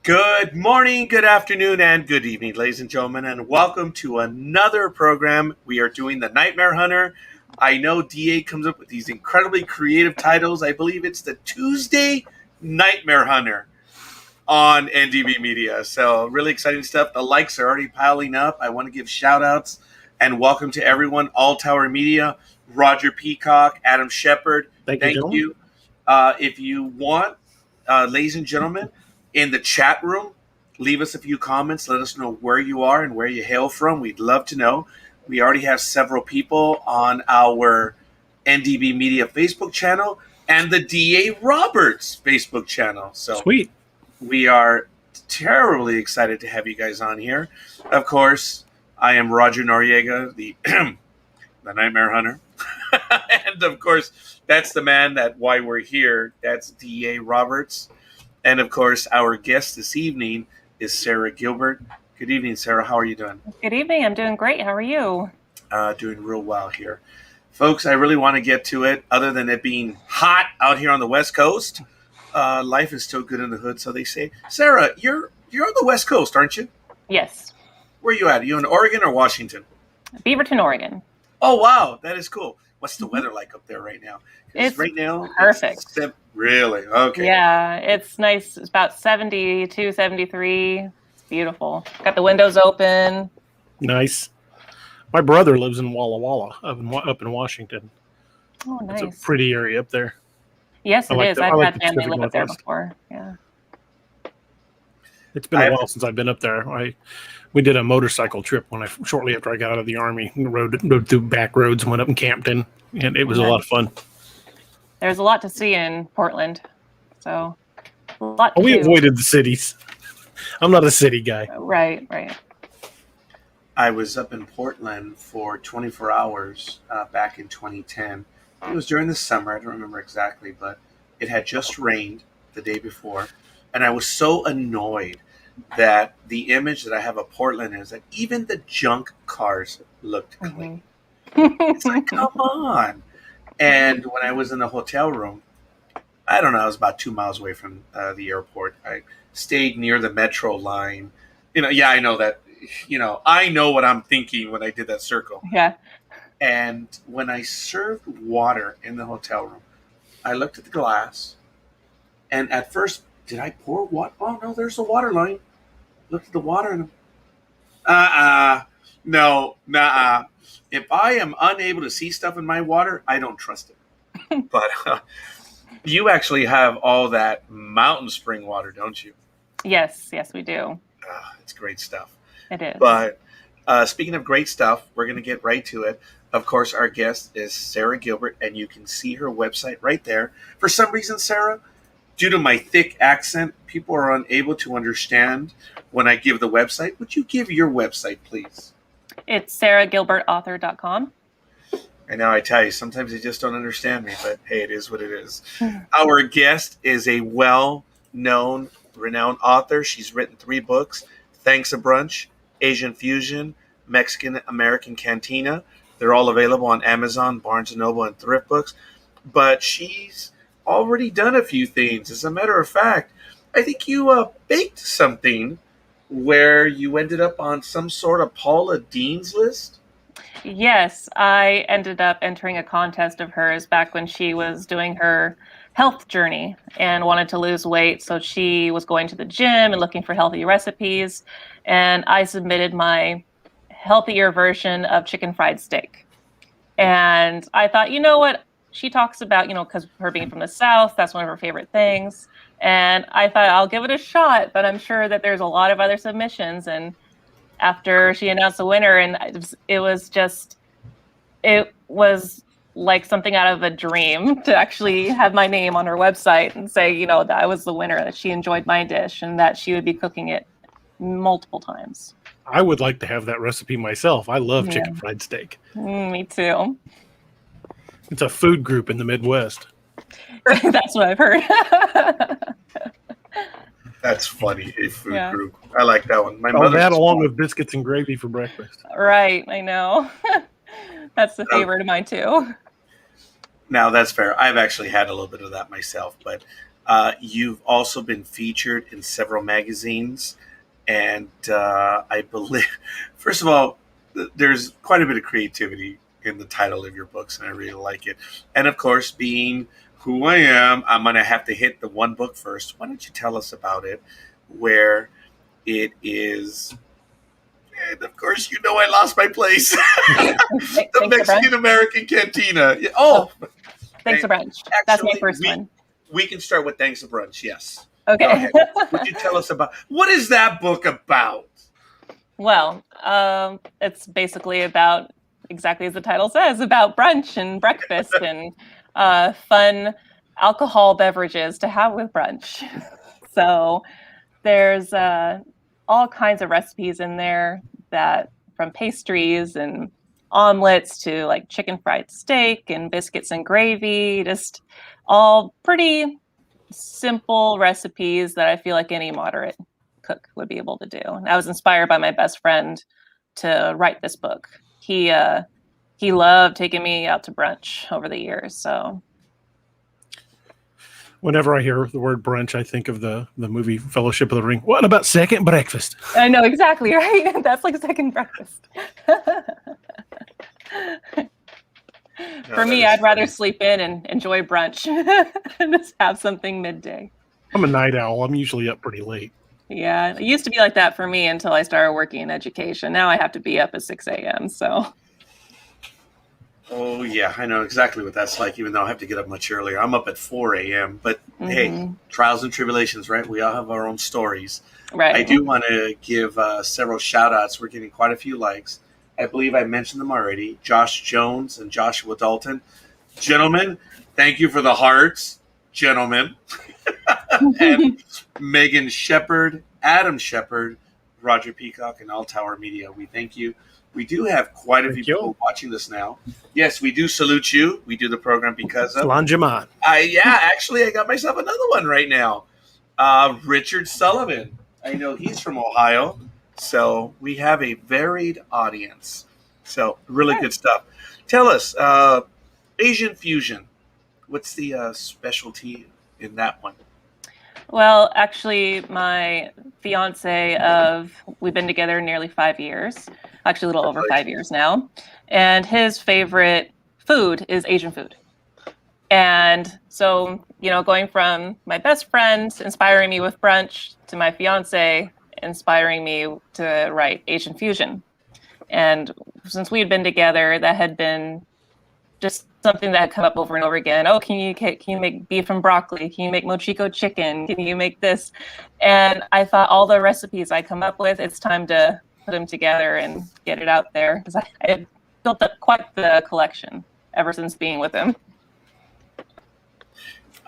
Good morning, good afternoon, and good evening, ladies and gentlemen, and welcome to another program. We are doing The Nightmare Hunter. I know DA comes up with these incredibly creative titles. I believe it's the Tuesday Nightmare Hunter on NDB Media. So really exciting stuff. The likes are already piling up. I want to give shout outs and welcome to everyone. All Tower Media, Roger Peacock, Adam Shepard. Thank you. If you want, ladies and gentlemen, in the chat room, leave us a few comments. Let us know where you are and where you hail from. We'd love to know. We already have several people on our NDB Media Facebook channel and the D.A. Roberts Facebook channel. So Sweet. We are terribly excited to have you guys on here. Of course, I am Roger Noriega, the Nightmare Hunter. And of course, that's the man that why we're here. That's D.A. Roberts. And of course, our guest this evening is SARA Gilbert. Good evening, Sarah. How are you doing? Good evening. I'm doing great. How are you? Doing real well here. Folks, I really want to get to it. Other than it being hot out here on the West Coast, life is still good in the hood, so they say. Sarah, you're on the West Coast, aren't you? Yes. Where are you at? Are you in Oregon or Washington? Beaverton, Oregon. Oh, wow. That is cool. What's the weather like up there right now? It's right now perfect. Really? Okay. Yeah, it's nice. It's about 72, 73. It's beautiful. Got the windows open. Nice. My brother lives in Walla Walla up in Washington. Oh, nice. It's a pretty area up there. Yes, it is. I've had family live up there Northwest. before. Yeah. It's been a while since I've been up there. We did a motorcycle trip shortly after I got out of the Army. Rode through back roads, went up in Campton, and it was a lot of fun. There's a lot to see in Portland, so a lot to We do. avoided the cities. I'm not a city guy. Right. I was up in Portland for 24 hours back in 2010. It was during the summer. I don't remember exactly, but it had just rained the day before. And I was so annoyed that the image that I have of Portland is that even the junk cars looked clean. It's like, come on. And when I was in the hotel room, I don't know, I was about 2 miles away from the airport. I stayed near the metro line. I know that, I know what I'm thinking when I did that circle. Yeah. And when I served water in the hotel room, I looked at the glass, and at first, did I pour water? Oh, no, there's a water line. Looked at the water, and no. If I am unable to see stuff in my water, I don't trust it. But you actually have all that mountain spring water, don't you? Yes, we do. It's great stuff. It is. But speaking of great stuff, we're going to get right to it. Of course, our guest is SARA Gilbert, and you can see her website right there. For some reason, Sarah, due to my thick accent, people are unable to understand when I give the website. Would you give your website, please? It's saragilbertauthor.com. And now I tell you, sometimes they just don't understand me, but hey, it is what it is. Our guest is a well-known, renowned author. She's written 3 books, Thanks a Brunch, Asian Fusion, Mexican-American Cantina. They're all available on Amazon, Barnes & Noble, and Thrift Books. But she's already done a few things. As a matter of fact, I think you baked something where you ended up on some sort of Paula Deen's list. Yes, I ended up entering a contest of hers back when she was doing her health journey and wanted to lose weight. So she was going to the gym and looking for healthy recipes. And I submitted my healthier version of chicken fried steak. And I thought, you know what? She talks about, because her being from the South, that's one of her favorite things. And I thought I'll give it a shot, but I'm sure that there's a lot of other submissions. And after she announced the winner, and it was like something out of a dream to actually have my name on her website and say, that I was the winner, that she enjoyed my dish and that she would be cooking it multiple times. I would like to have that recipe myself. I love chicken fried steak. Me too. It's a food group in the Midwest. That's what I've heard. That's funny, a food group. I like that one. My that along with biscuits and gravy for breakfast. Right, I know. That's the favorite of mine too. Now, that's fair. I've actually had a little bit of that myself, but You've also been featured in several magazines, and I believe, first of all, there's quite a bit of creativity in the title of your books, and I really like it. And of course, being who I am, I'm going to have to hit the one book first. Why don't you tell us about it? Where it is. And of course, you know I lost my place. The Mexican American Cantina. Oh, Thanks a Brunch. That's my first one. We can start with Thanks a Brunch. Yes. Okay. Go ahead. Would you tell us about what is that book about? Well, it's basically about exactly as the title says, about brunch and breakfast and fun alcohol beverages to have with brunch. So there's all kinds of recipes in there, that from pastries and omelets to like chicken fried steak and biscuits and gravy, just all pretty simple recipes that I feel like any moderate cook would be able to do. And I was inspired by my best friend to write this book. He loved taking me out to brunch over the years. So whenever I hear the word brunch, I think of the movie Fellowship of the Ring. What about second breakfast? I know exactly, right? That's like second breakfast. For me, I'd rather sleep in and enjoy brunch and just have something midday. I'm a night owl. I'm usually up pretty late. Yeah, it used to be like that for me until I started working in education. Now I have to be up at 6 a.m. So. Oh, yeah, I know exactly what that's like, even though I have to get up much earlier. I'm up at 4 a.m. But, hey, trials and tribulations, right? We all have our own stories. Right. I do want to give several shout-outs. We're getting quite a few likes. I believe I mentioned them already. Josh Jones and Joshua Dalton. Gentlemen, thank you for the hearts. Gentlemen. And Megan Shepard, Adam Shepard, Roger Peacock, and All Tower Media. We thank you. We do have quite a few people watching this now. Yes, we do salute you. We do the program because of... Lanjaman. Actually, I got myself another one right now. Richard Sullivan. I know he's from Ohio. So we have a varied audience. So really good stuff. Tell us, Asian fusion. What's the specialty in that one? Well, actually, my fiance we've been together nearly 5 years, actually a little over 5 years now. And his favorite food is Asian food. And so, going from my best friend inspiring me with brunch to my fiance inspiring me to write Asian fusion. And since we had been together, that had been just something that had come up over and over again. Oh, can you make beef and broccoli? Can you make mochiko chicken? Can you make this? And I thought all the recipes I come up with, it's time to put them together and get it out there, because I had built up quite the collection ever since being with him.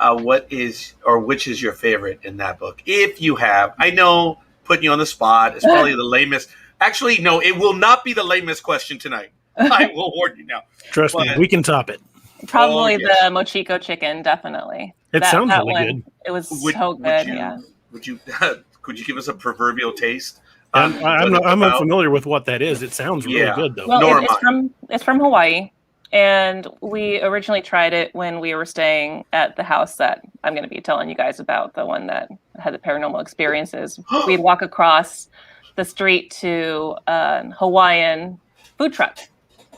Which is your favorite in that book? If you have, I know, putting you on the spot, it's probably the lamest. Actually, no, it will not be the lamest question tonight. I will warn you now. Trust me, we can top it. Probably the mochiko chicken, definitely. It sounds really good. It was so good. Could you give us a proverbial taste? I'm unfamiliar with what that is. It sounds really good, though. Well, it's from Hawaii, and we originally tried it when we were staying at the house that I'm going to be telling you guys about, the one that had the paranormal experiences. We'd walk across the street to a Hawaiian food truck,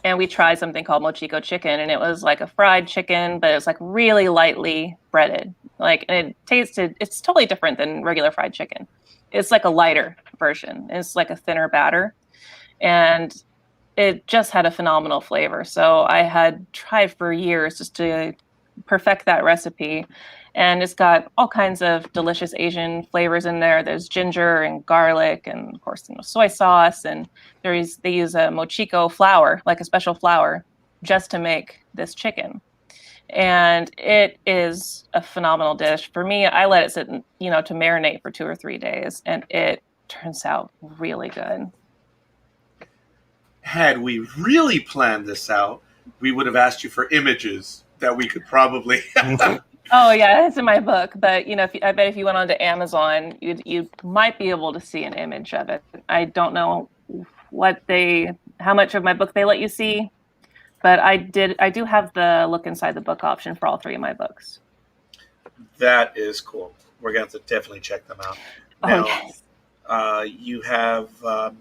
and we tried something called mochiko chicken, and it was like a fried chicken, but it was like really lightly breaded. And it's totally different than regular fried chicken. It's like a lighter version. It's like a thinner batter, and it just had a phenomenal flavor. So I had tried for years just to perfect that recipe, and it's got all kinds of delicious Asian flavors in there. There's ginger and garlic, and of course, soy sauce, and they use a mochiko flour, like a special flour, just to make this chicken. And it is a phenomenal dish. For me, I let it sit, to marinate for 2 or 3 days, and it turns out really good. Had we really planned this out, we would have asked you for images that we could probably... Oh yeah, it's in my book. But I bet if you went onto Amazon, you might be able to see an image of it. I don't know how much of my book they let you see, but I do have the look inside the book option for all 3 of my books. That is cool. We're going to have to definitely check them out. Oh, Now, yes. you have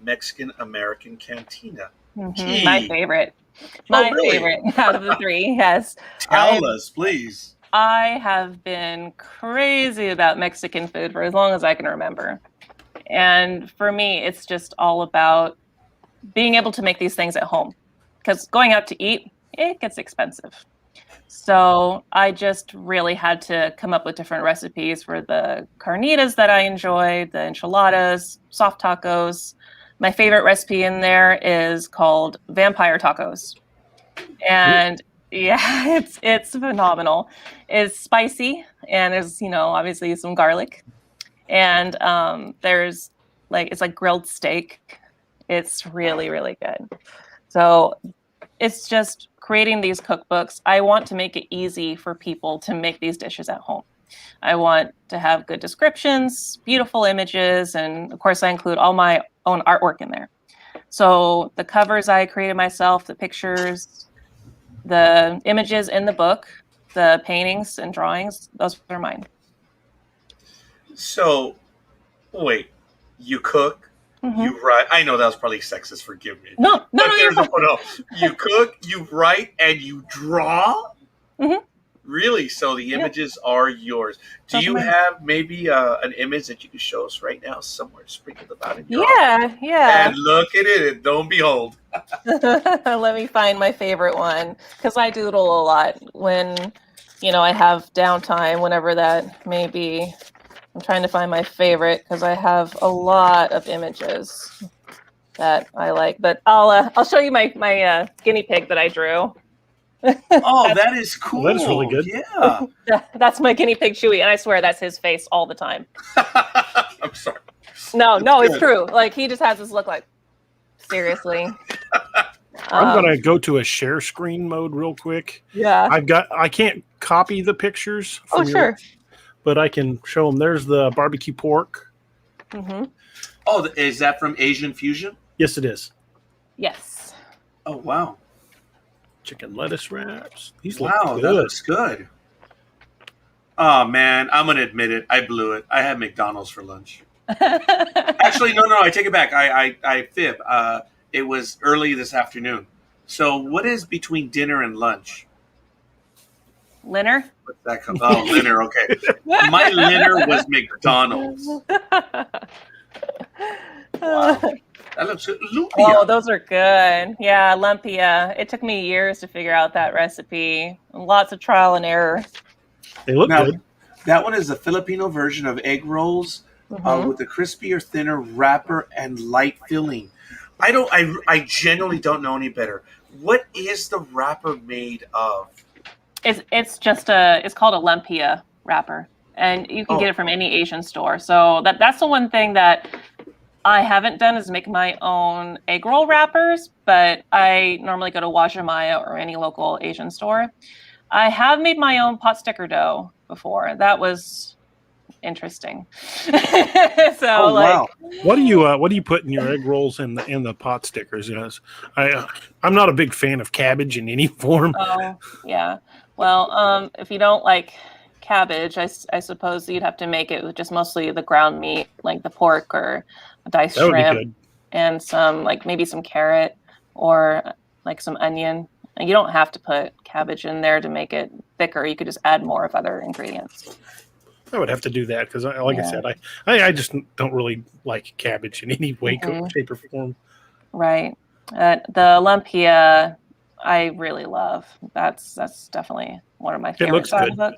Mexican American Cantina. My Gee. favorite. Oh, My really? favorite out of the three. Yes. Tell us, please. I have been crazy about Mexican food for as long as I can remember. And for me, it's just all about being able to make these things at home. Because going out to eat, it gets expensive. So I just really had to come up with different recipes for the carnitas that I enjoy, the enchiladas, soft tacos. My favorite recipe in there is called vampire tacos. And yeah, it's phenomenal. It's spicy and there's, obviously some garlic. And there's it's like grilled steak. It's really, really good. So it's just creating these cookbooks. I want to make it easy for people to make these dishes at home. I want to have good descriptions, beautiful images, and of course I include all my own artwork in there. So the covers I created myself, the pictures, the images in the book, the paintings and drawings, those are mine. So, wait, you cook, you write. I know that was probably sexist. Forgive me. No, There's no. You cook, you write, and you draw. Mm-hmm. Really? So the images are yours. Do you have maybe an image that you can show us right now somewhere sprinkled about in your office? Yeah. And look at it, and don't behold. Let me find my favorite one because I doodle a lot when I have downtime, whenever that may be. I'm trying to find my favorite because I have a lot of images that I like. But I'll show you my guinea pig that I drew. Oh, that is cool. That is really good. Yeah. That's my guinea pig Chewy, and I swear that's his face all the time. I'm sorry. No, it's true. Like he just has this look like, seriously. I'm gonna go to a share screen mode real quick. Yeah. I can't copy the pictures. Oh, sure. But I can show them. There's the barbecue pork. Mm-hmm. Oh, is that from Asian Fusion? Yes, it is. Yes. Oh, wow. Chicken lettuce wraps. These Wow, look that good. looks good. Oh, man, I'm going to admit it. I blew it. I had McDonald's for lunch. Actually, no, I take it back. I fib. It was early this afternoon. So what is between dinner and lunch? Linner? What's that called? Oh, Linner, okay. My Linner was McDonald's. Wow. That looks good. Lumpia. Oh, those are good. Yeah, lumpia. It took me years to figure out that recipe. Lots of trial and error. They look good. That one is the Filipino version of egg rolls with a crispier, thinner wrapper and light filling. I genuinely don't know any better. What is the wrapper made of? It's called a lumpia wrapper, and you can get it from any Asian store. So that's the one thing that I haven't done is make my own egg roll wrappers, but I normally go to Wajimaya or any local Asian store. I have made my own pot sticker dough before. That was interesting. Wow. What do you put in your egg rolls in the pot stickers? Yes, I'm not a big fan of cabbage in any form. Oh yeah. Well, if you don't like cabbage, I suppose you'd have to make it with just mostly the ground meat, like the pork or a diced shrimp, and some maybe some carrot or like some onion. And you don't have to put cabbage in there to make it thicker. You could just add more of other ingredients. I would have to do that because, I said, I just don't really like cabbage in any way, shape, or form. Right. The lumpia, I really love. That's definitely one of my favorites out of the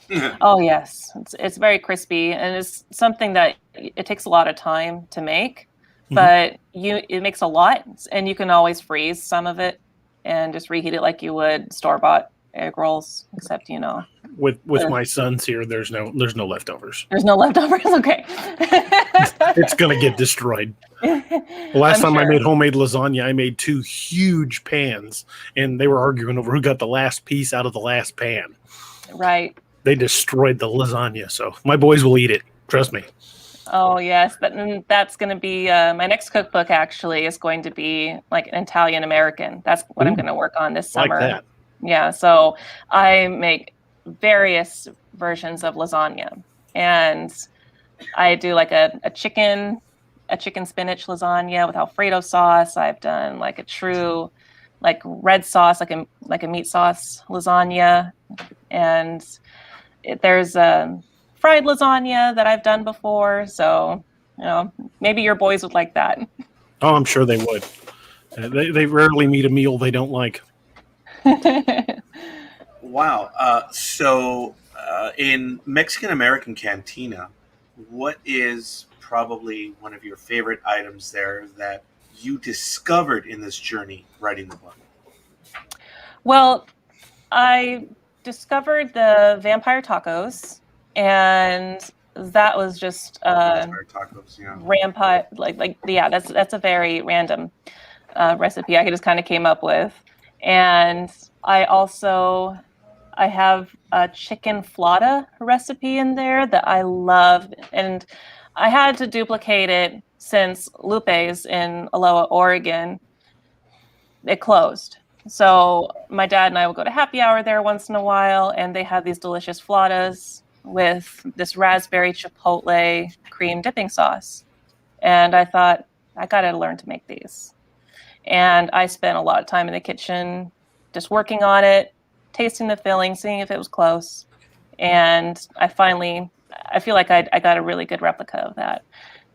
book. Oh yes, it's very crispy, and it's something that it takes a lot of time to make, but it makes a lot, and you can always freeze some of it and just reheat it like you would store-bought egg rolls, except with my sons here, there's no leftovers. There's no leftovers. Okay. It's gonna get destroyed. The last time I made homemade lasagna, I made 2 huge pans, and they were arguing over who got the last piece out of the last pan. Right. They destroyed the lasagna, so my boys will eat it. Trust me. Oh yes, that's going to be my next cookbook. Actually, is going to be like an Italian American. That's what I'm going to work on this summer. Like that. Yeah, so I make various versions of lasagna. And I do like a chicken spinach lasagna with Alfredo sauce. I've done like a true like red sauce, like a meat sauce lasagna. And there's a fried lasagna that I've done before. So, maybe your boys would like that. Oh, I'm sure they would. They rarely meet a meal they don't like. Wow. So in Mexican American Cantina, what is probably one of your favorite items there that you discovered in this journey writing the book? Well, I discovered the vampire tacos, and that was just Vampire tacos, yeah. rampant. That's a very random recipe I just kind of came up with. And I have a chicken flauta recipe in there that I love, and I had to duplicate it since Lupe's in Aloha, Oregon, it closed. So my dad and I would go to happy hour there once in a while, and they had these delicious flautas with this raspberry chipotle cream dipping sauce. And I thought, I got to learn to make these. And I spent a lot of time in the kitchen just working on it, tasting the filling, seeing if it was close. And I feel like I got a really good replica of that.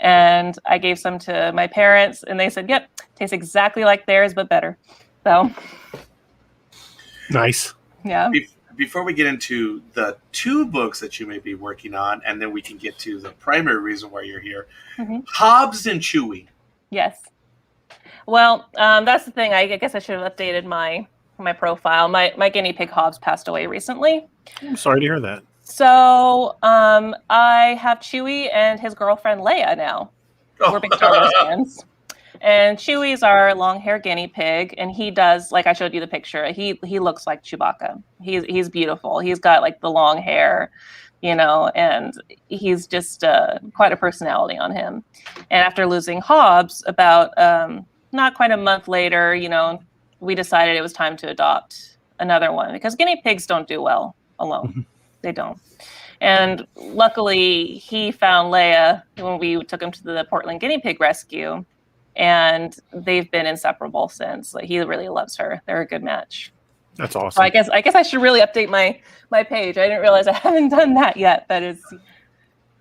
And I gave some to my parents, and they said, yep, tastes exactly like theirs, but better. So nice. Yeah. Before we get into the 2 books that you may be working on, and then we can get to the primary reason why you're here, Hobbs and Chewy. Yes. Well, that's the thing. I guess I should have updated my profile. My guinea pig Hobbs passed away recently. I'm sorry to hear that. So I have Chewy and his girlfriend Leia now. We're big Star Wars fans. And Chewy's our long-haired guinea pig, and he does, like I showed you the picture, he looks like Chewbacca. He's beautiful. He's got like the long hair, and he's just quite a personality on him. And after losing Hobbs, about not quite a month later, we decided it was time to adopt another one because guinea pigs don't do well alone. They don't. And luckily, he found Leia when we took him to the Portland Guinea Pig Rescue. And they've been inseparable since. Like, he really loves her. They're a good match. That's awesome. So I guess I should really update my page. I didn't realize I haven't done that yet. That is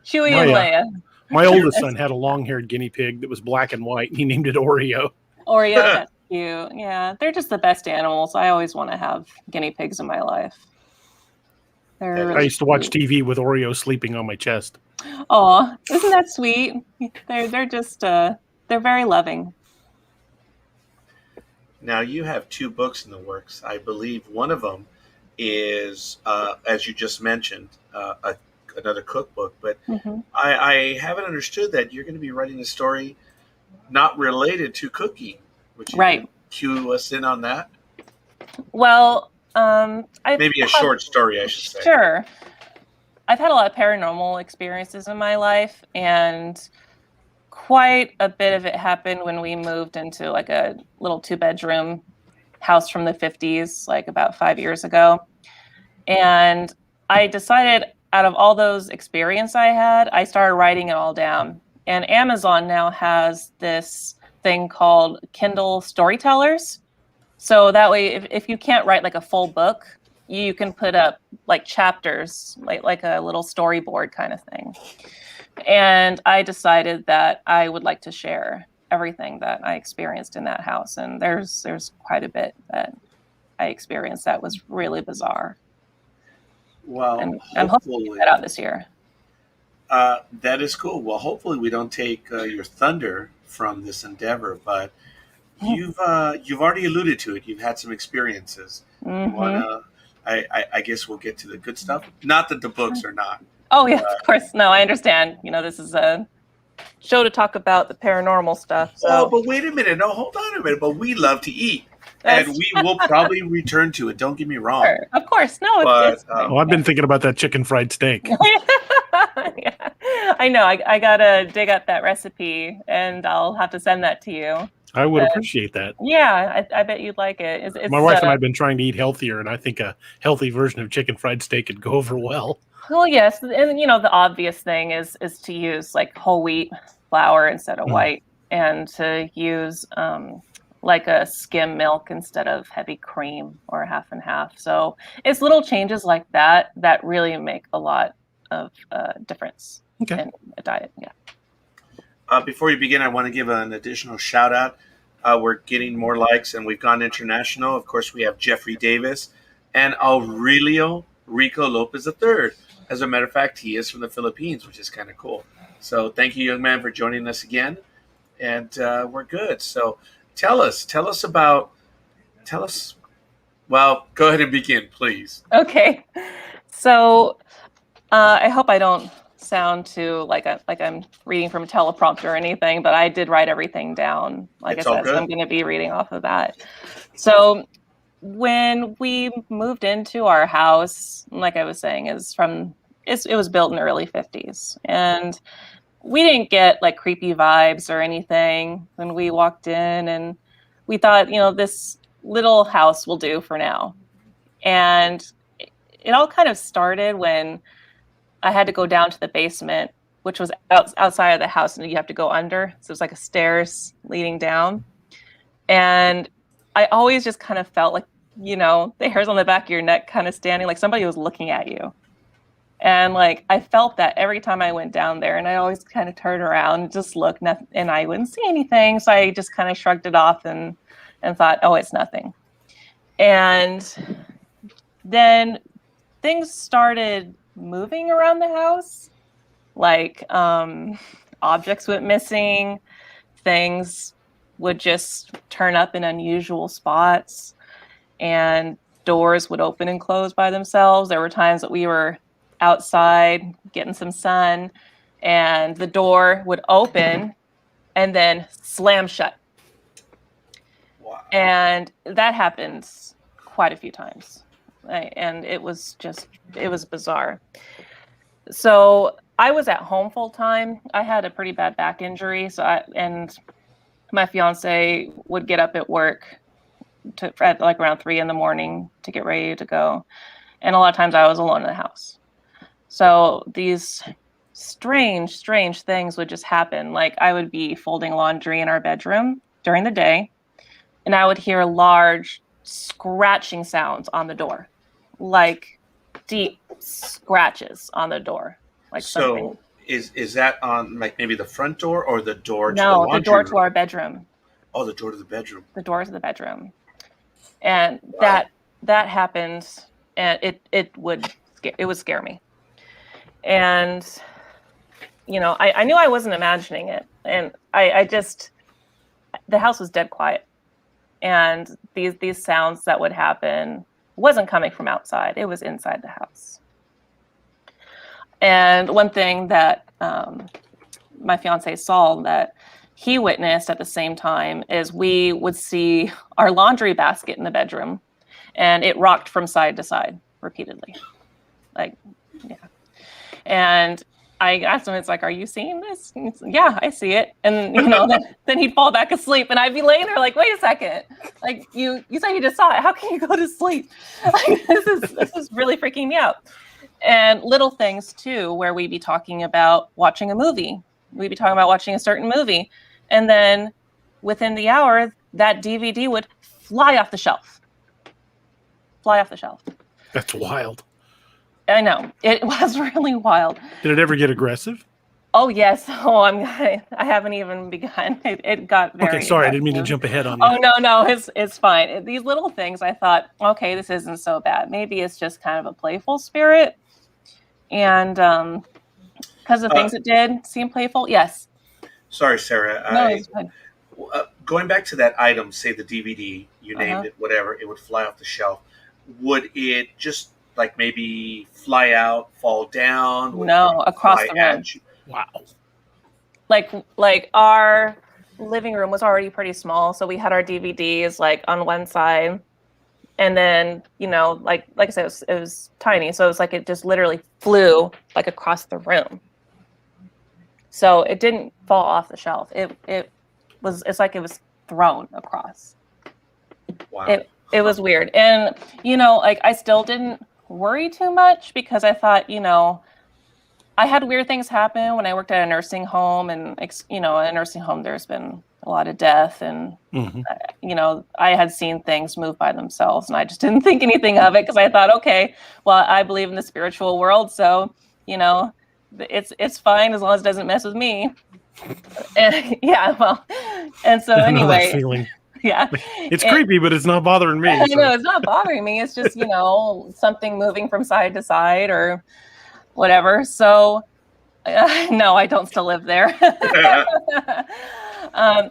Chewy and Leia. My oldest son had a long-haired guinea pig that was black and white, and he named it Oreo. Oreo, that's cute. Yeah, they're just the best animals. I always want to have guinea pigs in my life. I used to watch TV with Oreo sleeping on my chest. Oh, isn't that sweet? They're just they're very loving. Now, you have 2 books in the works. I believe one of them is, as you just mentioned, another cookbook. But I haven't understood that you're going to be writing a story not related to cooking. Would you cue us in on that? Well, maybe a short story, I should say. Sure. I've had a lot of paranormal experiences in my life, and quite a bit of it happened when we moved into like a little 2-bedroom house from the 50s, like about 5 years ago. And I decided out of all those experiences I had, I started writing it all down. And Amazon now has this thing called Kindle Storytellers. So that way, if you can't write like a full book, you can put up like chapters, like a little storyboard kind of thing. And I decided that I would like to share everything that I experienced in that house. And there's quite a bit that I experienced that was really bizarre. Well, and I'm hoping to get that out this year. That is cool. Well, hopefully we don't take your thunder from this endeavor, but you've already alluded to it. You've had some experiences. I guess we'll get to the good stuff. Not that the books are not. Oh, yeah, of course. No, I understand. This is a show to talk about the paranormal stuff. So. Oh, but wait a minute. No, hold on a minute. But we love to eat. And we will probably return to it. Don't get me wrong. Sure. Of course. No, it's I've been thinking about that chicken fried steak. Yeah. I know. I got to dig up that recipe, and I'll have to send that to you. I would appreciate that. Yeah, I bet you'd like it. My wife and I have been trying to eat healthier, and I think a healthy version of chicken fried steak could go over well. Well, yes, and the obvious thing is to use like whole wheat flour instead of white, and to use like a skim milk instead of heavy cream or half and half. So it's little changes like that that really make a lot of difference in a diet. Yeah. Before we begin, I want to give an additional shout out. We're getting more likes and we've gone international. Of course, we have Jeffrey Davis and Aurelio Rico Lopez III. As a matter of fact, he is from the Philippines, which is kind of cool. So thank you, young man, for joining us again. And we're good. So tell us. Well, go ahead and begin, please. Okay. So I hope I don't sound too like I'm reading from a teleprompter or anything, but I did write everything down. Like It's I all said, good. so I'm going to be reading off of that. So when we moved into our house, like I was saying, it was built in the early 50s, and we didn't get like creepy vibes or anything when we walked in, and we thought, this little house will do for now. And it all kind of started when I had to go down to the basement, which was outside of the house, and you have to go under. So it was like a stairs leading down. And I always just kind of felt like, the hairs on the back of your neck kind of standing, like somebody was looking at you. And like, I felt that every time I went down there, and I always kind of turned around and just looked, and I wouldn't see anything. So I just kind of shrugged it off and thought, oh, it's nothing. And then things started moving around the house, like objects went missing, things would just turn up in unusual spots, and doors would open and close by themselves. There were times that we were outside getting some sun, and the door would open and then slam shut. Wow. And that happened quite a few times. And it was bizarre. So I was at home full time. I had a pretty bad back injury. And my fiance would get up at work at like around 3 a.m. to get ready to go. And a lot of times I was alone in the house. So these strange things would just happen. Like I would be folding laundry in our bedroom during the day, and I would hear large scratching sounds on the door, like deep scratches on the door. Like so something. Is that on like maybe the front door or the door to the No, laundry the door room? to our bedroom. Oh, the door to the bedroom. The door to the bedroom. And Wow. that happened, and it would scare me. And I knew I wasn't imagining it, and the house was dead quiet, and these sounds that would happen wasn't coming from outside, it was inside the house. And one thing that my fiance saw that he witnessed at the same time is we would see our laundry basket in the bedroom, and it rocked from side to side repeatedly. Like, yeah. And I asked him, it's like, are you seeing this? And he's like, yeah, I see it. And, then he'd fall back asleep, and I'd be laying there like, wait a second. Like, you said you just saw it. How can you go to sleep? Like, this is really freaking me out. And little things, too, where we'd be talking about watching a movie. We'd be talking about watching a certain movie. And then within the hour, that DVD would fly off the shelf. That's wild. I know. It was really wild. Did it ever get aggressive? Oh, yes. Oh, I haven't even begun. It got very Okay, sorry. aggressive. I didn't mean to jump ahead on you. Oh, no. It's fine. These little things, I thought, okay, this isn't so bad. Maybe it's just kind of a playful spirit. And because the things it did seem playful, yes. Sorry, Sarah. No, it's fine. Going back to that item, say the DVD, you named it, whatever, it would fly off the shelf. Would it just like maybe fly out, fall down? No, across the room. Wow. Like our living room was already pretty small, so we had our DVDs like on one side, and then like I said, it was tiny, so it was like it just literally flew like across the room. So it didn't fall off the shelf. It's like it was thrown across. Wow. It was weird. And like I still didn't worry too much because I thought, I had weird things happen when I worked at a nursing home, and at a nursing home, there's been a lot of death, and I had seen things move by themselves, and I just didn't think anything of it because I thought, okay, well, I believe in the spiritual world, so it's fine as long as it doesn't mess with me. And, and so I know that anyway, feeling. yeah, It's creepy, but it's not bothering me. I know it's not bothering me. It's just something moving from side to side or whatever. So no, I don't still live there.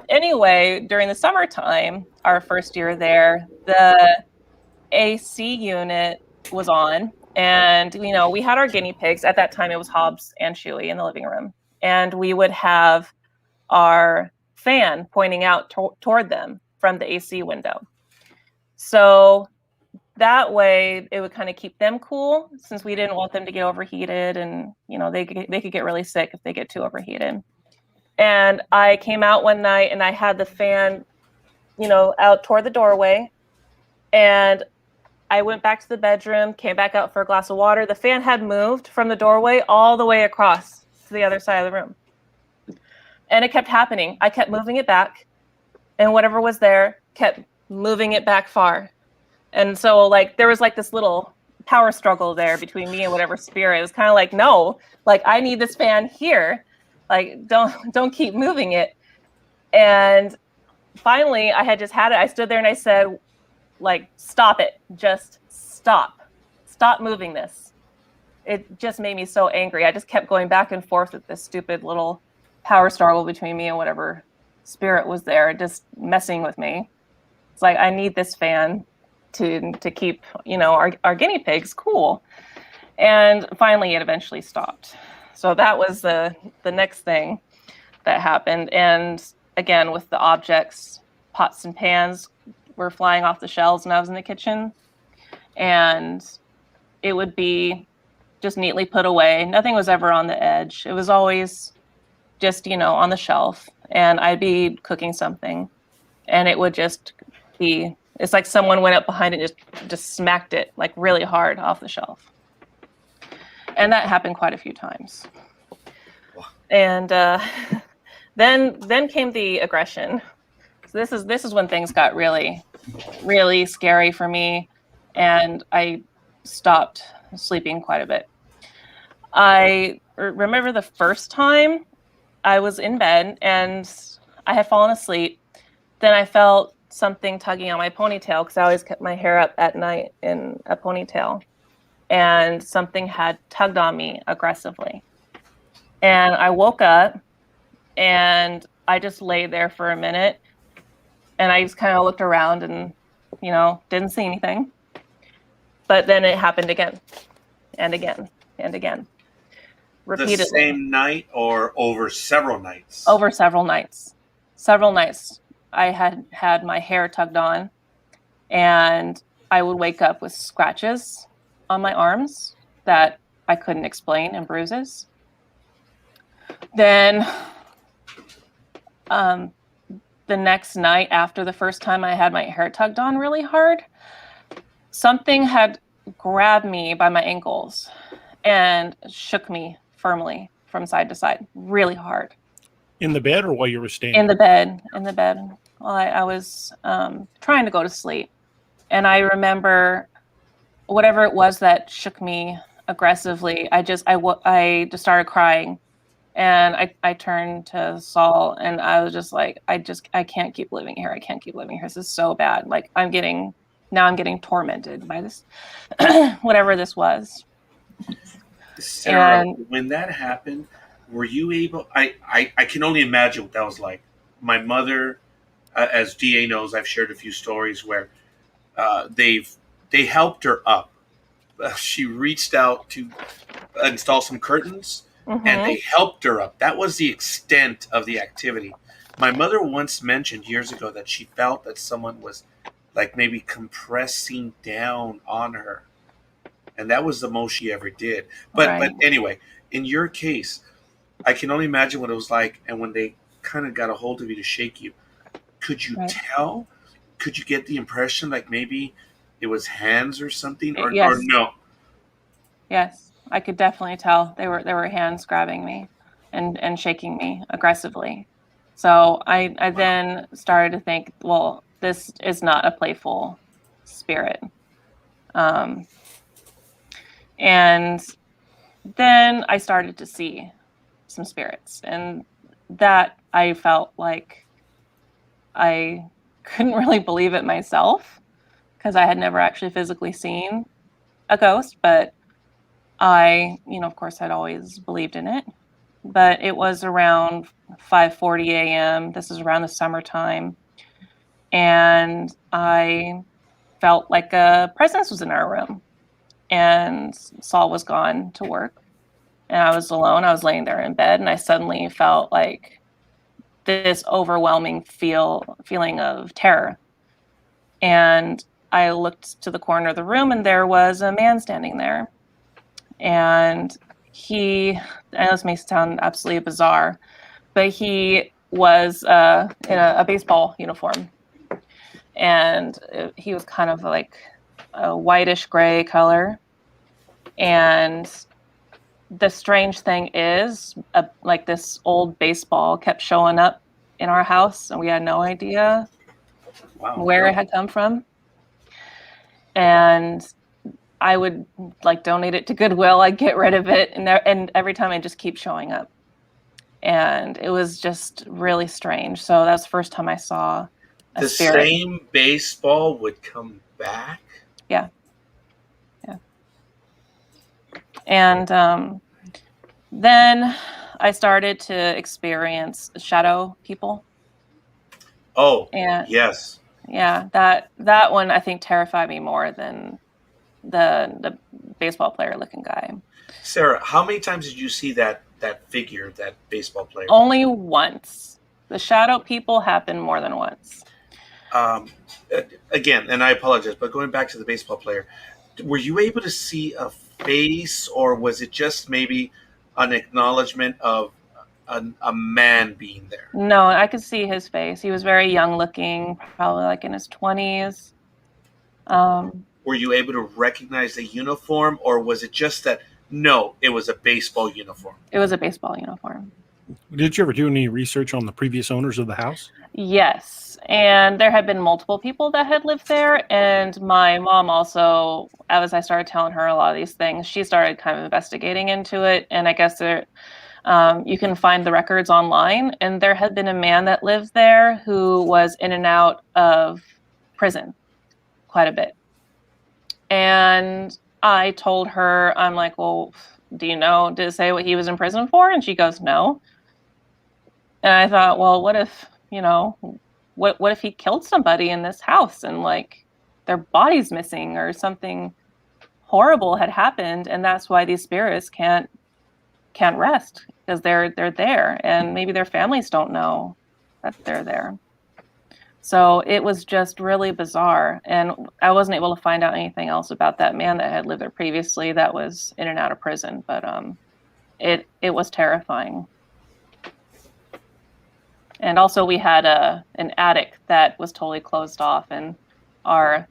Anyway, during the summertime, our first year there, the AC unit was on, and we had our guinea pigs. At that time, it was Hobbs and Chewy in the living room, and we would have our fan pointing out toward them from the AC window. So that way it would kind of keep them cool, since we didn't want them to get overheated, and they could get really sick if they get too overheated. And I came out one night and I had the fan out toward the doorway, and I went back to the bedroom, came back out for a glass of water. The fan had moved from the doorway all the way across to the other side of the room, and it kept happening. I kept moving it back, and whatever was there kept moving it back far. And so there was this little power struggle there between me and whatever spirit. It was kind of like, no, I need this fan here. Don't keep moving it. And finally I had just had it. I stood there and I said, stop it. Just stop moving this. It just made me so angry. I just kept going back and forth with this stupid little power struggle between me and whatever spirit was there, just messing with me. It's like, I need this fan to keep our guinea pigs cool. And finally it eventually stopped. So that was the next thing that happened. And again, with the objects, pots and pans were flying off the shelves when I was in the kitchen, and it would be just neatly put away. Nothing was ever on the edge. It was always just on the shelf, and I'd be cooking something and it would just be, it's like someone went up behind it and just smacked it really hard off the shelf. And that happened quite a few times. And then came the aggression. So this is when things got really, really scary for me, and I stopped sleeping quite a bit. I remember the first time I was in bed and I had fallen asleep. Then I felt something tugging on my ponytail, because I always kept my hair up at night in a ponytail. And something had tugged on me aggressively. And I woke up and I just lay there for a minute, and I just kind of looked around and, didn't see anything. But then it happened again and again and again. Repeatedly. The same night or over several nights? Over several nights. Several nights. I had my hair tugged on, and I would wake up with scratches on my arms that I couldn't explain, and bruises. Then the next night after the first time I had my hair tugged on really hard, something had grabbed me by my ankles and shook me firmly from side to side, really hard. In the bed or while you were standing? In the bed. Well, I was trying to go to sleep. And I remember whatever it was that shook me aggressively, I just started crying. And I turned to Saul, and I was just like, I can't keep living here. I can't keep living here. This is so bad. I'm getting tormented by this, whatever this was. Sarah, when that happened, were you able, I can only imagine what that was like. My mother, as DA knows, I've shared a few stories where they helped her up. She reached out to install some curtains, and they helped her up. That was the extent of the activity. My mother once mentioned years ago that she felt that someone was maybe compressing down on her. And that was the most she ever did. But anyway, in your case, I can only imagine what it was like. And when they kind of got a hold of you to shake you, could you tell? Could you get the impression maybe it was hands or something? Or no? Yes, I could definitely tell there were hands grabbing me and shaking me aggressively. So I then started to think, well, this is not a playful spirit. Um, and then I started to see some spirits, and that I felt like I couldn't really believe it myself because I had never actually physically seen a ghost, but I, of course, had always believed in it. But it was around 5:40 a.m. This is around the summertime, and I felt like a presence was in our room. And Saul was gone to work, and I was alone. I was laying there in bed, and I suddenly felt like this overwhelming feeling of terror. And I looked to the corner of the room, and there was a man standing there. And and this may sound absolutely bizarre, but he was in a baseball uniform. And he was kind of like a whitish gray color. And the strange thing is, like, this old baseball kept showing up in our house, and we had no idea where it had come from. And I would like donate it to Goodwill. I'd get rid of it, and every time it just keeps showing up. And it was just really strange. So that's the first time I saw a spirit. The same baseball would come back? Yeah. And then I started to experience shadow people. Oh, and yes. Yeah, that one I think terrified me more than the baseball player looking guy. Sarah, how many times did you see that figure, that baseball player? Only once. The shadow people happened more than once. Again, and I apologize, but going back to the baseball player, were you able to see a face, or was it just maybe an acknowledgement of a man being there? No, I could see his face. He was very young looking, probably like in his 20s. Were you able to recognize the uniform, or was it just that, no, it was a baseball uniform? It was a baseball uniform. Did you ever do any research on the previous owners of the house? Yes, and there had been multiple people that had lived there, and my mom also, as I started telling her a lot of these things, she started kind of investigating into it, and I guess you can find the records online, and there had been a man that lived there who was in and out of prison quite a bit. And I told her, I'm like, well, did it say what he was in prison for? And she goes, no. And I thought, well, what if, what if he killed somebody in this house and like their body's missing or something horrible had happened, and that's why these spirits can't rest, because they're there, and maybe their families don't know that they're there. So it was just really bizarre, and I wasn't able to find out anything else about that man that had lived there previously that was in and out of prison, but it was terrifying. And also we had an attic that was totally closed off, and our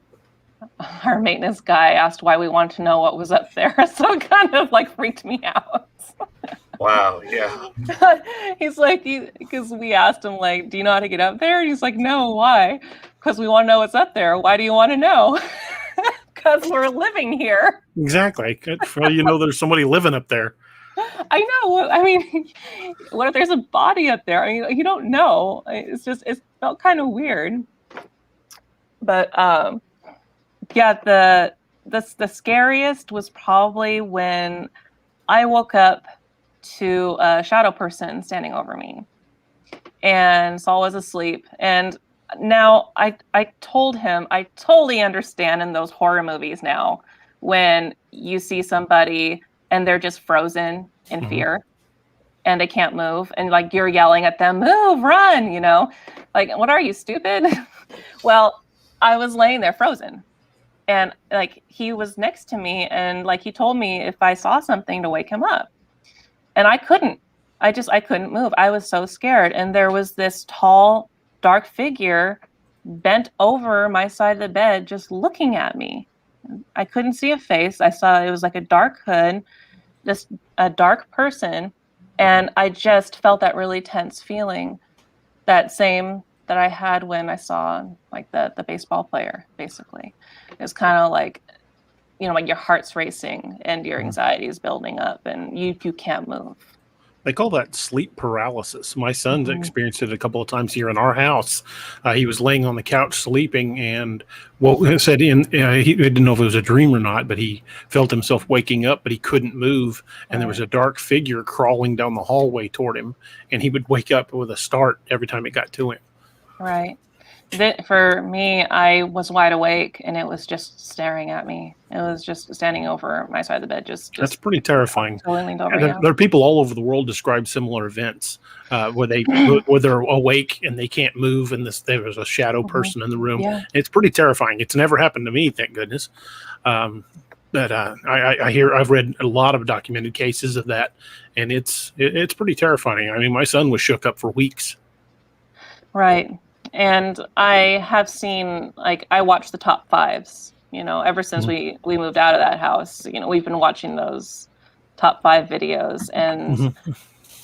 maintenance guy asked why we wanted to know what was up there, so it kind of like freaked me out. Wow, yeah. He's like, because we asked him, like, do you know how to get up there? And he's like, no, why? Because we want to know what's up there. Why do you want to know? Because we're living here. Exactly. Well, there's somebody living up there. I know. I mean, what if there's a body up there? I mean, you don't know. It felt kind of weird. But yeah, the scariest was probably when I woke up to a shadow person standing over me, and Saul was asleep. And now I told him, I totally understand in those horror movies now when you see somebody and they're just frozen in fear and they can't move, and like you're yelling at them, move, run, like, what are you, stupid? Well, I was laying there frozen, and like he was next to me, and like he told me if I saw something to wake him up, and I couldn't. I couldn't move. I was so scared. And there was this tall, dark figure bent over my side of the bed, just looking at me. I couldn't see a face. I saw it was like a dark hood, just a dark person, and I just felt that really tense feeling, that same that I had when I saw like the baseball player. Basically, it's kind of like, like your heart's racing and your anxiety is building up, and you can't move. They call that sleep paralysis. My son's Mhm. experienced it a couple of times here in our house. He was laying on the couch sleeping, and said he didn't know if it was a dream or not, but he felt himself waking up, but he couldn't move, and there was a dark figure crawling down the hallway toward him, and he would wake up with a start every time it got to him. Right. For me, I was wide awake, and it was just staring at me. It was just standing over my side of the bed. That's pretty terrifying. Totally leaned over. There are people all over the world describe similar events where they're awake and they can't move, and there was a shadow person in the room. Yeah. It's pretty terrifying. It's never happened to me, thank goodness. But I've read a lot of documented cases of that, and it's pretty terrifying. I mean, my son was shook up for weeks. Right. And I have seen, like, I watched the top fives, ever since we moved out of that house. We've been watching those top 5 videos, and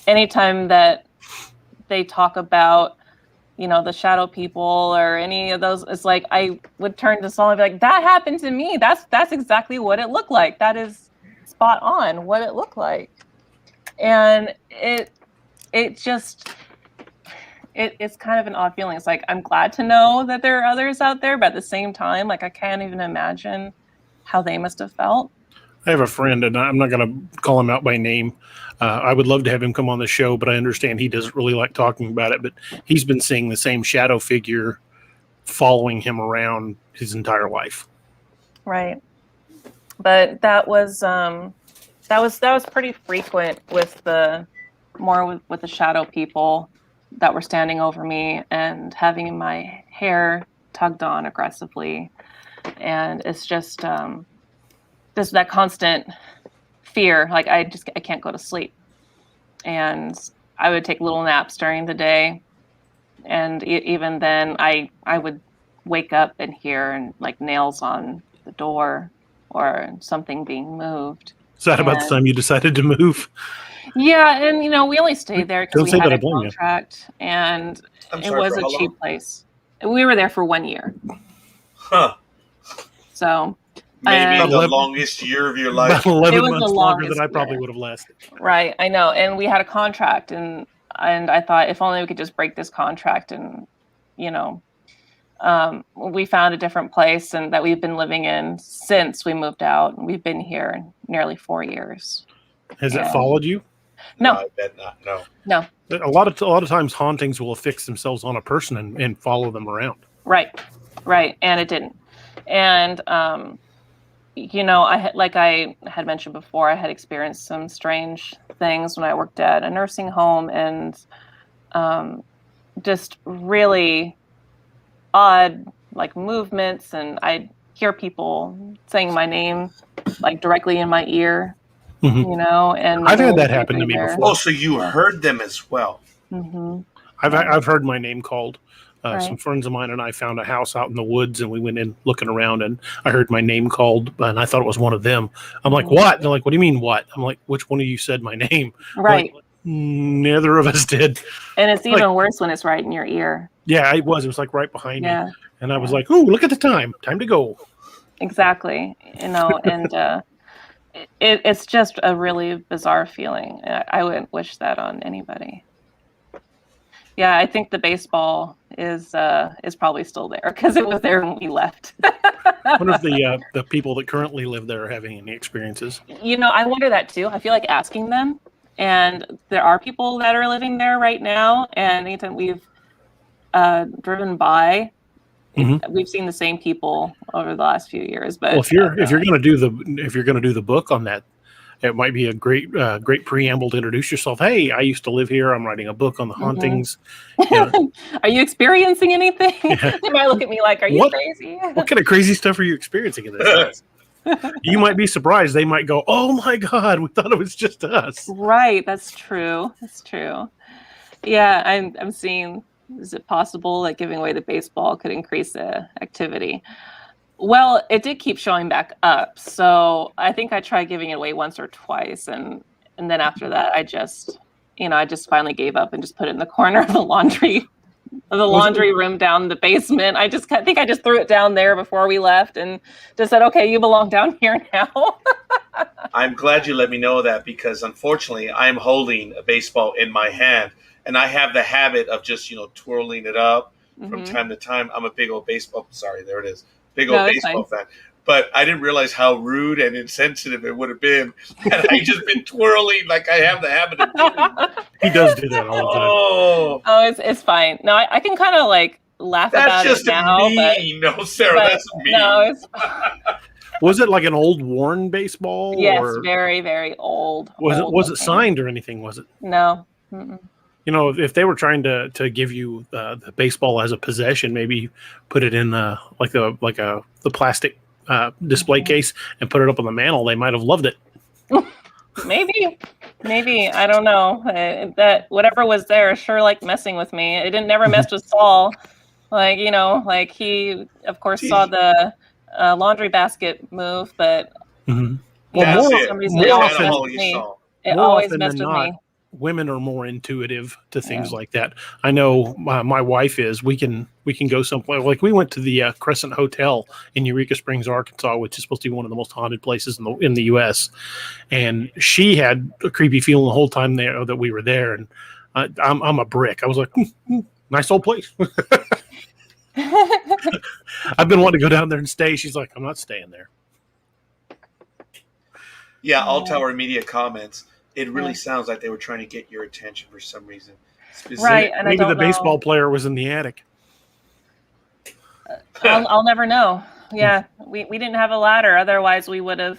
anytime that they talk about, the shadow people or any of those, it's like I would turn to someone and be like, that happened to me. That's exactly what it looked like. That is spot on what it looked like. And it's kind of an odd feeling. It's like, I'm glad to know that there are others out there, but at the same time, like, I can't even imagine how they must have felt. I have a friend, and I'm not going to call him out by name. I would love to have him come on the show, but I understand he doesn't really like talking about it. But he's been seeing the same shadow figure following him around his entire life. Right. But that was pretty frequent with the shadow people that were standing over me and having my hair tugged on aggressively. And it's just that constant fear. Like, I can't go to sleep. And I would take little naps during the day. And even then I would wake up and hear like nails on the door or something being moved. Is that about the time you decided to move? Yeah, and we only stayed there because we had a contract, and it was a cheap place. We were there for 1 year. Huh. So maybe the longest year of your life. About 11 months longer than I probably would have lasted. Right, I know. And we had a contract, and I thought, if only we could just break this contract, and we found a different place, and that we've been living in since we moved out. And we've been here nearly 4 years. Has it followed you? No, I bet not. No. A lot of times hauntings will affix themselves on a person and follow them around. Right. And it didn't. And I had mentioned before, I had experienced some strange things when I worked at a nursing home, and just really odd like movements, and I'd hear people saying my name like directly in my ear. And I've had that happen to me before. Oh, so you heard them as well? Mm-hmm. I've heard my name called. Right. Some friends of mine and I found a house out in the woods, and we went in looking around, and I heard my name called, and I thought it was one of them. I'm like, what? And they're like, what do you mean, what? I'm like, which one of you said my name? Right. Like, neither of us did. And it's even worse when it's right in your ear. Yeah, it was. It was like right behind me. And I was like, oh, look at the time. Time to go. Exactly. And it's just a really bizarre feeling. I wouldn't wish that on anybody. Yeah, I think the baseball is probably still there because it was there when we left. I wonder if the people that currently live there are having any experiences. I wonder that too. I feel like asking them, and there are people that are living there right now. And anytime we've driven by, we've seen the same people over the last few years. But if you're going to do the book on that, it might be a great preamble to introduce yourself. Hey, I used to live here. I'm writing a book on the hauntings. Are you experiencing anything? Yeah. They might look at me like, "Are you crazy? What kind of crazy stuff are you experiencing in this house?" You might be surprised. They might go, "Oh my God, we thought it was just us." Right. That's true. Yeah, I'm seeing. Is it possible that giving away the baseball could increase the activity? Well, it did keep showing back up, so I think I tried giving it away once or twice, and then after that, I just finally gave up and just put it in the corner of the laundry room down the basement. I think I just threw it down there before we left, and just said, "Okay, you belong down here now." I'm glad you let me know that, because unfortunately I'm holding a baseball in my hand, and I have the habit of just, twirling it up from time to time. I'm a big old baseball. Sorry, there it is. Big old baseball fan. But I didn't realize how rude and insensitive it would have been had I just been twirling like I have the habit of doing. He does do that all the time. Oh, it's fine. No, I can kind of like laugh about it now. No, Sarah, that's mean. No, it's Was it like an old worn baseball? Yes, or very, very old. Was it signed or anything? Was it? No. Mm-mm. If they were trying to give you the baseball as a possession, maybe put it in the plastic display case and put it up on the mantle. They might have loved it. Maybe I don't know. That whatever was there sure liked messing with me. It didn't never mess with Saul. Like he of course saw the laundry basket move, but Mm-hmm. Well, for some reason it always messed with me. It always messed with me. Women are more intuitive to things like that. I know my wife is. We can go someplace. Like we went to the Crescent Hotel in Eureka Springs, Arkansas, which is supposed to be one of the most haunted places in the U.S. And she had a creepy feeling the whole time there that we were there. And I'm a brick. I was like, nice old place. I've been wanting to go down there and stay. She's like, I'm not staying there. Yeah, All Tower Media comments. It really sounds like they were trying to get your attention for some reason. Right, and maybe the baseball player was in the attic. I'll never know. Yeah, we didn't have a ladder. Otherwise, we would have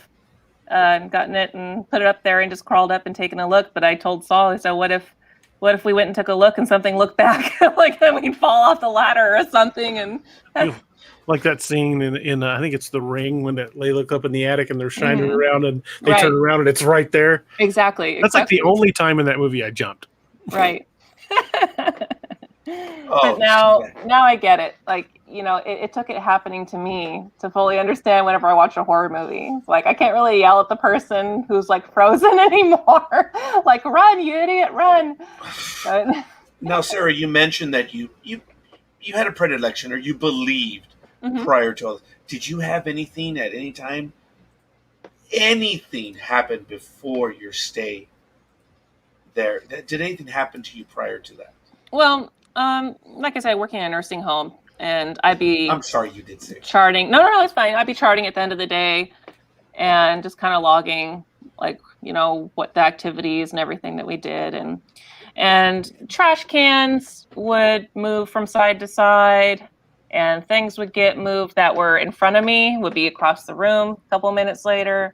gotten it and put it up there and just crawled up and taken a look. But I told Saul, I said, what if we went and took a look and something looked back? Like then we'd fall off the ladder or something. And like that scene in I think it's The Ring when they look up in the attic and they're shining around and they turn around and it's right there. Exactly. That's like the only time in that movie I jumped. Right. But now I get it. Like, it took it happening to me to fully understand whenever I watch a horror movie. Like, I can't really yell at the person who's like frozen anymore. Like, run, you idiot, run. But now, Sarah, you mentioned that you had a predilection, or you believed prior to all this. Did you have anything at any time? Anything happened before your stay there? Did anything happen to you prior to that? Well, like I said, working in a nursing home, and I'd be... I'm sorry, you did say charting. No, it's fine. I'd be charting at the end of the day and just kind of logging, like, what the activities and everything that we did. And trash cans would move from side to side, and things would get moved that were in front of me, would be across the room a couple minutes later.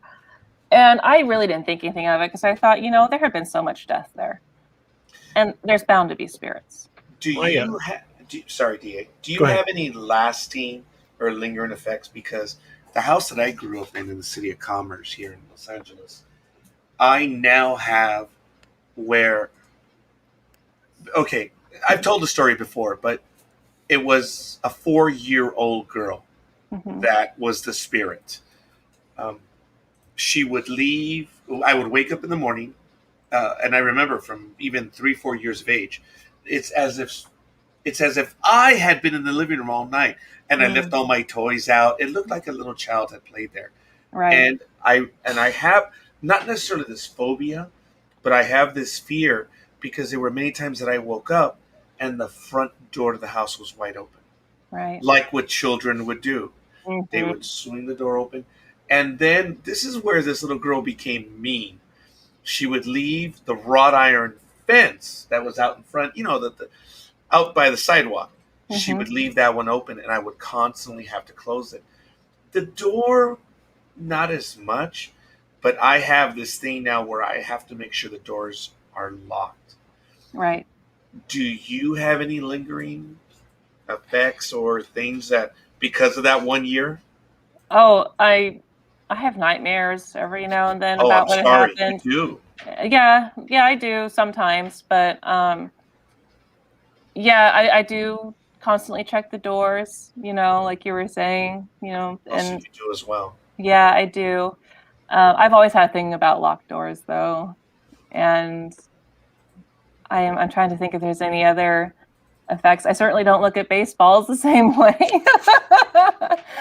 And I really didn't think anything of it because I thought, there had been so much death there. And there's bound to be spirits. Sorry, DA. Do you have any lasting or lingering effects? Because the house that I grew up in the city of Commerce here in Los Angeles, I now have where... Okay, I've told the story before, but it was a 4-year-old girl that was the spirit. She would leave. I would wake up in the morning, and I remember from even 3-4 years of age, it's as if I had been in the living room all night, and I left all my toys out. It looked like a little child had played there. Right. And I have not necessarily this phobia, but I have this fear because there were many times that I woke up and the front door to the house was wide open. Right. Like what children would do. They would swing the door open. And then this is where this little girl became mean. She would leave the wrought iron fence that was out in front, out by the sidewalk. She would leave that one open, and I would constantly have to close it. The door, not as much, but I have this thing now where I have to make sure the doors are locked. Right. Do you have any lingering effects or things that, because of that 1 year? Oh, I have nightmares every now and then about what happened. You do? Yeah, I do sometimes, but I do constantly check the doors, like you were saying, Also, and you do as well. yeah, I do. I've always had a thing about locked doors, though, and I'm trying to think if there's any other effects. I certainly don't look at baseballs the same way.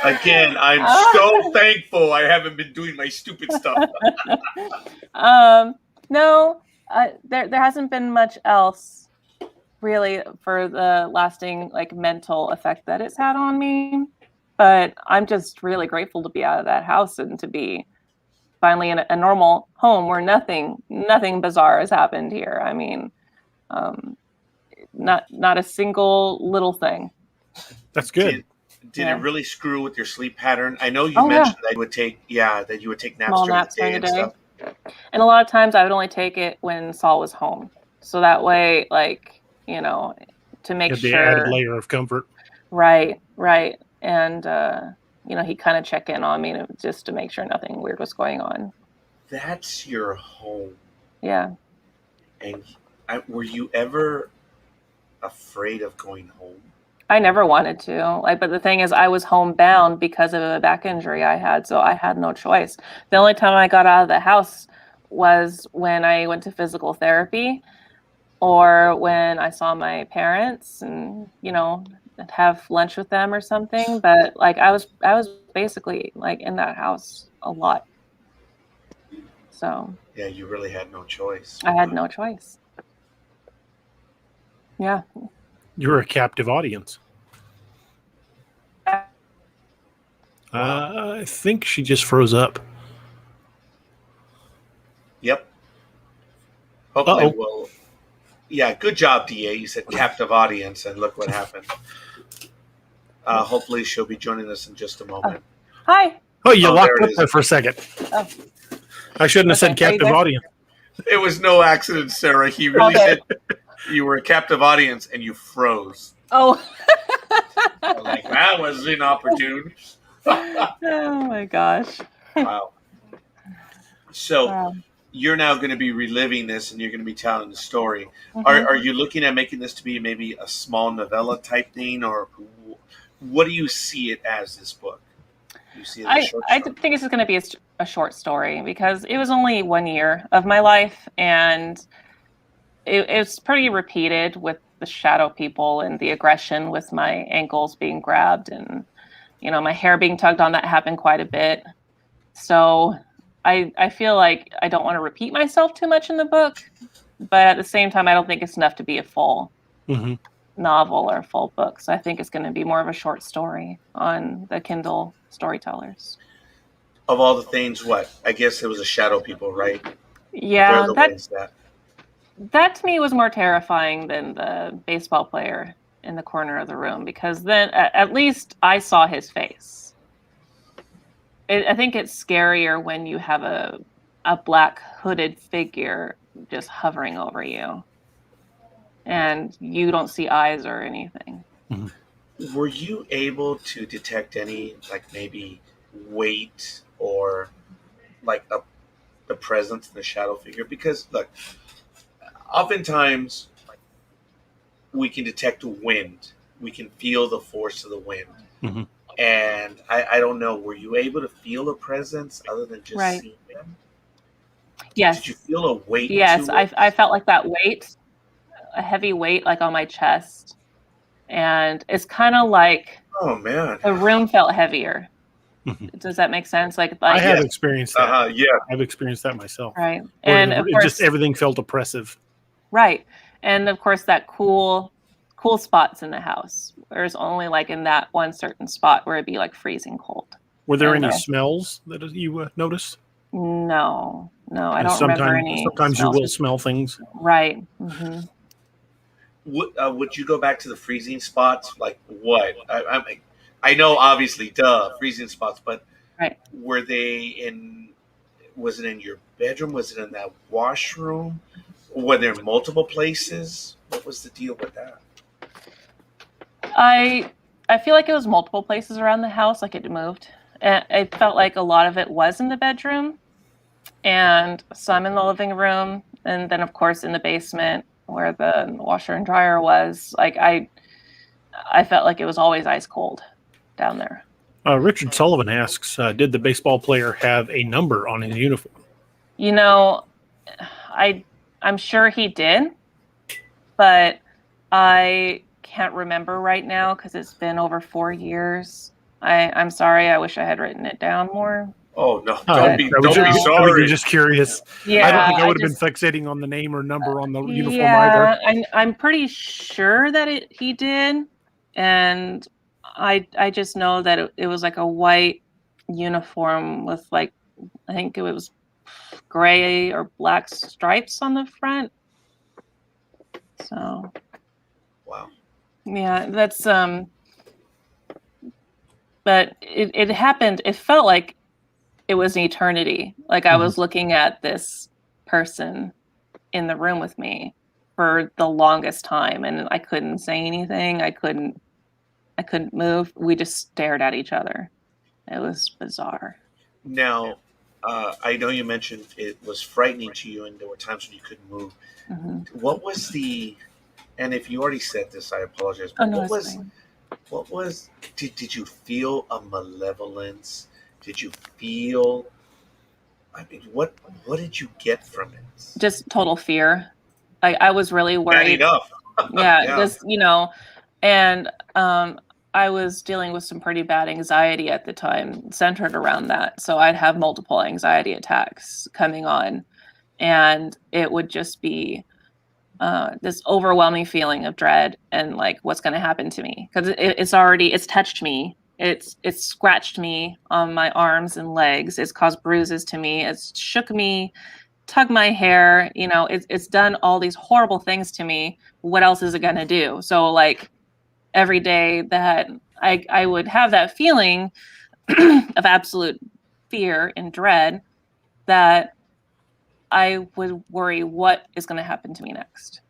Again, I'm so thankful I haven't been doing my stupid stuff. No, there hasn't been much else really for the lasting like mental effect that it's had on me. But I'm just really grateful to be out of that house and to be finally in a normal home where nothing bizarre has happened here. I mean, not a single little thing. That's good. Did it really screw with your sleep pattern? I know you Oh, mentioned that you would take naps Small during naps the day during and the day. stuff. And a lot of times I would only take it when Saul was home. So that way, like, to make The sure. added layer of comfort. Right. And, he'd kind of check in on me just to make sure nothing weird was going on. That's your home. Yeah. And were you ever afraid of going home? I never wanted to. But the thing is, I was homebound because of a back injury I had, so I had no choice. The only time I got out of the house was when I went to physical therapy, or when I saw my parents, and have lunch with them or something. But like I was basically like in that house a lot. So yeah, you really had no choice. I had no choice. Yeah. You're a captive audience. Wow. I think she just froze up. Yep. Hopefully we'll... Yeah, good job, DA. You said captive audience, and look what happened. Hopefully she'll be joining us in just a moment. Hi. Oh, you locked up there for a second. Oh. I shouldn't have said captive audience. It was no accident, Sarah. He really said you were a captive audience, and you froze. Oh. Like, that was inopportune. Oh, my gosh. Wow. So... You're now going to be reliving this, and you're going to be telling the story. Mm-hmm. Are you looking at making this to be maybe a small novella type thing, or what do you see it as, this book? Do you see it as a short story? I think this is going to be a short story, because it was only 1 year of my life, and it's pretty repeated with the shadow people and the aggression with my ankles being grabbed and, my hair being tugged on. That happened quite a bit. So I feel like I don't want to repeat myself too much in the book, but at the same time, I don't think it's enough to be a full novel or a full book. So I think it's going to be more of a short story on the Kindle storytellers. Of all the things, I guess it was a shadow people, right? Yeah, that to me was more terrifying than the baseball player in the corner of the room, because then at least I saw his face. I think it's scarier when you have a black hooded figure just hovering over you, and you don't see eyes or anything. Mm-hmm. Were you able to detect any, like, maybe weight or like the presence of the shadow figure? Because look, oftentimes we can detect wind. We can feel the force of the wind. Mm-hmm. And I don't know, were you able to feel a presence other than just seeing them? Yes. Did you feel a weight? Yes, I felt like that weight, a heavy weight, like on my chest. And it's kind of like, oh man, the room felt heavier. Mm-hmm. Does that make sense? Like I have experienced that. Yeah, I've experienced that myself. Right, and of course, just everything felt oppressive. Right, and of course that cool spots in the house. There's only like in that one certain spot where it'd be like freezing cold. Were there any smells that you noticed? No, I don't remember any. Sometimes you will smell things. Right. Mm-hmm. Would you go back to the freezing spots? Like what? I know, obviously, freezing spots, but were they in? Was it in your bedroom? Was it in that washroom? Were there multiple places? What was the deal with that? I feel like it was multiple places around the house, like it moved. And I felt like a lot of it was in the bedroom, and some in the living room, and then of course in the basement where the washer and dryer was. Like I I felt like it was always ice cold down there. Richard Sullivan asks, did the baseball player have a number on his uniform? You know, I'm sure he did, but I can't remember right now because it's been over 4 years. I'm sorry. I wish I had written it down more. Oh no! Oh, Don't be I was sorry. just curious. Yeah, I don't think I would have been fixating on the name or number on the uniform yeah, either. I'm pretty sure that he did, and I just know that it was like a white uniform with like, I think it was gray or black stripes on the front. So Wow. yeah, that's but it happened. It felt like it was an eternity. Like I was looking at this person in the room with me for the longest time, and I couldn't say anything. I couldn't move. We just stared at each other. It was bizarre. Now, I know you mentioned it was frightening to you, and there were times when you couldn't move. Mm-hmm. What was the? And if you already said this, I apologize. Oh But no, what it's was? fine. What was? Did you feel a malevolence? Did you feel? I mean, what did you get from it? Just total fear. I was really Bad worried. enough. Yeah, Yeah. just and I was dealing with some pretty bad anxiety at the time centered around that. So I'd have multiple anxiety attacks coming on, and it would just be this overwhelming feeling of dread and like what's going to happen to me, because it's touched me. It's scratched me on my arms and legs. It's caused bruises to me. It's shook me, tugged my hair. It's done all these horrible things to me. What else is it going to do? So like every day that I would have that feeling of absolute fear and dread, that I would worry what is going to happen to me next.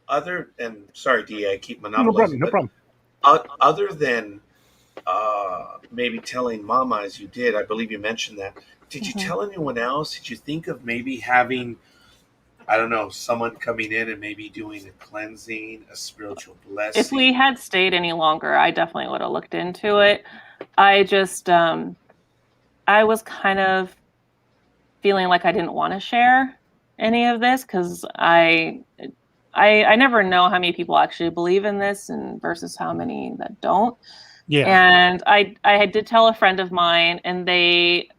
And sorry, D, I keep No monopolizing. problem. Other than maybe telling Mama as you did, I believe you mentioned that. Did you tell anyone else? Did you think of maybe having, I don't know, someone coming in and maybe doing a cleansing, a spiritual blessing? If we had stayed any longer, I definitely would have looked into it. I just, I was kind of feeling like I didn't want to share any of this because I never know how many people actually believe in this and versus how many that don't. Yeah. And I did tell a friend of mine, and they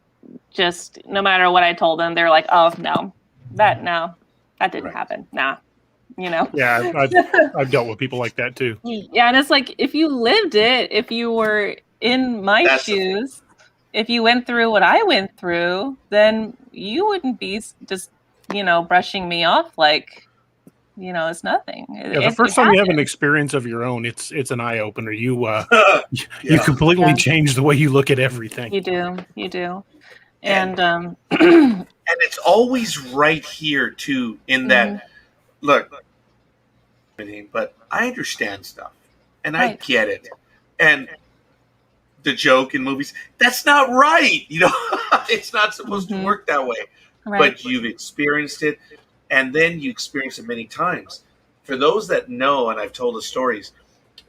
just, no matter what I told them, they're like, oh no, that didn't happen. Nah. Yeah, I've dealt with people like that too. Yeah, and it's like, if you lived it, if you were in my shoes, if you went through what I went through, then you wouldn't be just, brushing me off like, it's nothing. Yeah, the first time you have an experience of your own, it's an eye opener. You you completely change the way you look at everything. You do. And and it's always right here too, in that look, but I understand stuff and I get it. And the joke in movies, that's not right. It's not supposed to work that way. Right. But you've experienced it, and then you experience it many times. For those that know, and I've told the stories,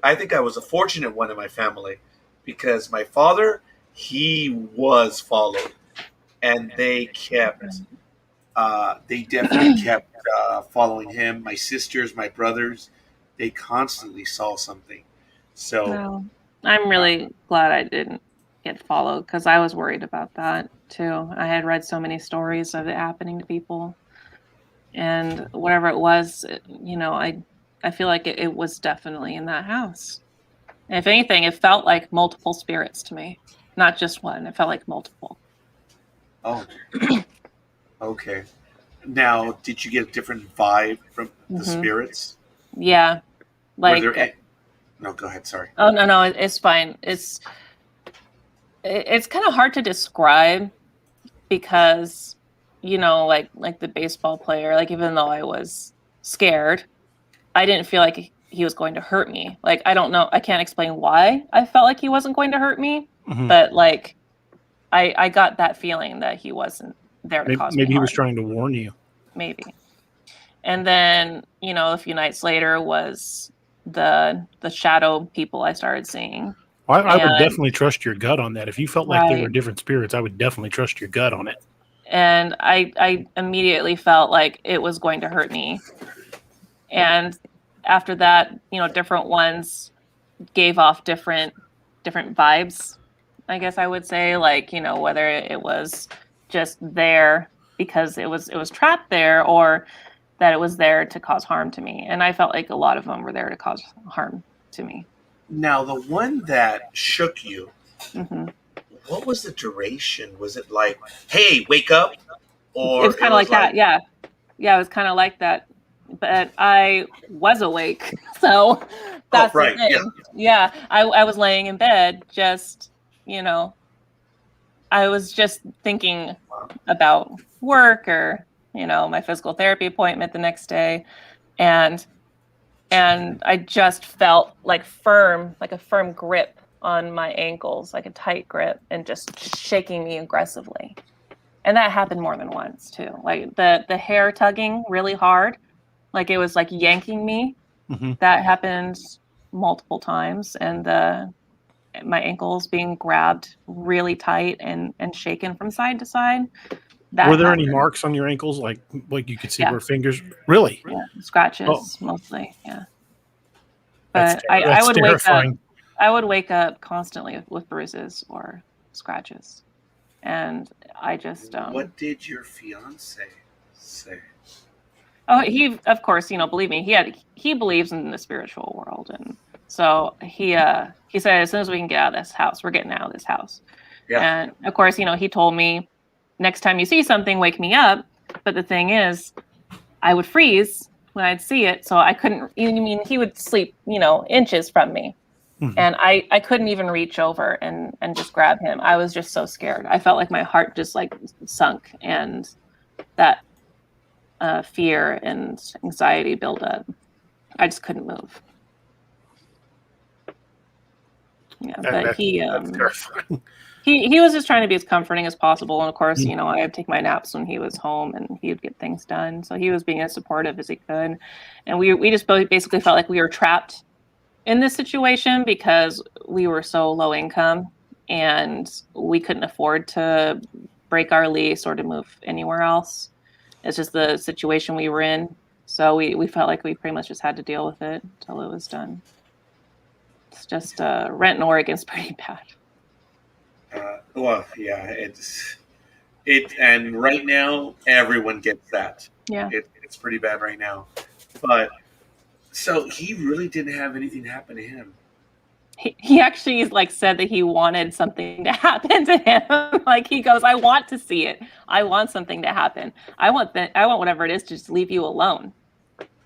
I think I was a fortunate one in my family because my father, he was followed, and they definitely kept following him. My sisters, my brothers, they constantly saw something. So I'm really glad I didn't get followed because I was worried about that too. I had read so many stories of it happening to people, and whatever it was, I feel like it was definitely in that house. And if anything, it felt like multiple spirits to me, not just one. It felt like multiple. Oh, okay. Now, did you get a different vibe from the spirits? Yeah, like. No, go ahead. Sorry. Oh no, it's fine. It's kind of hard to describe because, like the baseball player, like even though I was scared, I didn't feel like he was going to hurt me. Like, I don't know. I can't explain why I felt like he wasn't going to hurt me, but like I got that feeling that he wasn't there to cause me harm. Maybe he was trying to warn you. Maybe. And then, a few nights later was the shadow people I started seeing. I would And- definitely trust your gut on that. If you felt like they were Right. different spirits, I would definitely trust your gut on it. And I immediately felt like it was going to hurt me. And after that, different ones gave off different vibes, I guess I would say, like, whether it was just there because it was trapped there, or that it was there to cause harm to me. And I felt like a lot of them were there to cause harm to me. Now, the one that shook you, hmm what was the duration? Was it like, hey, wake up? Or It was kind of like that. Yeah. It was kind of like that. But I was awake. So that's right, the thing. Yeah. I was laying in bed, just, I was just thinking about work or, my physical therapy appointment the next day. And I just felt like a firm grip on my ankles, like a tight grip, and just shaking me aggressively. And that happened more than once too. Like the hair tugging really hard, like it was like yanking me. Mm-hmm. That happened multiple times, and my ankles being grabbed really tight and shaken from side to side. Were there any marks on your ankles, like you could see where fingers? Really? Yeah, scratches mostly. Yeah, That's but I would terrifying. wake up. I would wake up constantly with bruises or scratches, and I just. What did your fiance say? Oh, he, of course, believe me, he believes in the spiritual world, and so he said, as soon as we can get out of this house, we're getting out of this house. Yeah. And of course, he told me, next time you see something, wake me up. But the thing is, I would freeze when I'd see it, so I couldn't. He would sleep, inches from me, and I couldn't even reach over and just grab him. I was just so scared. I felt like my heart just like sunk, and that fear and anxiety build up. I just couldn't move. Yeah, but that's terrifying. He was just trying to be as comforting as possible, and of course, I would take my naps when he was home, and he would get things done. So he was being as supportive as he could, and we just basically felt like we were trapped in this situation because we were so low income, and we couldn't afford to break our lease or to move anywhere else. It's just the situation we were in. So we felt like we pretty much just had to deal with it until it was done. It's just rent in Oregon's pretty bad. Well, yeah, and right now everyone gets that. Yeah. It's pretty bad right now. But so he really didn't have anything happen to him. He actually said that he wanted something to happen to him. Like he goes, I want to see it. I want something to happen. I want whatever it is to just leave you alone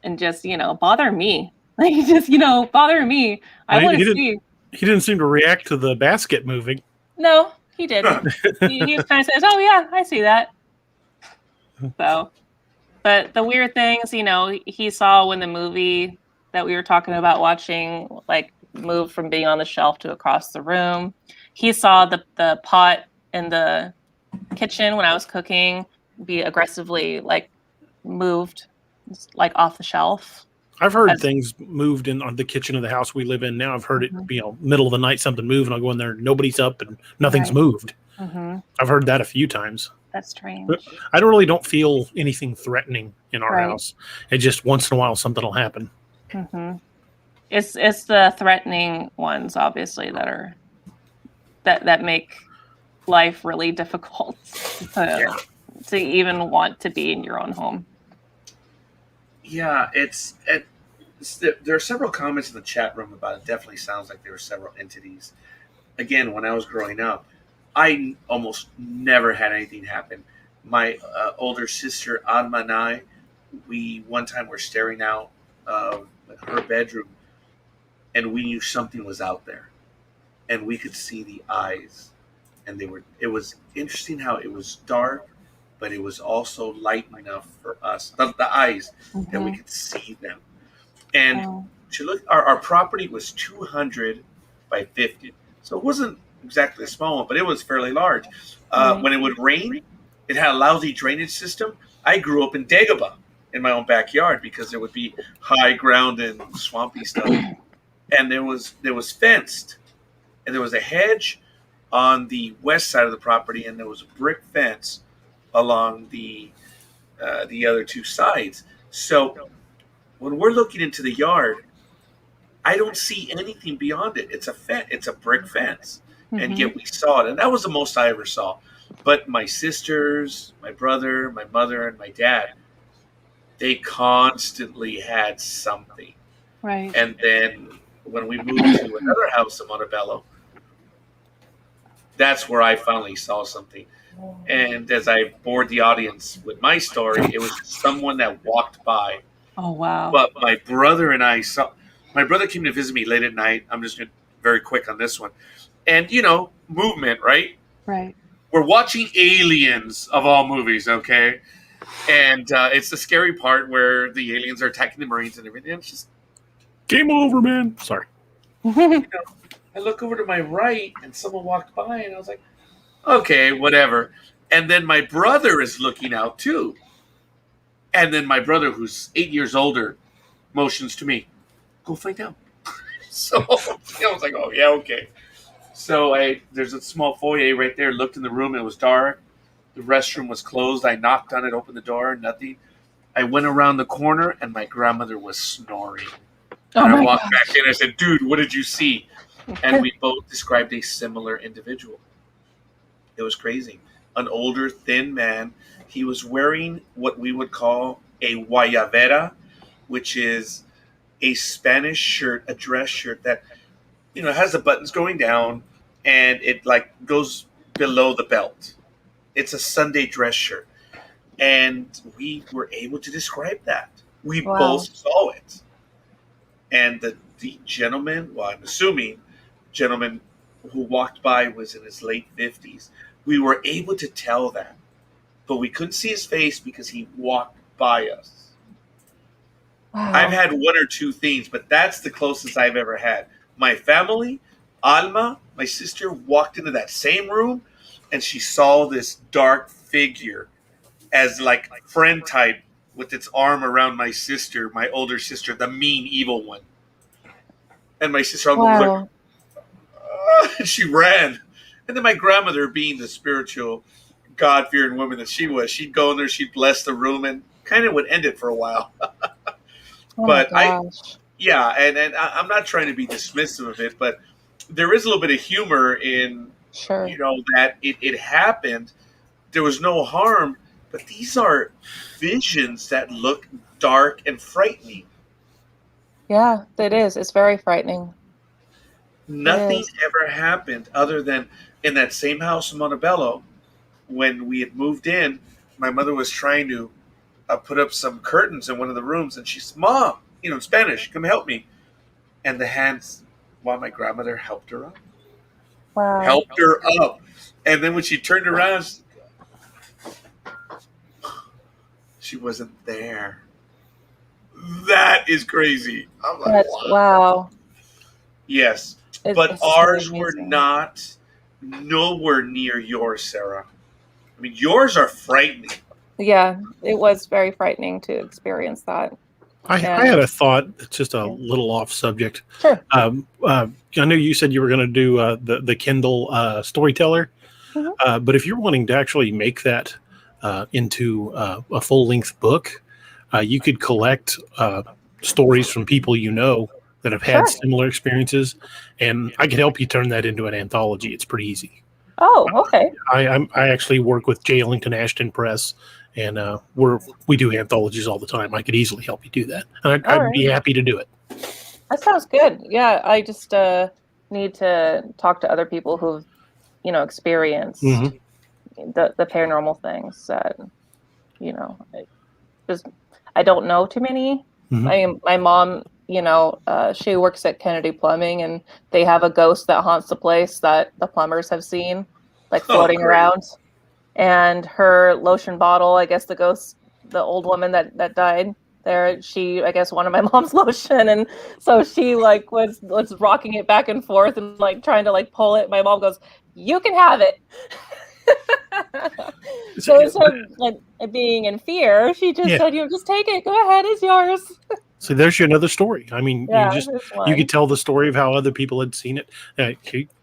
and just, bother me. Like just, bother me. I want to see. He didn't seem to react to the basket moving. No, he didn't. he just kind of says, oh yeah, I see that. So, but the weird things, he saw when the movie that we were talking about watching, moved from being on the shelf to across the room. He saw the pot in the kitchen when I was cooking be aggressively moved off the shelf. I've heard things moved on the kitchen of the house we live in now. I've heard it, middle of the night, something move, and I'll go in there, nobody's up, and nothing's moved. I've heard that a few times. That's strange. But I don't feel anything threatening in our house. It just once in a while something will happen. It's the threatening ones, obviously, that make life really difficult to even want to be in your own home. Yeah, there are several comments in the chat room about it. Definitely sounds like there were several entities. Again, when I was growing up, I almost never had anything happen. My older sister Adma and I, we one time were staring out of her bedroom, and we knew something was out there, and we could see the eyes, and it was interesting how it was dark, but it was also light enough for us, the eyes, that we could see them. And to look, our property was 200 by 50, so it wasn't exactly a small one, but it was fairly large. When it would rain, it had a lousy drainage system. I grew up in Dagobah, in my own backyard because there would be high ground and swampy stuff, and there was fenced, and there was a hedge on the west side of the property, and there was a brick fence along the other two sides. So when we're looking into the yard, I don't see anything beyond it. It's a brick fence, and yet we saw it, and that was the most I ever saw. But my sisters, my brother, my mother, and my dad, they constantly had something. Right. And then when we moved to another house in Montebello, that's where I finally saw something. And as I bored the audience with my story, it was someone that walked by. Oh, wow. But my brother and I saw. My brother came to visit me late at night. I'm just going to very quick on this one. And, movement, right? Right. We're watching Aliens of all movies, okay? And it's the scary part where the aliens are attacking the Marines and everything. It's just Game over, man. Sorry. I look over to my right and someone walked by and I was like, okay, whatever. And then my brother is looking out too. And then my brother, who's 8 years older, motions to me, go find out. So I was like, oh, yeah, okay. So there's a small foyer right there. Looked in the room. It was dark. The restroom was closed. I knocked on it, opened the door, nothing. I went around the corner, and my grandmother was snoring. And I walked back in. I said, dude, what did you see? And we both described a similar individual. It was crazy. An older, thin man. He was wearing what we would call a guayabera, which is a Spanish shirt, a dress shirt that, has the buttons going down and it goes below the belt. It's a Sunday dress shirt. And we were able to describe that. We both saw it. And the gentleman, well, I'm assuming gentleman who walked by was in his late 50s. We were able to tell that. But we couldn't see his face because he walked by us. Wow. I've had one or two things, but that's the closest I've ever had. My family, Alma, my sister, walked into that same room, and she saw this dark figure as friend type with its arm around my sister, my older sister, the mean, evil one. And my sister was like, she ran. And then my grandmother, being the spiritual, God-fearing woman that she was, she'd go in there, she'd bless the room, and kind of would end it for a while. But and I'm not trying to be dismissive of it, but there is a little bit of humor in, that it happened. There was no harm, but these are visions that look dark and frightening. Yeah, it is. It's very frightening. Nothing ever happened other than in that same house in Montebello, when we had moved in, my mother was trying to put up some curtains in one of the rooms, and she said, Mom, in Spanish, come help me. And the hands, while my grandmother helped her up. Wow. Helped her up. And then when she turned around, she wasn't there. That is crazy. I'm like, wow. Yes. But ours were not nowhere near yours, Sarah. I mean, yours are frightening. Yeah, it was very frightening to experience that. I had a thought. It's just a little off subject. Sure. I know you said you were going to do the Kindle storyteller, but if you're wanting to actually make that into a full-length book, you could collect stories from people that have had similar experiences, and I could help you turn that into an anthology. It's pretty easy. Oh, okay. I actually work with J. Ellington Ashton Press, and we do anthologies all the time. I could easily help you do that, and I'd be happy to do it. That sounds good. Yeah, I just need to talk to other people who've, experienced the paranormal things that, I don't know too many. My mom, she works at Kennedy Plumbing, and they have a ghost that haunts the place that the plumbers have seen, floating around. And her lotion bottle, I guess the old woman that died there, she, I guess, wanted my mom's lotion. And so she was rocking it back and forth and trying to pull it. My mom goes, "You can have it." So instead of like being in fear, she just said, "You just take it. Go ahead, it's yours." So there's another story. I mean, you could tell the story of how other people had seen it.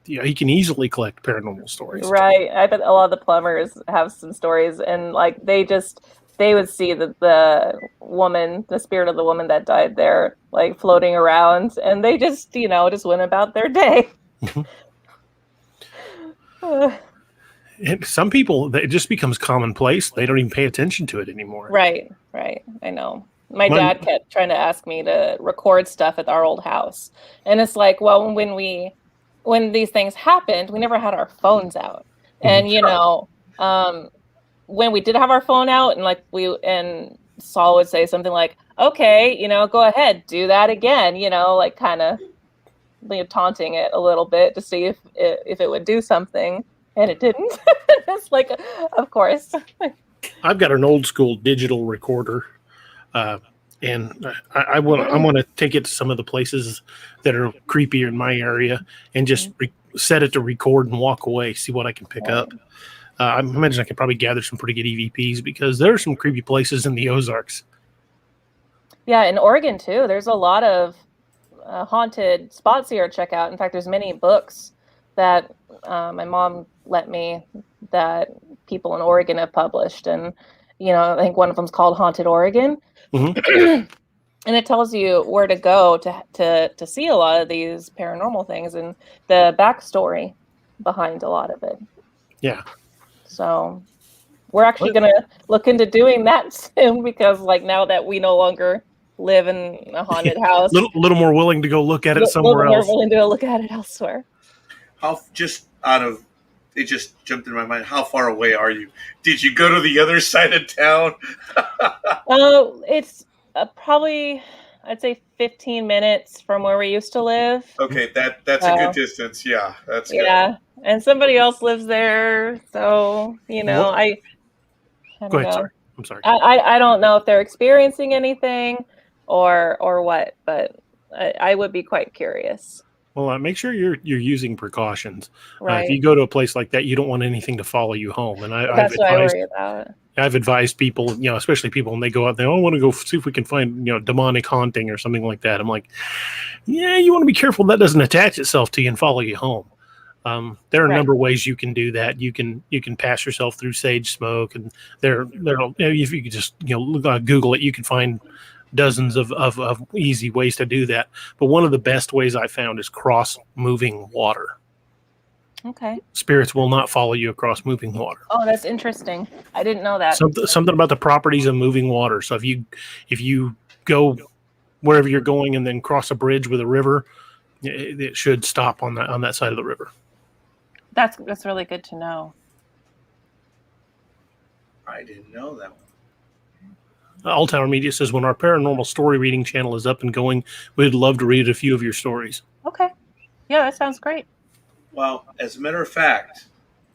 He can easily collect paranormal stories. Right. I bet a lot of the plumbers have some stories, and like they would see the woman, the spirit of the woman that died there, like floating around, and they just went about their day. And some people, it just becomes commonplace. They don't even pay attention to it anymore. Right. I know. My dad kept trying to ask me to record stuff at our old house. And it's like, well, when these things happened, we never had our phones out. And, when we did have our phone out and Saul would say something like, okay, go ahead, do that again, like kind of taunting it a little bit to see if it would do something. And it didn't. It's like, of course. I've got an old school digital recorder. And I want to take it to some of the places that are creepier in my area and just set it to record and walk away, see what I can pick up. I imagine I could probably gather some pretty good EVPs because there are some creepy places in the Ozarks. Yeah, in Oregon too. There's a lot of haunted spots here to check out. In fact, there's many books that my mom lent me that people in Oregon have published, and I think one of them's called Haunted Oregon. Mm-hmm. And it tells you where to go to see a lot of these paranormal things and the backstory behind a lot of it. Yeah. So we're actually going to look into doing that soon because now that we no longer live in a haunted house. A little more willing to go look at it somewhere else. More willing to go look at it elsewhere. It just jumped in my mind. How far away are you? Did you go to the other side of town? It's probably, I'd say 15 minutes from where we used to live. Okay, that's a good distance. Yeah, that's good. Yeah, and somebody else lives there, so I go ahead. Sorry, I'm sorry. I don't know if they're experiencing anything or what, but I would be quite curious. Well, make sure you're using precautions. Right. If you go to a place like that, you don't want anything to follow you home. And that's what I worry about. I've advised people, especially people when they go out there, I want to go see if we can find, demonic haunting or something like that. I'm like, yeah, you want to be careful that doesn't attach itself to you and follow you home. There are a number of ways you can do that. You can pass yourself through sage smoke, and if you could just Google it, you can find dozens of easy ways to do that. But one of the best ways I found is cross moving water. Okay. Spirits will not follow you across moving water. Oh, that's interesting. I didn't know that. Something about the properties of moving water. So if you go wherever you're going and then cross a bridge with a river, it should stop on that side of the river. That's really good to know. I didn't know that one. Alltower Media says, when our paranormal story reading channel is up and going, we'd love to read a few of your stories. Okay. Yeah, that sounds great. Well, as a matter of fact,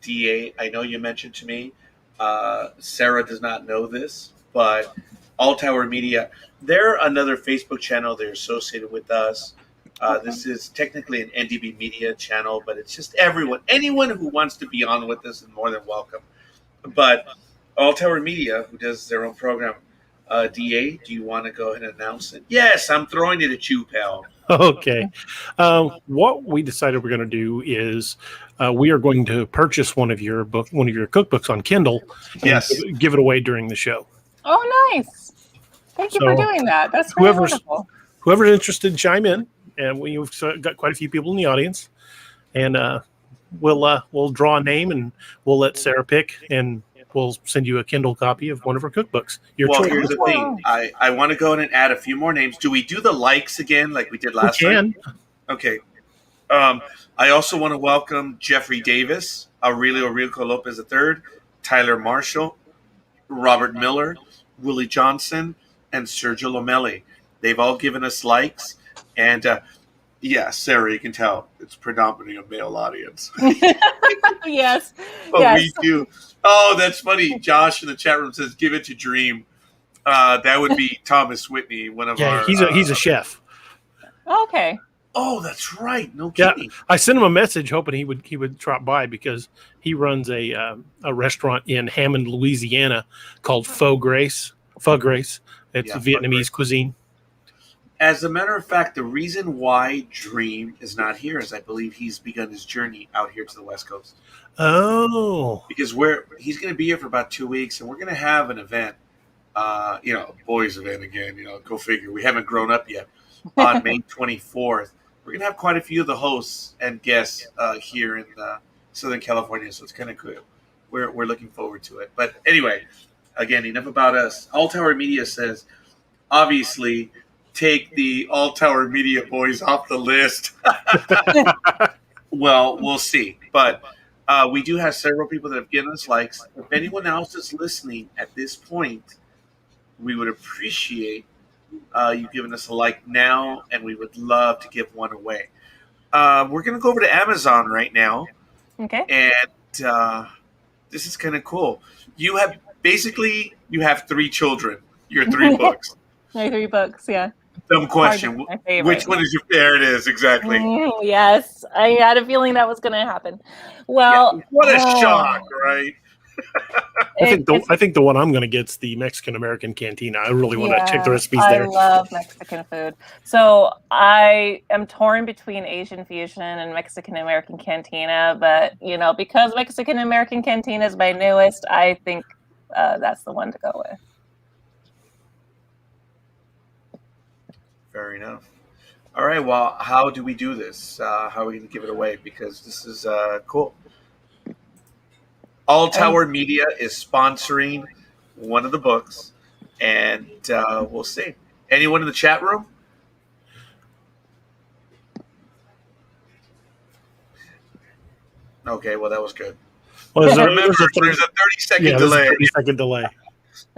DA, I know you mentioned to me, Sarah does not know this, but Alltower Media, they're another Facebook channel. They're associated with us. This is technically an NDB Media channel, but it's just anyone who wants to be on with us is more than welcome. But Alltower Media, who does their own program, DA, do you want to go ahead and announce it? Yes, I'm throwing it at you, pal. Okay. What we decided we're going to do is we are going to purchase one of your cookbooks on Kindle. Yes. Give it away during the show. Oh, nice. Thank you for doing that. That's really wonderful. Whoever's interested, chime in. And we've got quite a few people in the audience. And we'll draw a name and we'll let Sarah pick, and we'll send you a Kindle copy of one of her cookbooks. Here's the thing. I want to go in and add a few more names. Do we do the likes again like we did last time? Okay. I also want to welcome Jeffrey Davis, Aurelio Rico Lopez III, Tyler Marshall, Robert Miller, Willie Johnson, and Sergio Lomeli. They've all given us likes. And Sarah, you can tell it's predominantly a male audience. Yes. But yes. We do. Oh, that's funny. Josh in the chat room says, "Give it to Dream." That would be Thomas Whitney, one of our. He's a chef. Okay. Oh, that's right. No Yeah, kidding. I sent him a message hoping he would drop by because he runs a restaurant in Hammond, Louisiana called Faux Grace. Faux Grace. It's Yeah, Vietnamese cuisine. As a matter of fact, the reason why Dream is not here is I believe he's begun his journey out here to the West Coast. Oh, Because he's going to be here for about 2 weeks, and we're going to have an event, boys event again. Go figure. We haven't grown up yet. On May 24th, we're going to have quite a few of the hosts and guests here in Southern California, so it's kind of cool. We're looking forward to it. But anyway, again, enough about us. All Tower Media says, obviously, take the All Tower Media boys off the list. Well, we'll see. But we do have several people that have given us likes. If anyone else is listening at this point, we would appreciate you giving us a like now, and we would love to give one away. We're going to go over to Amazon right now. Okay. And this is kind of cool. You have 3 children. Your 3 books. My 3 books, yeah. Dumb question. My favorite. Which one is your? There it is. Exactly. Yes, I had a feeling that was going to happen. Well, Yeah, what a shock, right? I think the one I'm going to get is the Mexican American Cantina. I really want to check the recipes there. I love Mexican food. So I am torn between Asian fusion and Mexican American Cantina, but because Mexican American Cantina is my newest, I think that's the one to go with. Fair enough. All right. Well, how do we do this? How are we going to give it away? Because this is cool. All Tower Media is sponsoring one of the books, and we'll see. Anyone in the chat room? Okay, well, that was good. Well, Remember, there's a 30-second delay. 30-second delay.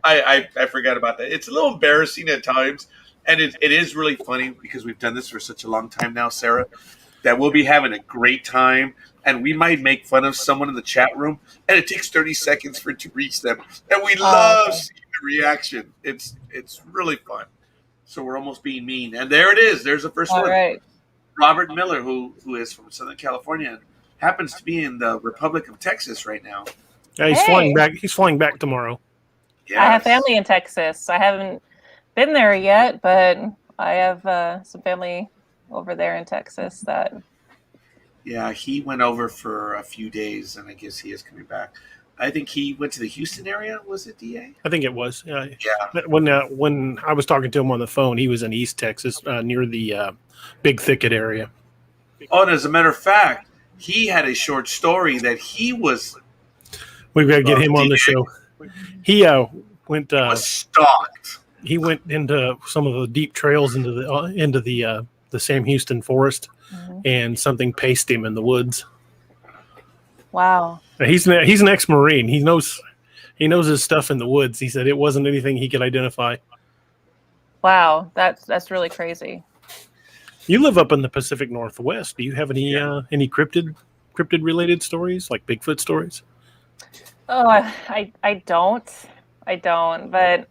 I forgot about that. It's a little embarrassing at times, and it is really funny because we've done this for such a long time now, Sarah, that we'll be having a great time, and we might make fun of someone in the chat room, and it takes 30 seconds for it to reach them, and we love seeing the reaction. It's really fun. So we're almost being mean, and there it is. There's the first one. All right. Robert Miller, who is from Southern California, and happens to be in the Republic of Texas right now. Yeah, he's flying back. He's flying back tomorrow. Yes. I have family in Texas. I haven't been there yet, but I have some family over there in Texas that. Yeah, he went over for a few days, and I guess he is coming back. I think he went to the Houston area. Was it, DA? I think it was. Yeah. Yeah. When I was talking to him on the phone, he was in East Texas, near the Big Thicket area. Oh, and as a matter of fact, he had a short story that he was. We've got to get him on the show. He went. Was stalked. He went into some of the deep trails into the Sam Houston forest, and something paced him in the woods. Wow. He's an ex-Marine. He knows his stuff in the woods. He said it wasn't anything he could identify. Wow, that's really crazy. You live up in the Pacific Northwest. Do you have any cryptid related stories, like Bigfoot stories? Oh, I don't. But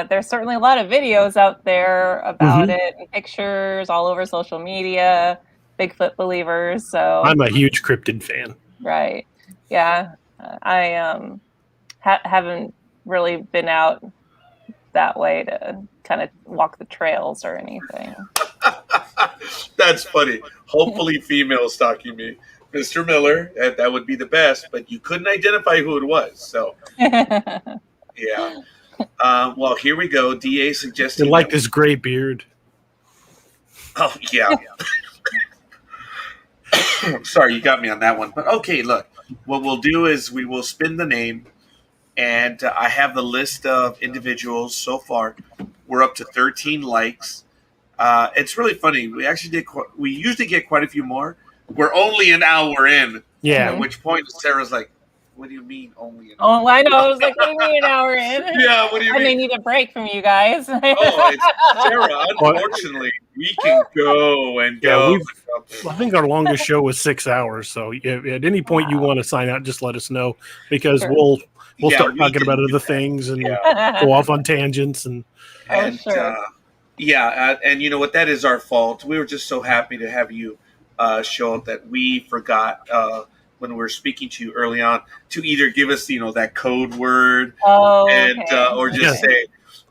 there's certainly a lot of videos out there about it, and pictures all over social media. Bigfoot believers. So I'm a huge cryptid fan. Right. Yeah. I haven't really been out that way to kind of walk the trails or anything. That's funny. Hopefully, female stalking me, Mr. Miller. That would be the best, but you couldn't identify who it was. So, yeah. Well, here we go. DA suggesting. You like this gray beard? Oh yeah. Sorry, you got me on that one. But okay, look. What we'll do is we will spin the name, and I have the list of individuals so far. We're up to 13 likes. It's really funny. We actually we usually get quite a few more. We're only an hour in. Yeah. At which point Sarah's like, "What do you mean only an hour?" Oh, I know. I was like, "What do you mean an hour in?" Yeah. What do you mean? I may need a break from you guys. Sarah. Unfortunately, we can go and go. Yeah, I think our longest show was 6 hours. So at any point you want to sign out, just let us know, because we'll start talking about other things and go off on tangents and. And, Yeah, and you know what? That is our fault. We were just so happy to have you show up that we forgot when we were speaking to you early on to either give us, that code word Oh, and okay. or just Yeah. say.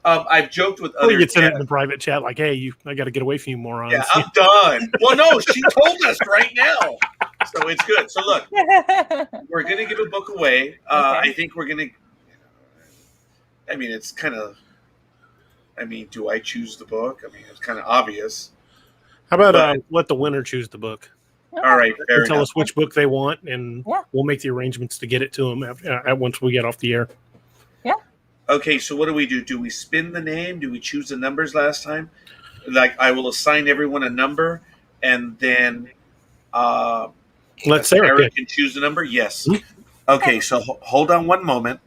I've joked with Or you other could send it in guests. the private chat, like, "Hey, I got to get away from you, Yeah, morons." I'm done. Well, no, she told us right now, so it's good. So look, we're gonna give a book away. Okay. I think we're gonna. I mean, it's kind of. I mean, do I choose the book? I mean, it's kind of obvious. How about But- let the winner choose the book? All right, fair They'll tell enough. us which book they want, and Yeah. we'll make the arrangements to get it to them once we get off the air. Okay, so what do we do? Do we spin the name? Do we choose the numbers last time? Like, I will assign everyone a number, and then Let Sarah Sarah pick. can choose the number. Yes. Hmm. Okay, so hold on one moment.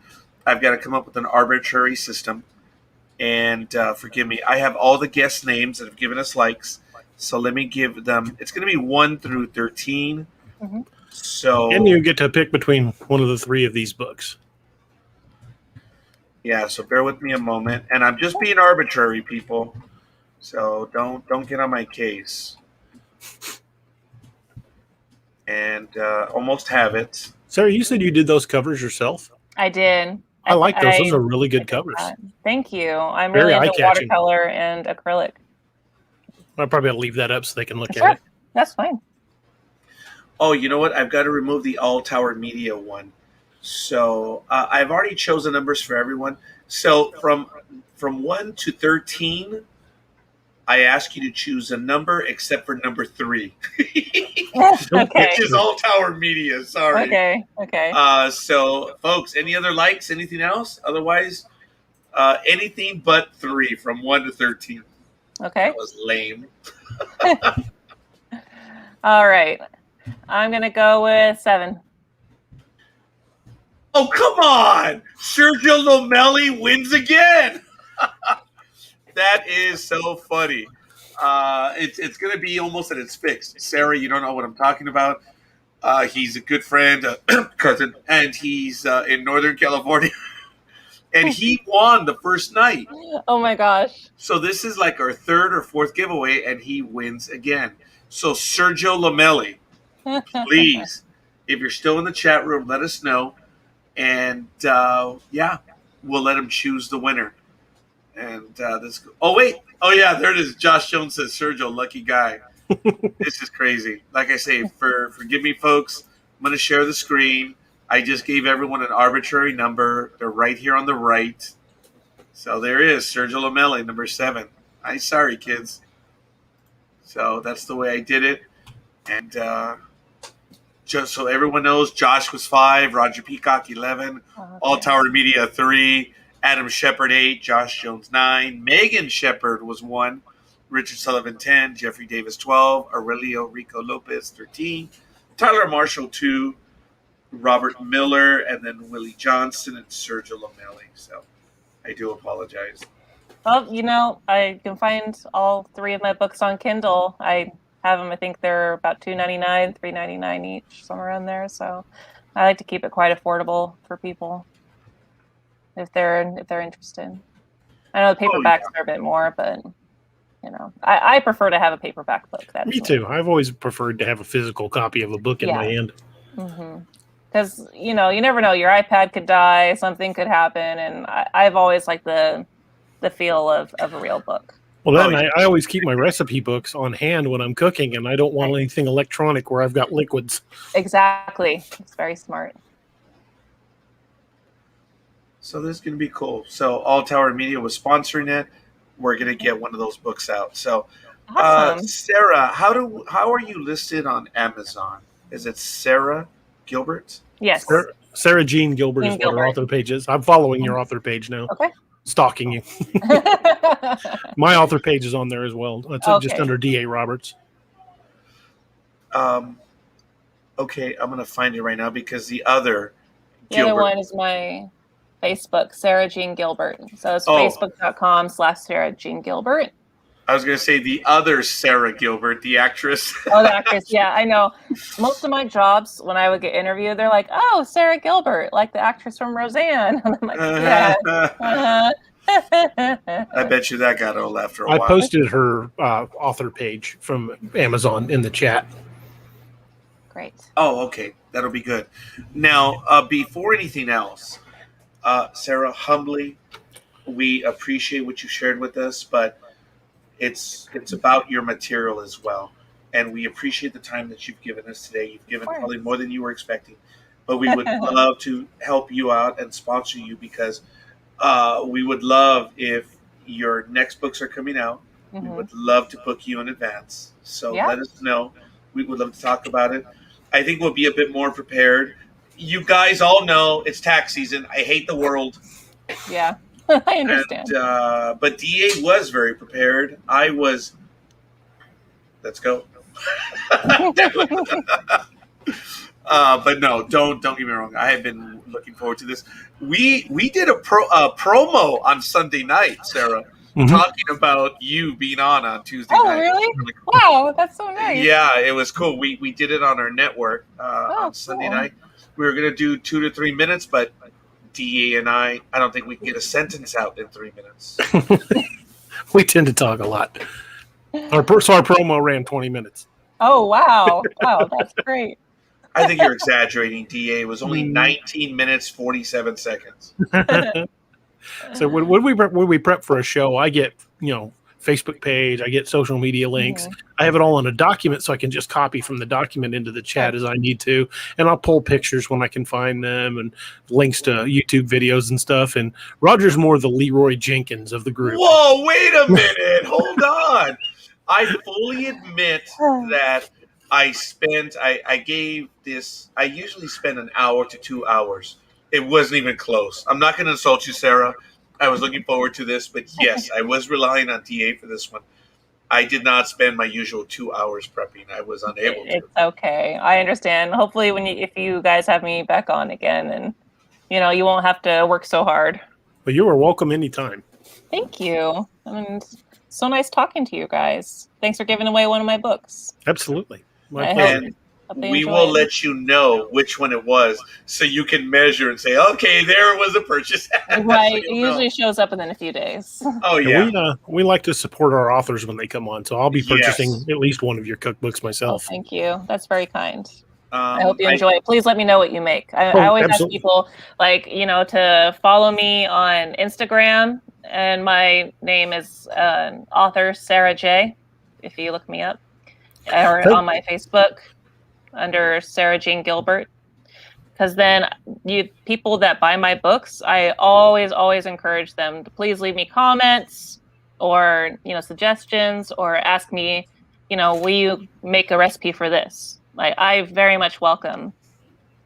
I've got to come up with an arbitrary system, and forgive me. I have all the guest names that have given us likes, so let me give them. It's going to be 1 through 13. Mhm. So And you get to pick between one of the three of these books. yeah, so bear with me a moment, and I'm just being arbitrary, people. So don't get on my case. And almost have it. Sarah, you said you did those covers yourself. I did. I like those. Those are really good did covers. that. Thank you. I'm Very really into eye-catching. watercolor and acrylic. I'll probably leave that up so they can look Sure. at it. That's fine. Oh, you know what? I've got to remove the All Tower Media one. So I've already chosen numbers for everyone. So from 1 to 13, I ask you to choose a number except for number 3, Okay. which is All Tower Media. Sorry. Okay. So, folks, any other likes? Anything else? Otherwise, anything but 3 from 1 to 13. Okay. That was lame. All right. I'm gonna go with 7. Oh, come on! Sergio Lomeli wins again. That is so funny. It's going to be almost at its fixed. Sarah, you don't know what I'm talking about. He's a good friend, cousin, and he's in Northern California. And he won the first night. Oh my gosh. So this is like our 3rd or 4th giveaway, and he wins again. So Sergio Lomeli, please, if you're still in the chat room, let us know. And yeah, we'll let him choose the winner. And this. Oh wait. Oh yeah, there it is. Josh Jones says Sergio, lucky guy. This is crazy. Like I say, forgive me, folks. I'm going to share the screen. I just gave everyone an arbitrary number. They're right here on the right. So there is Sergio Lomeli, number 7. I'm sorry, kids. So that's the way I did it. And just so everyone knows, Josh was 5, Roger Peacock 11, All Tower Media 3, Adam Shepard 8, Josh Jones 9, Megan Shepard was 1, Richard Sullivan 10, Jeffrey Davis 12, Aurelio Rico Lopez 13, Tyler Marshall 2, Robert Miller, and then Willie Johnson and Sergio Lomeli. So I do apologize. Well, I can find all 3 of my books on Kindle. I have them. I think they're about $2.99, $3.99 each, somewhere around there. So I like to keep it quite affordable for people if they're interested. I know the paperbacks are a bit more, but I prefer to have a paperback book. Me too. I've always preferred to have a physical copy of a book in my hand. Because you never know. Your iPad could die, something could happen, and I've always liked the feel of a real book. Well, then I always keep my recipe books on hand when I'm cooking, and I don't want anything electronic where I've got liquids. Exactly. It's very smart. So this is going to be cool. So All Tower Media was sponsoring it. We're going to get one of those books out. So, Awesome. Sarah, how are you listed on Amazon? Is it Sarah Gilbert? Yes. Sarah Jean Gilbert is what her author page is. I'm following your author page now. Okay. Stalking you. My author page is on there as well. It's just under D.A. Roberts. Okay, I'm going to find it right now because the other other one is my Facebook, Sarah Jean Gilbert. So it's facebook.com/Sarah Jean Gilbert. I was going to say the other Sarah Gilbert, the actress. Oh, the actress. Yeah, I know. Most of my jobs, when I would get interviewed, they're like, "Oh, Sarah Gilbert, like the actress from Roseanne." And I'm like, "Yeah." I bet you that got old after a I while. posted her author page from Amazon in the chat. Great. Oh, okay. That'll be good. Now, before anything else, Sarah, humbly, we appreciate what you shared with us, but it's about your material as well. And we appreciate the time that you've given us today. You've given probably more than you were expecting. But we would love to help you out and sponsor you because we would love if your next books are coming out. We would love to book you in advance. So let us know. We would love to talk about it. I think we'll be a bit more prepared. You guys all know it's tax season. I hate the world. Yeah, I understand. And, but DA was very prepared. I was. Let's go. But no, don't get me wrong. I have been looking forward to this. We did a promo on Sunday night, Sarah, talking about you being on Tuesday night. Oh, really? Cool. Wow, that's so nice. Yeah, it was cool. We did it on our network on Sunday night. We were going to do 2 to 3 minutes, but DA and I don't think we can get a sentence out in 3 minutes. We tend to talk a lot. Our promo ran 20 minutes. Oh, wow. Wow, that's great. I think you're exaggerating, DA. It was only 19 minutes, 47 seconds. So when we prep for a show, I get, Facebook page, I get social media links. I have it all in a document so I can just copy from the document into the chat as I need to. And I'll pull pictures when I can find them and links to YouTube videos and stuff. And Roger's more the Leroy Jenkins of the group. Whoa, wait a minute. Hold on. I fully admit that I usually spend an hour to 2 hours. It wasn't even close. I'm not going to insult you, Sarah. I was looking forward to this, but yes, I was relying on DA for this one. I did not spend my usual 2 hours prepping. I was unable to. It's okay. I understand. Hopefully if you guys have me back on again and, you won't have to work so hard. But you are welcome anytime. Thank you. And so nice talking to you guys. Thanks for giving away one of my books. Absolutely. My pleasure. And we will let you know which one it was so you can measure and say, okay, there was a purchase. Right. It usually shows up within a few days. Oh, yeah. We like to support our authors when they come on, so I'll be purchasing at least one of your cookbooks myself. Oh, thank you. That's very kind. I hope you enjoy it. Please let me know what you make. I always ask people, to follow me on Instagram, and my name is author Sarah J. If you look me up, or on my Facebook under Sarah Jean Gilbert, because then people that buy my books, I always encourage them to please leave me comments or suggestions, or ask me, will you make a recipe for this? I very much welcome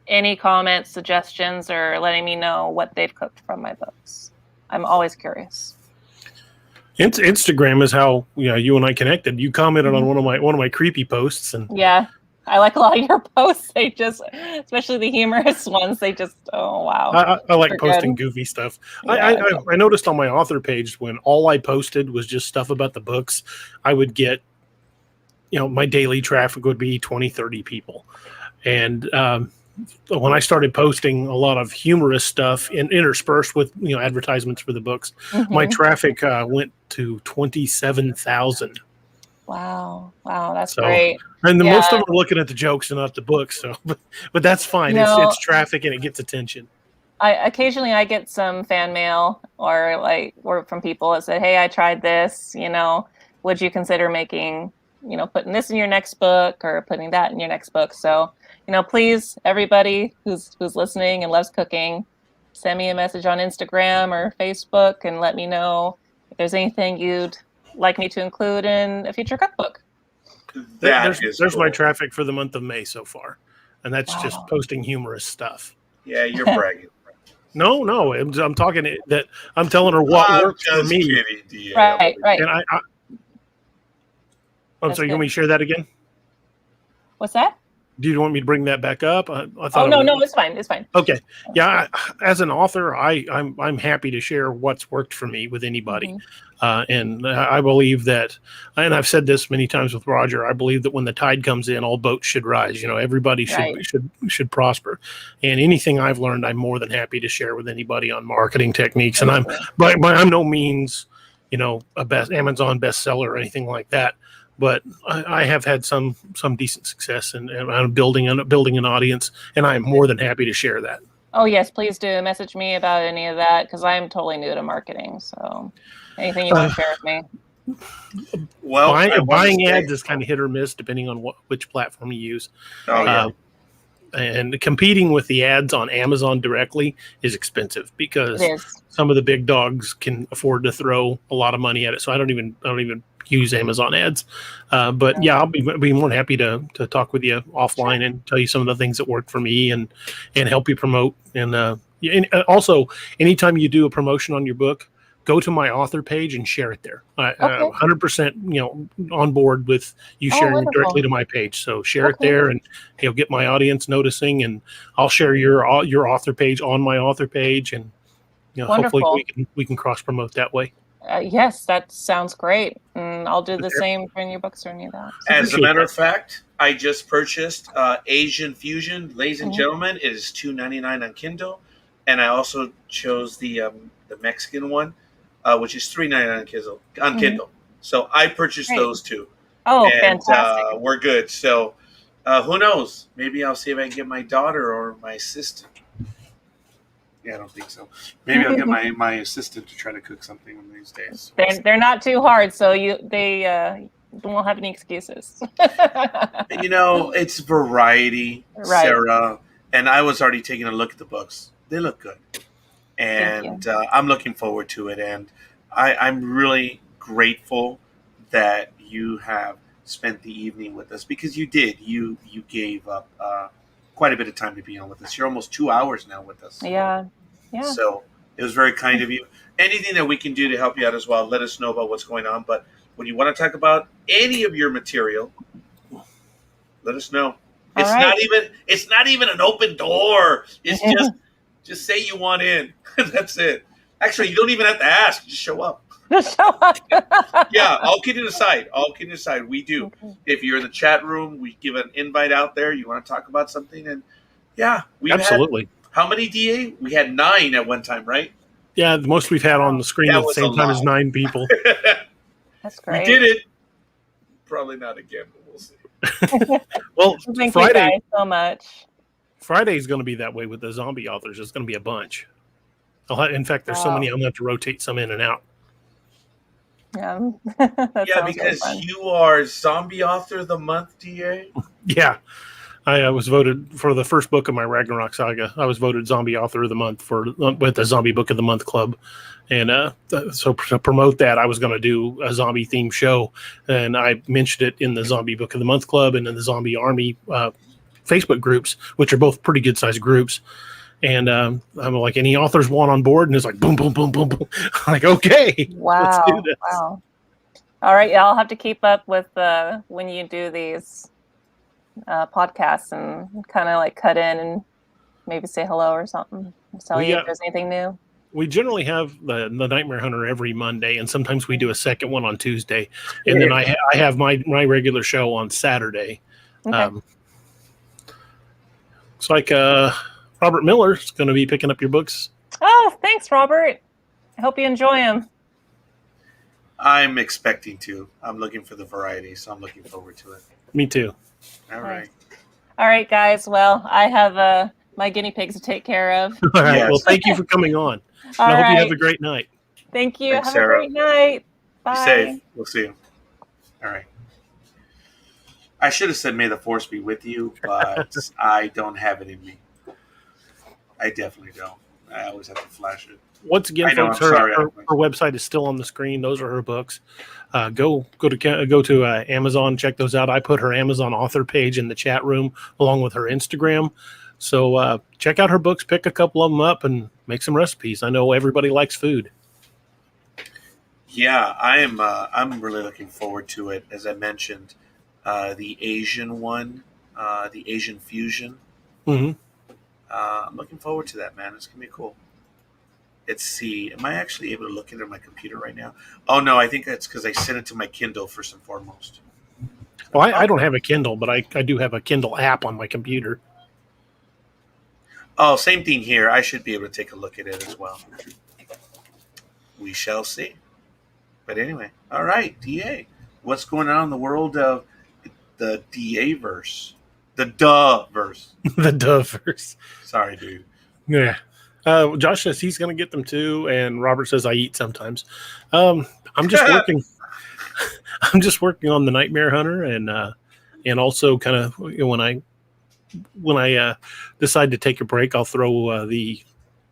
any comments, suggestions, or letting me know what they've cooked from my books. I'm always curious. Instagram is how you and I connected. You commented on one of my creepy posts, and I like a lot of your posts. They just, especially the humorous ones, they just, oh wow. I like posting goofy stuff. Yeah, I noticed on my author page when all I posted was just stuff about the books, I would get, my daily traffic would be 20, 30 people. And when I started posting a lot of humorous stuff interspersed with, advertisements for the books, my traffic went to 27,000. Wow, that's great. And most of them are looking at the jokes and not the books. So, but that's fine. It's traffic and it gets attention. Occasionally I get some fan mail or from people that said, "Hey, I tried this. Would you consider making, putting this in your next book or putting that in your next book?" So, please, everybody who's listening and loves cooking, send me a message on Instagram or Facebook and let me know if there's anything you'd like me to include in a future cookbook. There's my traffic for the month of May so far, and that's just posting humorous stuff. Yeah, you're bragging. No, I'm talking that I'm telling her what works for me. Kidding, right. And I'm sorry, you want me to share that again? What's that? Do you want me to bring that back up? I Oh thought. no, it's fine. It's fine. Okay. Yeah. As an author, I'm happy to share what's worked for me with anybody. And I believe that, and I've said this many times with Roger, I believe that when the tide comes in, all boats should rise. Everybody should prosper. And anything I've learned, I'm more than happy to share with anybody on marketing techniques. And I'm no means, a Amazon bestseller or anything like that. But I have had some decent success, and I'm building an audience, and I'm more than happy to share that. Oh yes, please do message me about any of that, because I'm totally new to marketing. So anything you want to share with me? Well, buying ads is kind of hit or miss depending on which platform you use. And competing with the ads on Amazon directly is expensive because some of the big dogs can afford to throw a lot of money at it. So I don't even use Amazon ads. But yeah, I'll be more than happy to talk with you offline and tell you some of the things that work for me and help you promote. And also, anytime you do a promotion on your book, go to my author page and share it there. 100%, on board with you sharing it directly to my page. So share it there, and get my audience noticing. And I'll share your author page on my author page, and hopefully we can cross promote that way. Yes, that sounds great. And I'll do the same for your books or any of that. As a matter of fact, I just purchased Asian Fusion. Ladies and gentlemen, it is $2.99 on Kindle, and I also chose the Mexican one, which is $3.99 on Kindle. So I purchased those two. Oh, and, fantastic! We're good. So who knows? Maybe I'll see if I can get my daughter or my assistant. Yeah, I don't think so. Maybe I'll get my assistant to try to cook something one of these days. They're not too hard, so they won't have any excuses. It's variety, Sarah. And I was already taking a look at the books. They look good. And I'm looking forward to it. And I'm really grateful that you have spent the evening with us, because you did. You gave up quite a bit of time to be on with us. You're almost 2 hours now with us. Yeah. So it was very kind of you. Anything that we can do to help you out as well, let us know about what's going on. But when you want to talk about any of your material, let us know. It's not even an open door. It's just say you want in. That's it. Actually, you don't even have to ask. Just show up. Yeah, all kidding aside, we do. Okay. If you're in the chat room, we give an invite out there. You want to talk about something, and we've absolutely. How many, DA? We had 9 at one time, right? Yeah, the most we've had on the screen at the same time is 9 people. That's great. We did it. Probably not again, but we'll see. Well, thank you guys so much. Friday is going to be that way with the zombie authors. It's going to be a bunch. In fact, there's so many, I'm going to have to rotate some in and out. Yeah, because you are Zombie Author of the Month, DA. Yeah, I was voted for the first book of my Ragnarok saga. I was voted Zombie Author of the Month with the Zombie Book of the Month Club, and so to promote that, I was going to do a zombie themed show, and I mentioned it in the Zombie Book of the Month Club and in the Zombie Army Facebook groups, which are both pretty good sized groups. And I'm like, any authors want on board? And it's like, boom, boom, boom, boom, boom. I'm like, okay, let's do this. Wow. All right. Yeah, I'll have to keep up with when you do these podcasts and kind of like cut in and maybe say hello or something. Tell you if there's anything new. We generally have the Nightmare Hunter every Monday, and sometimes we do a second one on Tuesday. And then I have my regular show on Saturday. Okay. It's like Robert Miller's going to be picking up your books. Oh, thanks, Robert. I hope you enjoy them. I'm expecting to. I'm looking for the variety, so I'm looking forward to it. Me too. All right. All right, guys. Well, I have my guinea pigs to take care of. All right. Yes. Well, thank you for coming on. I hope you have a great night. Thank you. Thanks, have Sarah. a great night. Bye. Be safe. We'll see you. All right. I should have said, may the force be with you, but I don't have it in me. I definitely don't. I always have to flash it. Once again, folks, her website is still on the screen. Those are her books. Go to Amazon, check those out. I put her Amazon author page in the chat room along with her Instagram. So check out her books, pick a couple of them up, and make some recipes. I know everybody likes food. Yeah, I'm really looking forward to it. As I mentioned, the Asian one the Asian fusion. Mm-hmm. I'm looking forward to that, man. It's gonna be cool. Let's see. Am I actually able to look at it on my computer right now? Oh no, I think that's because I sent it to my Kindle first and foremost. Well, I don't have a Kindle, but I do have a Kindle app on my computer. Oh, same thing here. I should be able to take a look at it as well. We shall see. But anyway, all right, DA. What's going on in the world of the DA verse? The duh verse. The Doveverse. Sorry, dude. Yeah. Josh says he's going to get them too, and Robert says I eat sometimes. I'm just working. I'm just working on the Nightmare Hunter, and also kind of when I decide to take a break, I'll throw the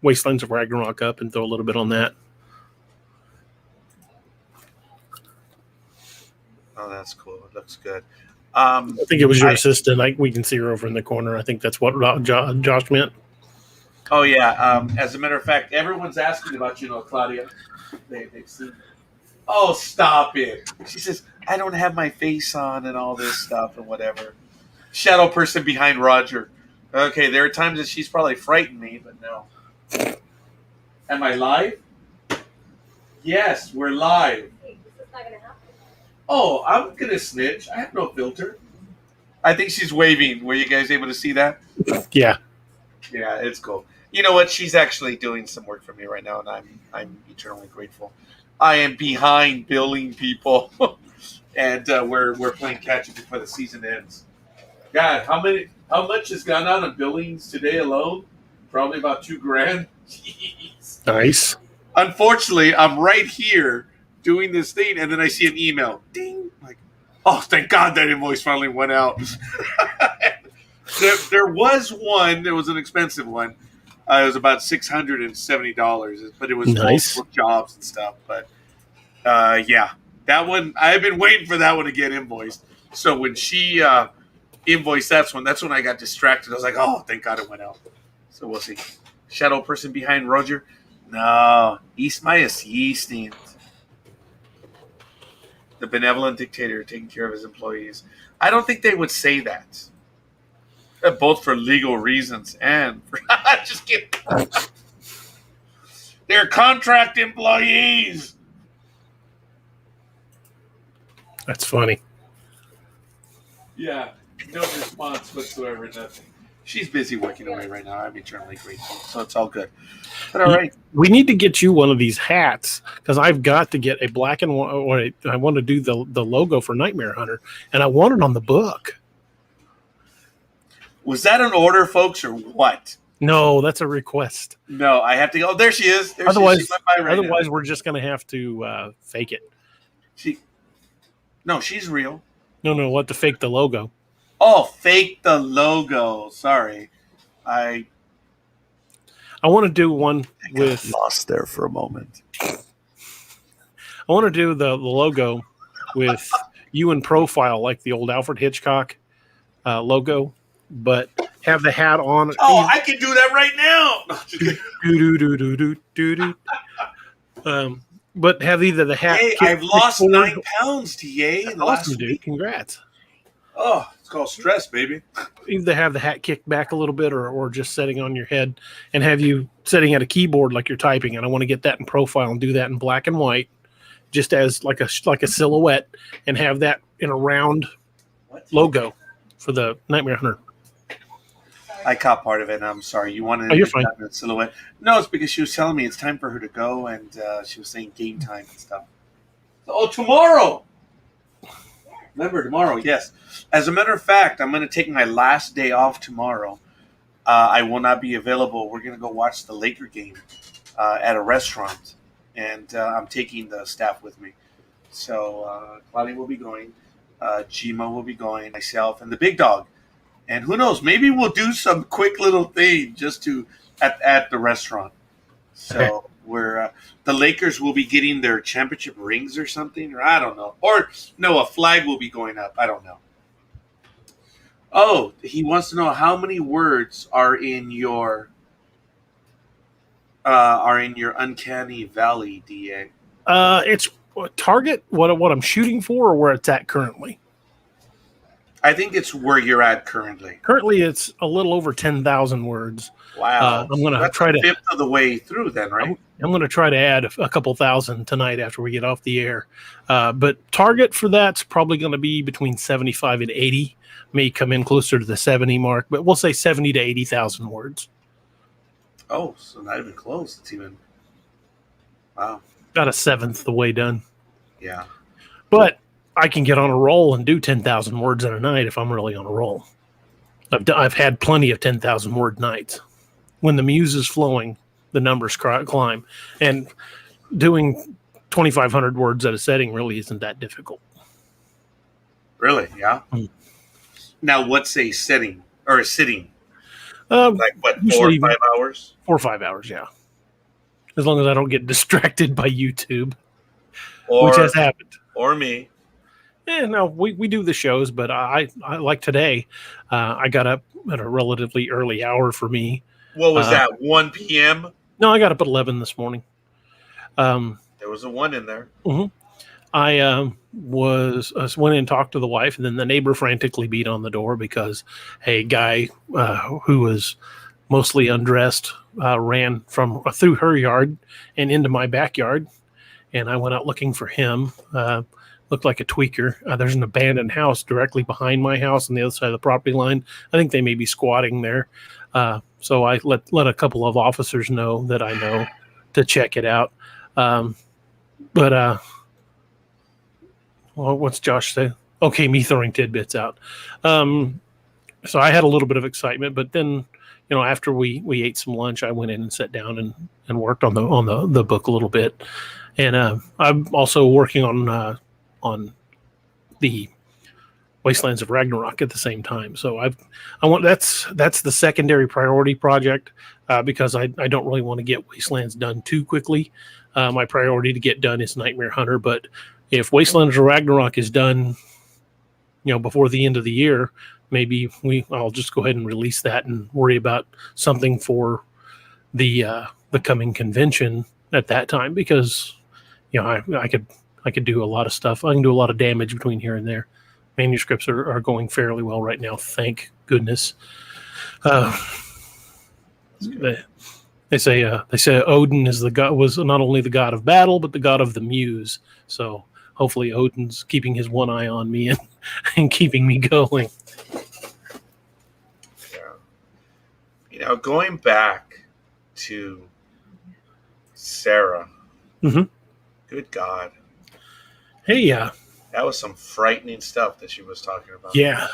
Wastelands of Ragnarok up and throw a little bit on that. Oh, that's cool. It looks good. I think it was your assistant. We can see her over in the corner. I think that's what Josh meant. Oh yeah. As a matter of fact, everyone's asking about Claudia. They've seen. Oh, stop it! She says I don't have my face on and all this stuff and whatever. Shadow person behind Roger. Okay, there are times that she's probably frightened me, but no. Am I live? Yes, we're live. Wait, this is not gonna happen. Oh, I'm gonna snitch. I have no filter. I think she's waving. Were you guys able to see that? Yeah. Yeah, it's cool. You know what? She's actually doing some work for me right now, and I'm eternally grateful. I am behind billing people, and we're playing catch up before the season ends. God, how much has gone out on billings today alone? Probably about $2,000. Jeez. Nice. Unfortunately, I'm right here doing this thing, and then I see an email. Ding! Like, oh, thank God that invoice finally went out. There was one. It was an expensive one. It was about $670, but it was nice. Multiple jobs and stuff. But yeah, that one I've been waiting for that one to get invoiced. So when she invoiced that's when I got distracted. I was like, oh, thank God it went out. So we'll see. Shadow person behind Roger. No, East my assistant. The benevolent dictator taking care of his employees. I don't think they would say that. Both for legal reasons and for just kidding. They're contract employees. That's funny. Yeah, no response whatsoever. Nothing. She's busy working away right now. I'm eternally grateful, so it's all good. But all right, we need to get you one of these hats because I've got to get a black and white. I want to do the logo for Nightmare Hunter, and I want it on the book. Was that an order, folks, or what? No, that's a request. No, I have to go. Oh, there she is. Otherwise, now. We're just going to have to fake it. No, she's real. No, we'll have to fake the logo. Oh, fake the logo. Sorry. I want to do one with... lost there for a moment. I want to do the logo with you in profile, like the old Alfred Hitchcock logo, but have the hat on. Oh, I can do that right now. But have either the hat. Hey, I've lost 9 pounds, TA. Awesome, dude. Congrats. Oh, it's called stress, baby. Either have the hat kicked back a little bit or just setting on your head and have you sitting at a keyboard like you're typing. And I want to get that in profile and do that in black and white, just as like a silhouette, and have that in a round logo for the Nightmare Hunter. I caught part of it, and I'm sorry. You wanted you're fine. That silhouette. No, it's because she was telling me it's time for her to go, and she was saying game time and stuff. Oh, tomorrow! Remember, tomorrow, yes. As a matter of fact, I'm going to take my last day off tomorrow. I will not be available. We're going to go watch the Laker game at a restaurant, and I'm taking the staff with me. So Claudia will be going, Jima will be going, myself, and the big dog. And who knows, maybe we'll do some quick little thing just to at the restaurant. So we're the Lakers will be getting their championship rings or something, or I don't know. Or no, a flag will be going up. I don't know. Oh, he wants to know how many words are in your Uncanny Valley, DA. It's target what I'm shooting for, or where it's at currently. I think it's where you're at currently. Currently, it's a little over 10,000 words. Wow. I'm going to That's try a to fifth of the way through then, right? I'm going to try to add a couple thousand tonight after we get off the air. But target for that's probably going to be between 75 and 80. May come in closer to the 70 mark, but we'll say 70 to 80,000 words. Oh, so not even close. It's even wow. About a seventh the way done. Yeah. But I can get on a roll and do 10,000 words in a night if I'm really on a roll. I've had plenty of 10,000 word nights. When the muse is flowing, the numbers climb. And doing 2,500 words at a setting really isn't that difficult. Really? Yeah. Now, what's a setting or a sitting? Like what, 4 or 5 hours? 4 or 5 hours, yeah. As long as I don't get distracted by YouTube, which has happened. Or me. Yeah, no, we do the shows, but I like today. I got up at a relatively early hour for me. What was that? 1 p.m. No, I got up at 11 this morning. There was a 1 in there. Mm-hmm. I went in and talked to the wife, and then the neighbor frantically beat on the door because a guy who was mostly undressed ran through her yard and into my backyard, and I went out looking for him. Looked like a tweaker. There's an abandoned house directly behind my house on the other side of the property line. I think they may be squatting there. So I let a couple of officers know that I know to check it out. Well, what's Josh say? Okay, me throwing tidbits out. So I had a little bit of excitement, but then, after we ate some lunch, I went in and sat down and worked on the book a little bit. And I'm also working on the Wastelands of Ragnarok at the same time. So that's the secondary priority project because I don't really want to get Wastelands done too quickly. My priority to get done is Nightmare Hunter, but if Wastelands of Ragnarok is done, before the end of the year, maybe I'll just go ahead and release that and worry about something for the coming convention at that time because I could do a lot of stuff. I can do a lot of damage between here and there. Manuscripts are going fairly well right now, thank goodness. They say Odin is was not only the god of battle but the god of the muse. So hopefully Odin's keeping his one eye on me and keeping me going. Yeah. Going back to Sarah. Mm-hmm. Good God. Hey, that was some frightening stuff that she was talking about. Yeah.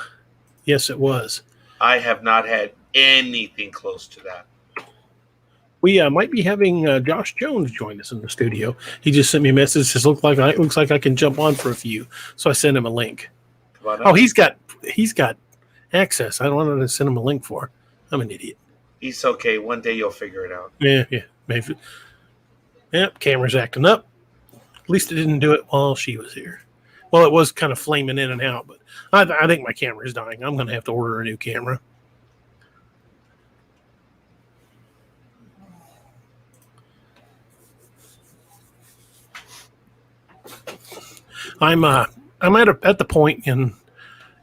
Yes, it was. I have not had anything close to that. We might be having Josh Jones join us in the studio. He just sent me a message. It looks like I can jump on for a few. So I sent him a link. Oh, he's got access. I don't want to send him a link for. I'm an idiot. He's okay. One day you'll figure it out. Yeah, maybe. Yep, camera's acting up. At least it didn't do it while she was here. Well, it was kind of flaming in and out, but I think my camera is dying. I'm going to have to order a new camera. I'm at the point in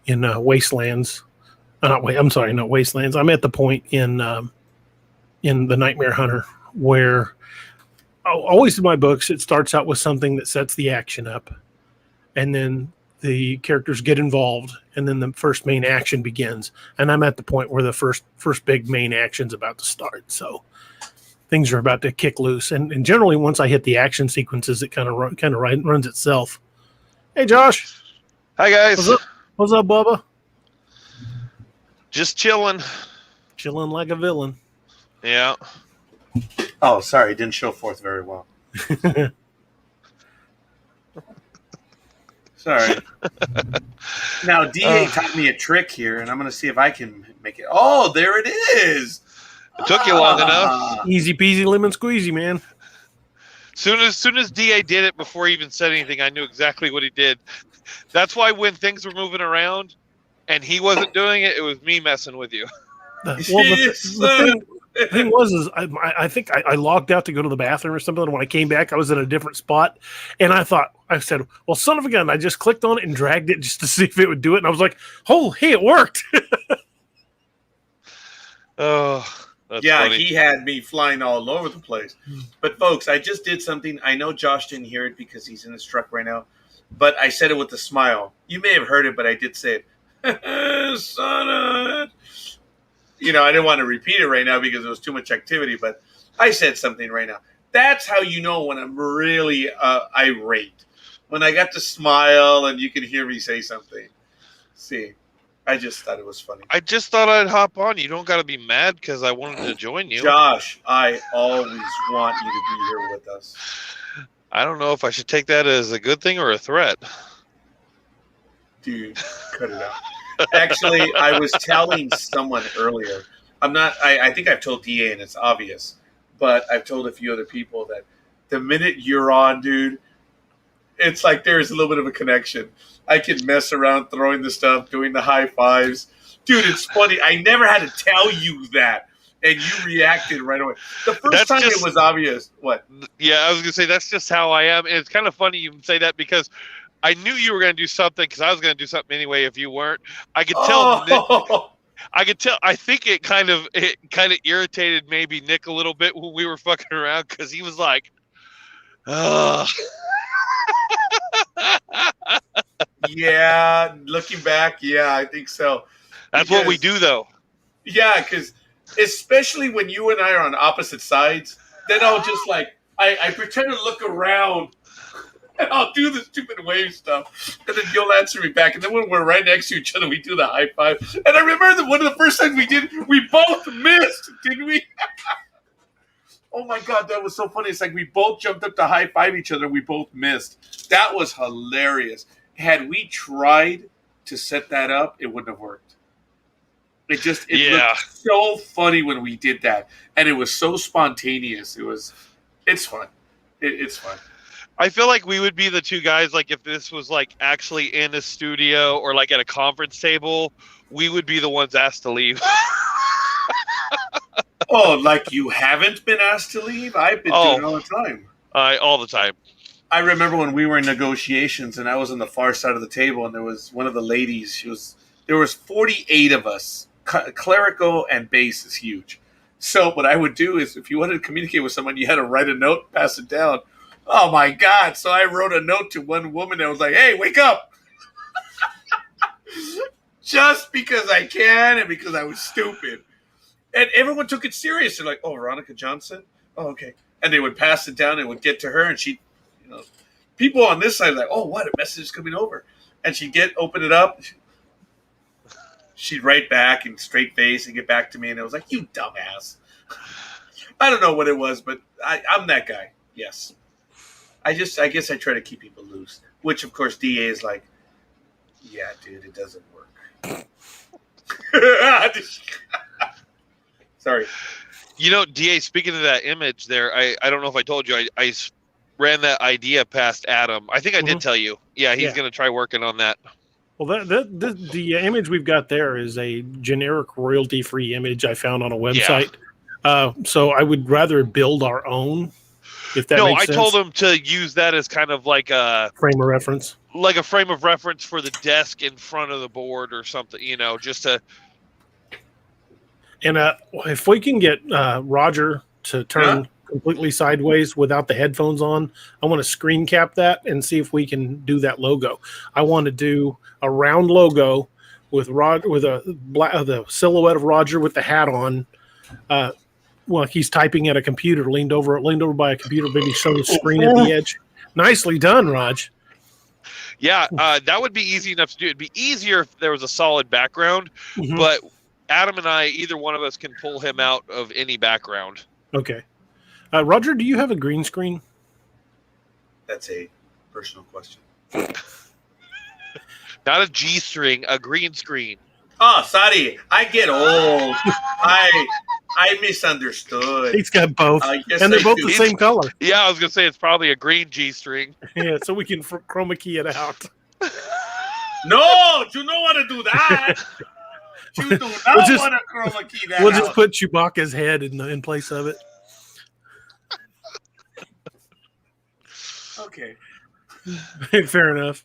Wastelands. Not Wastelands. I'm at the point in the Nightmare Hunter where always in my books it starts out with something that sets the action up, and then the characters get involved, and then the first main action begins. And I'm at the point where the first big main action's about to start. So things are about to kick loose, and generally once I hit the action sequences, it kind of runs itself. Hey, Josh. Hi, guys. What's up, Bubba? Just chilling. Chilling like a villain. Yeah. Oh, sorry. It didn't show forth very well. Sorry. Now, DA taught me a trick here, and I'm going to see if I can make it. Oh, there it is. It took you long enough. Easy peasy lemon squeezy, man. Soon as DA did it, before he even said anything, I knew exactly what he did. That's why when things were moving around and he wasn't doing it, it was me messing with you. The The thing was, I think I logged out to go to the bathroom or something. And when I came back, I was in a different spot. And I said, well, son of a gun. I just clicked on it and dragged it just to see if it would do it. And I was like, oh, hey, it worked. Oh, that's yeah, funny. he had me flying all over the place. But folks, I just did something. I know Josh didn't hear it because he's in his truck right now. But I said it with a smile. You may have heard it, but I did say it. Son of... I didn't want to repeat it right now because there was too much activity, but I said something right now. That's how you know when I'm really irate. When I got to smile and you can hear me say something. See, I just thought it was funny. I just thought I'd hop on. You don't got to be mad because I wanted to join you. Josh, I always want you to be here with us. I don't know if I should take that as a good thing or a threat. Dude, cut it out. Actually, I was telling someone earlier. I think I've told DA and it's obvious, but I've told a few other people that the minute you're on, dude, it's like there's a little bit of a connection. I can mess around throwing the stuff, doing the high fives. Dude, it's funny. I never had to tell you that. And you reacted right away. The first time it was obvious. What? Yeah, I was going to say that's just how I am. And it's kind of funny you say that because I knew you were going to do something because I was going to do something anyway if you weren't. I could tell. I could tell. I think it kind of irritated maybe Nick a little bit when we were fucking around because he was like, "Ugh." Yeah, looking back, yeah, I think so. That's what we do, though. Yeah, because especially when you and I are on opposite sides, then I'll just I pretend to look around. And I'll do the stupid wave stuff, and then you'll answer me back. And then when we're right next to each other, we do the high five. And I remember that one of the first times we did, we both missed, didn't we? Oh my God, that was so funny. It's like we both jumped up to high five each other, and we both missed. That was hilarious. Had we tried to set that up, it wouldn't have worked. It looked so funny when we did that, and it was so spontaneous. It's fun. It's fun. I feel like we would be the two guys, like if this was like actually in a studio or like at a conference table, we would be the ones asked to leave. Oh, like you haven't been asked to leave? I've been doing it all the time. All the time. I remember when we were in negotiations and I was on the far side of the table and there was one of the ladies, there was 48 of us. Clerical and bass is huge. So what I would do is if you wanted to communicate with someone, you had to write a note, pass it down. Oh my God. So I wrote a note to one woman that was like, hey, wake up. Just because I can and because I was stupid. And everyone took it serious. They're like, oh, Veronica Johnson? Oh, okay. And they would pass it down and would get to her and she, people on this side are like, oh, what? A message is coming over. And she'd open it up. She'd write back in straight face and get back to me. And it was like, you dumbass. I don't know what it was, but I'm that guy. Yes. I guess I try to keep people loose, which of course DA is like, yeah, dude, it doesn't work. Sorry. DA, speaking of that image there, I don't know if I told you, I ran that idea past Adam. I think I did tell you. Yeah, he's going to try working on that. Well, the image we've got there is a generic royalty-free image I found on a website. Yeah. So I would rather build our own. If that makes sense. Told him to use that as kind of like a frame of reference. Like a frame of reference for the desk in front of the board or something, just to. And if we can get Roger to turn completely sideways without the headphones on, I want to screen cap that and see if we can do that logo. I want to do a round logo with the silhouette of Roger with the hat on. Well, he's typing at a computer, leaned over by a computer, maybe show the screen at the edge. Nicely done, Raj. Yeah, that would be easy enough to do. It'd be easier if there was a solid background, but Adam and I, either one of us can pull him out of any background. Okay. Roger, do you have a green screen? That's a personal question. Not a G-string, a green screen. Oh, sorry. I get old. I misunderstood. He's got both. And they're both the same color. Yeah, I was going to say it's probably a green G-string. Yeah, so we can chroma key it out. No, you don't want to do that. You do not We'll just- want to chroma key that We'll out. just put Chewbacca's head in place of it. Okay. Fair enough.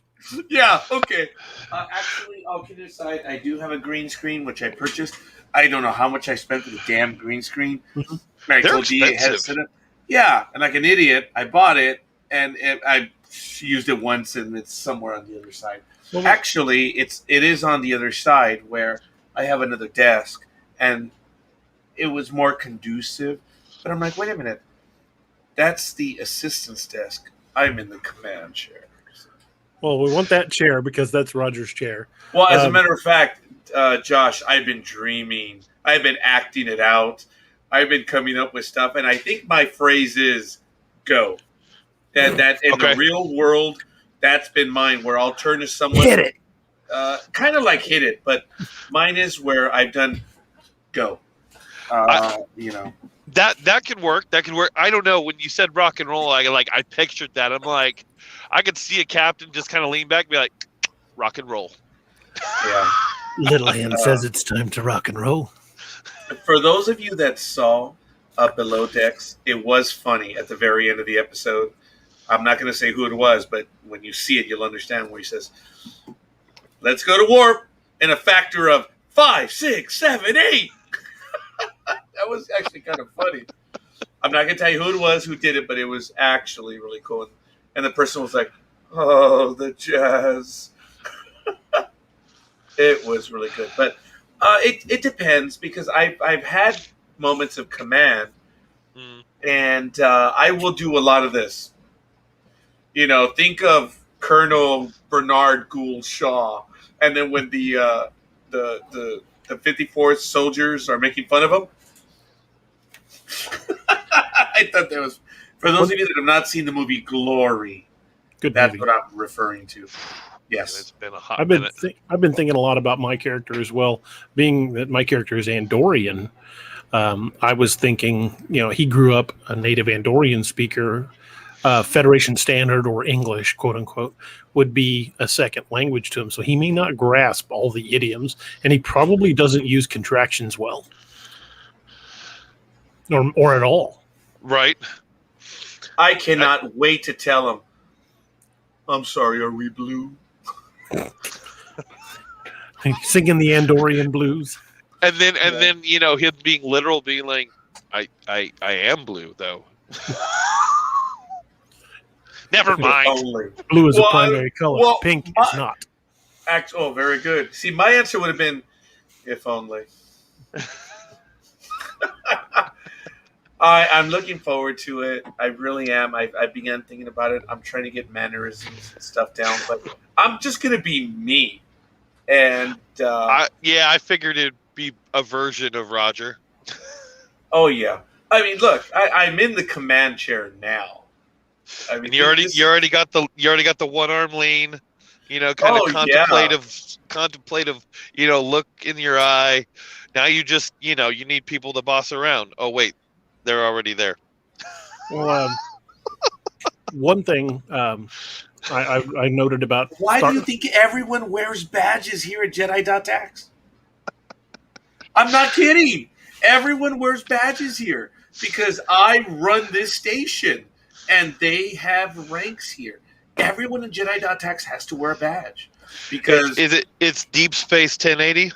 Yeah, okay. Actually, all kidding aside, I do have a green screen, which I purchased. I don't know how much I spent for the damn green screen. Mhm. I They're told DA it had to expensive. sit up. Yeah, and like an idiot, I bought it, and I used it once, and it's somewhere on the other side. Well, Actually, it is on the other side where I have another desk, and it was more conducive. But I'm like, wait a minute, that's the assistant's desk. I'm in the command chair. well, we want that chair because that's Roger's chair. Well, as a Um, matter of fact, Josh, I've been dreaming. I've been acting it out. I've been coming up with stuff, and I think my phrase is "go." That in Okay. the real world, that's been mine. Where I'll turn to someone, Hit it. kind of like hit it, but mine is where I've done "go." You know, That could work. That could work. I don't know. When you said rock and roll, I pictured that. I'm like, I could see a captain just kind of lean back and be like, rock and roll. yeah. Little Hand says it's time to rock and roll. For those of you that saw Below Decks, it was funny at the very end of the episode. I'm not going to say who it was, but when you see it, you'll understand where he says, "Let's go to warp in a factor of 5, 6, 7, 8." That was actually kind of funny. I'm not going to tell you who it was who did it, but it was actually really cool. And the person was like, "Oh, the jazz." It was really good. But it depends, because I've had moments of command, Mm. and I will do a lot of this. You know, think of Colonel Bernard Gould Shaw, and then when the 54th soldiers are making fun of him. I thought that was, for those of you that have not seen the movie Glory, Good that's movie. what I'm referring to. Yes. It's been a hot I've been minute. I've been thinking a lot about my character as well, being that my character is Andorian. I was thinking, he grew up a native Andorian speaker. Federation Standard or English, quote unquote, would be a second language to him. So he may not grasp all the idioms, and he probably doesn't use contractions well, or at all. Right. I cannot wait to tell him, "I'm sorry, are we blue?" Singing the Andorian blues. And then him being literal, being like, I am blue though. Never mind. Only. Blue is a Well, primary color. well, Pink is not. Oh, very good. See, my answer would have been, "If only." I'm looking forward to it. I really am. I began thinking about it. I'm trying to get mannerisms and stuff down, but I'm just going to be me. And I figured it'd be a version of Roger. oh yeah, I mean, look, I'm in the command chair now. I mean, And you already got the one arm lean, kind of Oh, yeah. contemplative, look in your eye. Now you just, you need people to boss around. Oh wait, they're already there. Well, one thing I noted about Why do you think everyone wears badges here at Jedi.tax? I'm not kidding. Everyone wears badges here because I run this station and they have ranks here. Everyone in Jedi.tax has to wear a badge because It's Deep Space 1080?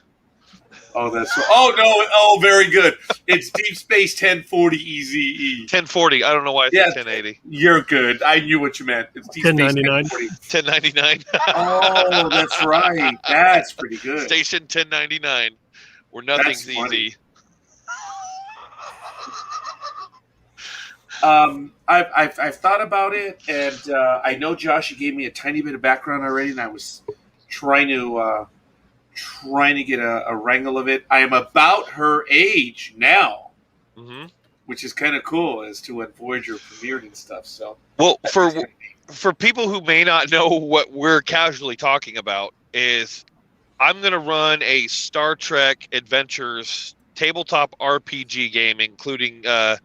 oh very good. It's Deep Space 1040 EZE. 1040. I don't know why it's Yeah. 1080. You're good. I knew what you meant. It's Deep Space 1099. 1040. 1099. Oh, that's right. That's pretty good. Station 1099, where nothing's That's funny. easy. I've thought about it, and I know Josh, you gave me a tiny bit of background already, and I was trying to get a wrangle of it. I am about her age now, Hmm. which is kind of cool as to when Voyager premiered and stuff. So, Well, that's for gonna be- for people who may not know what we're casually talking about, is I'm going to run a Star Trek Adventures tabletop RPG game, including the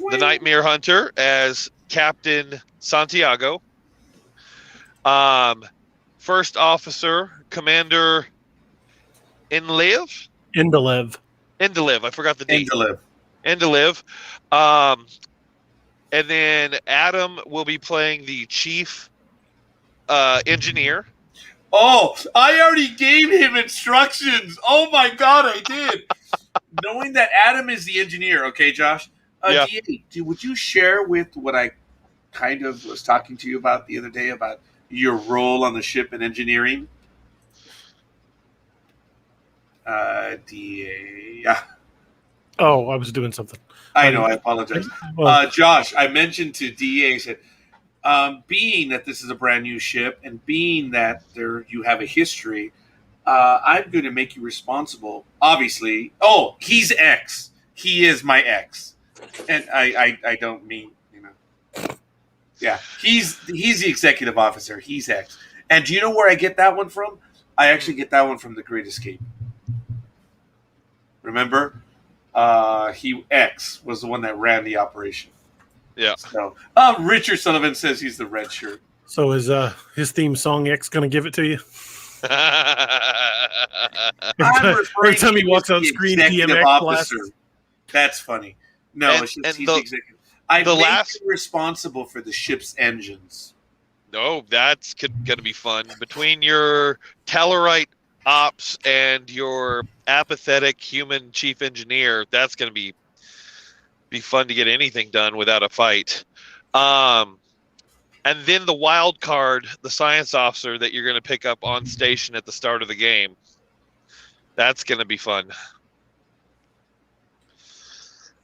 Nightmare Hunter as Captain Santiago, First Officer Commander Indelev. Indelev. I forgot the D. Indelev. And then Adam will be playing the chief engineer. Oh, I already gave him instructions. Oh my God, I did. Knowing that Adam is the engineer, okay, Josh? Yeah. DA, would you share with what I kind of was talking to you about the other day about your role on the ship in engineering? DA, yeah. Oh, I was doing something. I know, I apologize. Well, Josh, I mentioned to DA, I said, being that this is a brand new ship and being that you have a history, I'm going to make you responsible. Obviously, he's X. He is my X, and I don't mean yeah. He's the executive officer. He's X. And do you know where I get that one from? I actually get that one from The Great Escape. Remember, X was the one that ran the operation. Yeah. So, Richard Sullivan says he's the red shirt. so is his theme song X going to give it to you? Every time he walks on screen, DMX officer. blasts. That's funny. No, it's just he's the executive. I make him responsible for the ship's engines. No, that's going to be fun. Between your Tellarite ops and your apathetic human chief engineer, that's going to be fun to get anything done without a fight. And then the wild card, the science officer that you're going to pick up on station at the start of the game. That's going to be fun.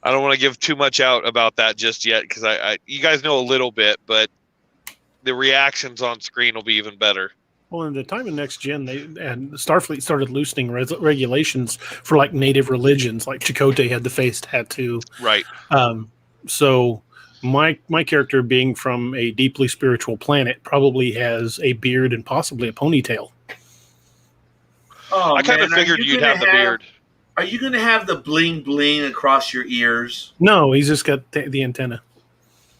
I don't want to give too much out about that just yet because you guys know a little bit, but the reactions on screen will be even better. Well, in the time of Next Gen, and Starfleet started loosening regulations for like native religions, like Chakotay had the face tattoo. Right. So my character, being from a deeply spiritual planet, probably has a beard and possibly a ponytail. Oh, I kind of figured you'd have the beard. Are you going to have the bling bling across your ears? No, he's just got the antenna.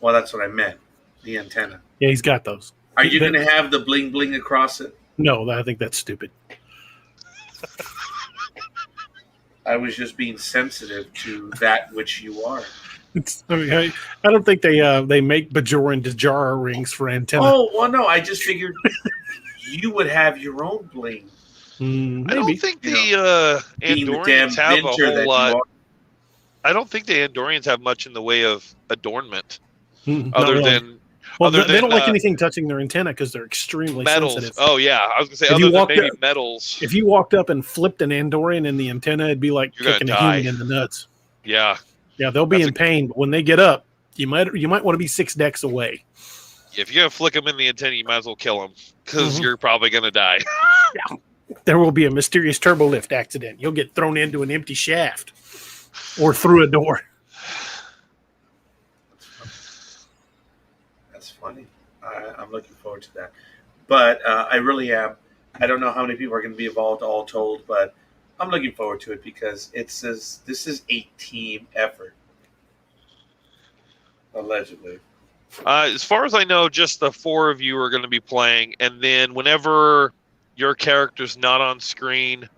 Well, that's what I meant. The antenna. Yeah, he's got those. Are you going to have the bling bling across it? No, I think that's stupid. I was just being sensitive to that which you are. I don't think they make Bajoran Dajara rings for antenna. Oh, well, no. I just figured you would have your own bling. Maybe. I don't think the Andorians have a whole lot. I don't think the Andorians have much in the way of adornment, other than. Well, they don't like anything touching their antenna because they're extremely metals. sensitive. Oh yeah, I was gonna say other than maybe metals. If you walked up and flipped an Andorian in the antenna, it'd be like kicking a human in the nuts. Yeah, they'll be in pain, but when they get up, you might want to be 6 decks away. If you're gonna flick them in the antenna, you might as well kill them because you're probably gonna die. Yeah. There will be a mysterious turbolift accident. You'll get thrown into an empty shaft or through a door. That's funny. I'm looking forward to that. But I really am. I don't know how many people are going to be involved, all told, but I'm looking forward to it because this is a team effort. Allegedly. As far as I know, just the 4 of you are going to be playing, and then whenever your character's not on screen,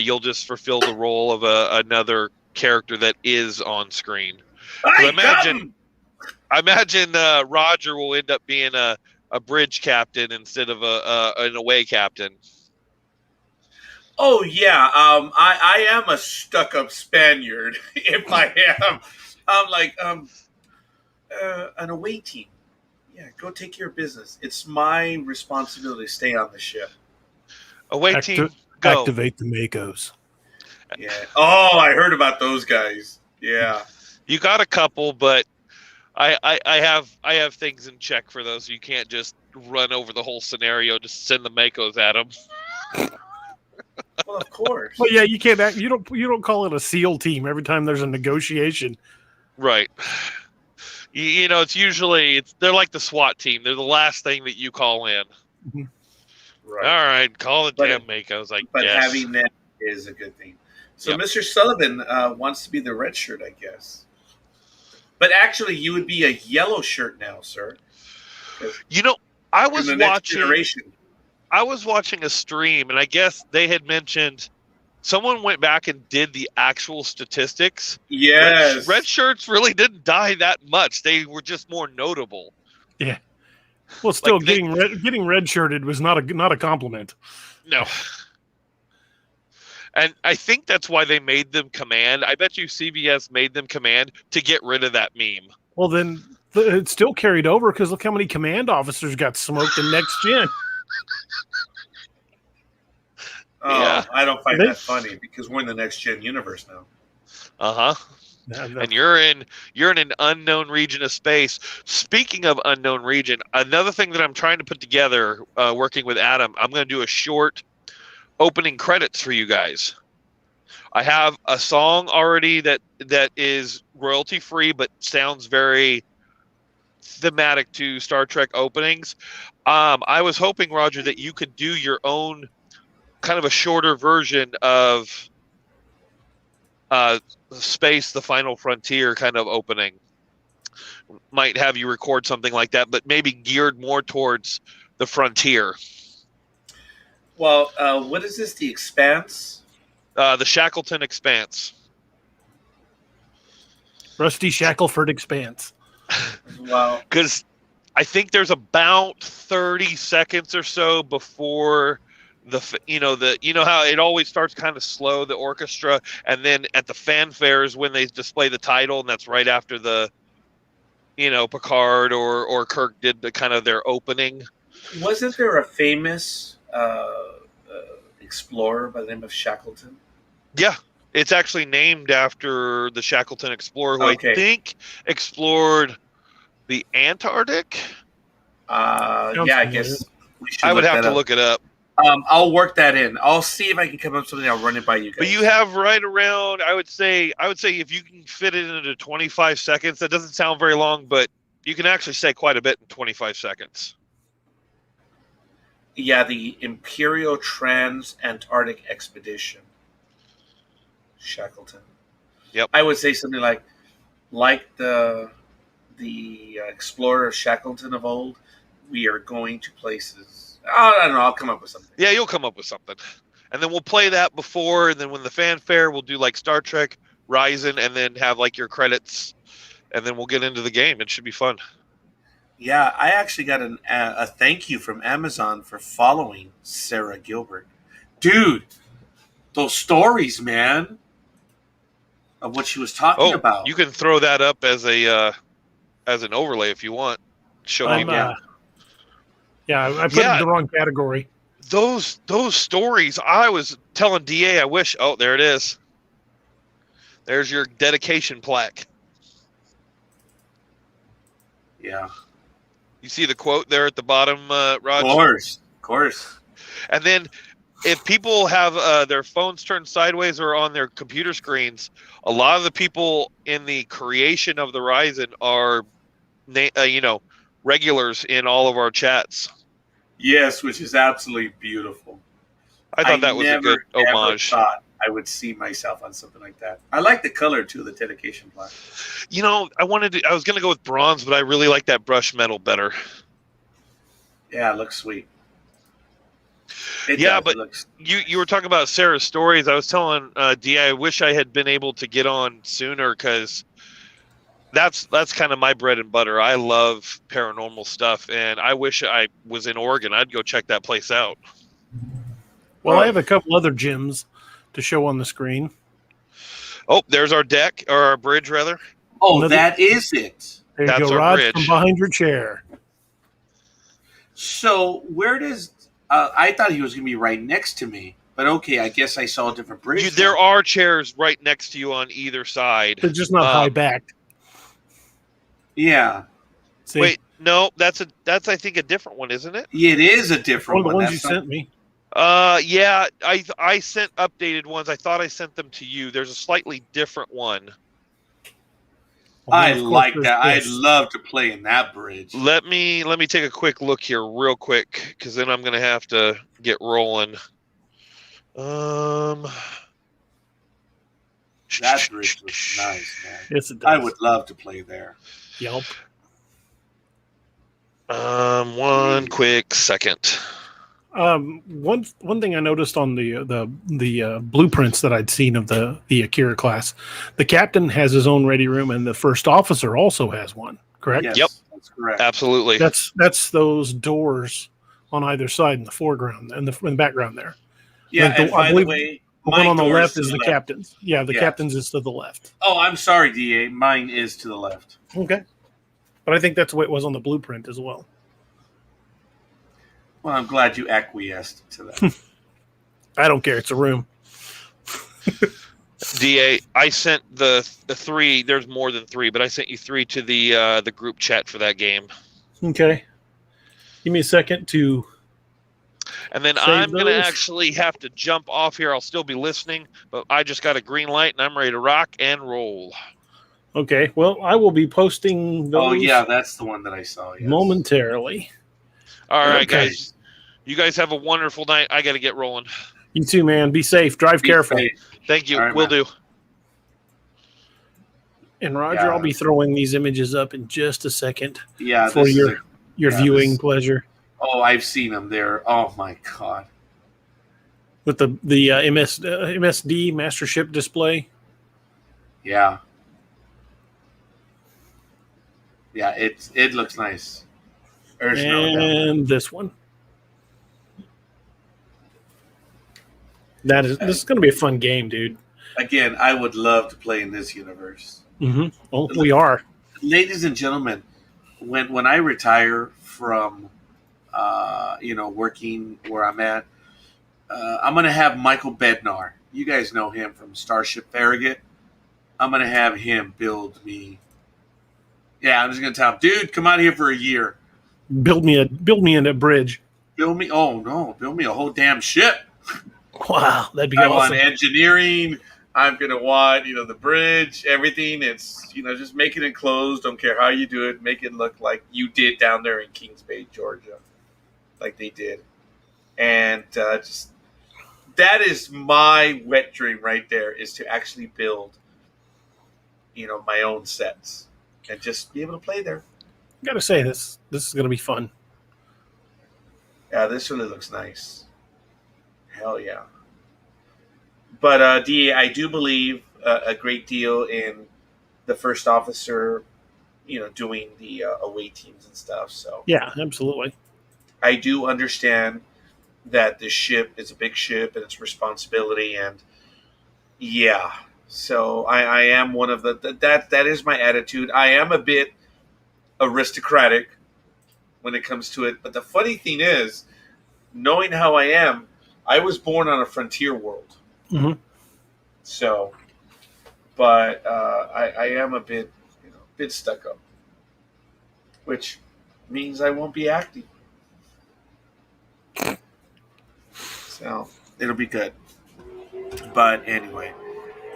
you'll just fulfill the role of another character that is on screen. I imagine Roger will end up being a bridge captain instead of an away captain. Oh yeah, I am a stuck-up Spaniard. If I am, I'm like an away team. Yeah, go take care of business. It's my responsibility to stay on the ship. Away team, go. Activate the Makos. Yeah. Oh, I heard about those guys. Yeah. You got a couple, but I have things in check for those. You can't just run over the whole scenario. Just send the Makos at them. Well, of course. Well, yeah, you can't. You don't call it a SEAL team every time there's a negotiation. Right. You know, they're like the SWAT team. They're the last thing that you call in. Mm-hmm. Right. All right, call the damn Makos, I guess. But having them is a good thing. So yep. Mr. Sullivan wants to be the red shirt, I guess. But actually, you would be a yellow shirt now, sir. You know, I was watching a stream, and I guess they had mentioned someone went back and did the actual statistics. Yes. Red shirts really didn't die that much. They were just more notable. Yeah. Well, still Like, getting red-shirted was not a compliment. No. And I think that's why they made them command. I bet you CBS made them command to get rid of that meme. Well, then it still carried over because look how many command officers got smoked in Next Gen. Oh, Yeah. I don't find that funny because we're in the Next Gen universe now. Uh-huh. And you're in an unknown region of space. Speaking of unknown region, another thing that I'm trying to put together, working with Adam, I'm going to do a short opening credits for you guys. I have a song already that is royalty free, but sounds very thematic to Star Trek openings. I was hoping, Roger, that you could do your own kind of a shorter version of Space, the Final Frontier kind of opening. Might have you record something like that, but maybe geared more towards the frontier. Well, what is this? The Expanse? The Shackleton Expanse. Rusty Shackleford Expanse. Wow. Because I think there's about 30 seconds or so before you know how it always starts kind of slow, the orchestra, and then at the fanfares when they display the title, and that's right after the Picard or Kirk did the kind of their opening. Wasn't there a famous explorer by the name of Shackleton? Yeah, it's actually named after the Shackleton explorer, who Okay. I think explored the Antarctic. Yeah, I guess we should. I would have to up. look it up. I'll work that in. I'll see if I can come up with something. I'll run it by you guys. But you have right around, I would say if you can fit it into 25 seconds, that doesn't sound very long, but you can actually say quite a bit in 25 seconds. Yeah, the Imperial Trans-Antarctic Expedition. Shackleton. Yep. I would say something like the explorer Shackleton of old. We are going to places. I don't know. I'll come up with something. Yeah, you'll come up with something. And then we'll play that before, and then when the fanfare, we'll do like Star Trek, Ryzen, and then have like your credits, and then we'll get into the game. It should be fun. Yeah, I actually got a thank you from Amazon for following SARA GILBERT. Dude, those stories, man, of what she was talking about. You can throw that up as an overlay if you want. Show me. Yeah, I put it in the wrong category. Those stories, I was telling DA, I wish. Oh, there it is. There's your dedication plaque. Yeah. You see the quote there at the bottom, Raj? Of course. And then if people have their phones turned sideways or on their computer screens, a lot of the people in the creation of the Ryzen are, regulars in all of our chats. Yes, which is absolutely beautiful. I thought that was a good homage. I thought I would see myself on something like that. I like the color too, the dedication plaque. I was going to go with bronze, but I really like that brushed metal better. Yeah, it looks sweet. You were talking about Sarah's stories. I was telling D.I. I wish I had been able to get on sooner because that's kind of my bread and butter. I love paranormal stuff, and I wish I was in Oregon. I'd go check that place out. Well, I have a couple other gyms to show on the screen. Oh, there's our deck, or our bridge, rather. Oh, that is it. There That's you go, our Rod, bridge. from behind your chair. So where does... I thought he was going to be right next to me. But okay, I guess I saw a different bridge. There are chairs right next to you on either side. They're just not high backed. Yeah. See? Wait, no, that's I think a different one, isn't it? It is a different One of the one. ones you sent me. Yeah, I sent updated ones. I thought I sent them to you. There's a slightly different one. I like that. I'd love to play in that bridge. Let me take a quick look here real quick, because then I'm gonna have to get rolling. That bridge looks nice, man. Yes, it does. I would love to play there. Yelp. One quick second. One thing I noticed on the blueprints that I'd seen of the Akira class, the captain has his own ready room, and the first officer also has one. Correct? Yes, Yep. that's correct. Absolutely. That's those doors on either side in the foreground and in the background there. Yeah, I and by the believe way, the my one on the door left to is the left. captain's. Yeah, the Yeah. captain's is to the left. Oh, I'm sorry, DA. Mine is to the left. Okay. But I think that's the way it was on the blueprint as well. Well, I'm glad you acquiesced to that. I don't care. It's a room. DA, I sent the 3. There's more than 3, but I sent you 3 to the group chat for that game. Okay. Give me a second to. And then Save I'm going to those. actually have to jump off here. I'll still be listening, but I just got a green light and I'm ready to rock and roll. Okay. Well, I will be posting those Oh, yeah, that's the one that I saw. Yes. momentarily. All right, Okay. guys. You guys have a wonderful night. I got to get rolling. You too, man. Be safe. Drive Be careful. safe. Thank you. All right, Will man. do. And Roger, Yeah. I'll be throwing these images up in just a second Yeah, for this is your a- your yeah, viewing this- pleasure Oh, I've seen them there. Oh my god. with the MSD Mastership display. Yeah. Yeah, it looks nice. There's no doubt. And this one. This is going to be a fun game, dude. Again, I would love to play in this universe. Mm-hmm. Oh, we are. Ladies and gentlemen, when I retire from working where I'm at, I'm gonna have Michael Bednar. You guys know him from Starship Farragut. I'm gonna have him build me. Yeah, I'm just gonna tell him, dude, come out here for a year. Build me a bridge. Build me. Oh no, build me a whole damn ship. Wow, that'd be I awesome. want engineering. I'm gonna want the bridge, everything. It's just make it enclosed. Don't care how you do it. Make it look like you did down there in Kings Bay, Georgia, like they did. And just that is my wet dream right there, is to actually build, my own sets and just be able to play there. Gotta say this is gonna be fun. Yeah, this really looks nice. Hell yeah. But DA, I do believe a great deal in the first officer, doing the away teams and stuff. So Yeah, absolutely. I do understand that this ship is a big ship and it's responsibility, and yeah. So I am one of that is my attitude. I am a bit aristocratic when it comes to it. But the funny thing is, knowing how I am, I was born on a frontier world. Mm-hmm. So, but I am a bit stuck up, which means I won't be acting. So it'll be good. But anyway,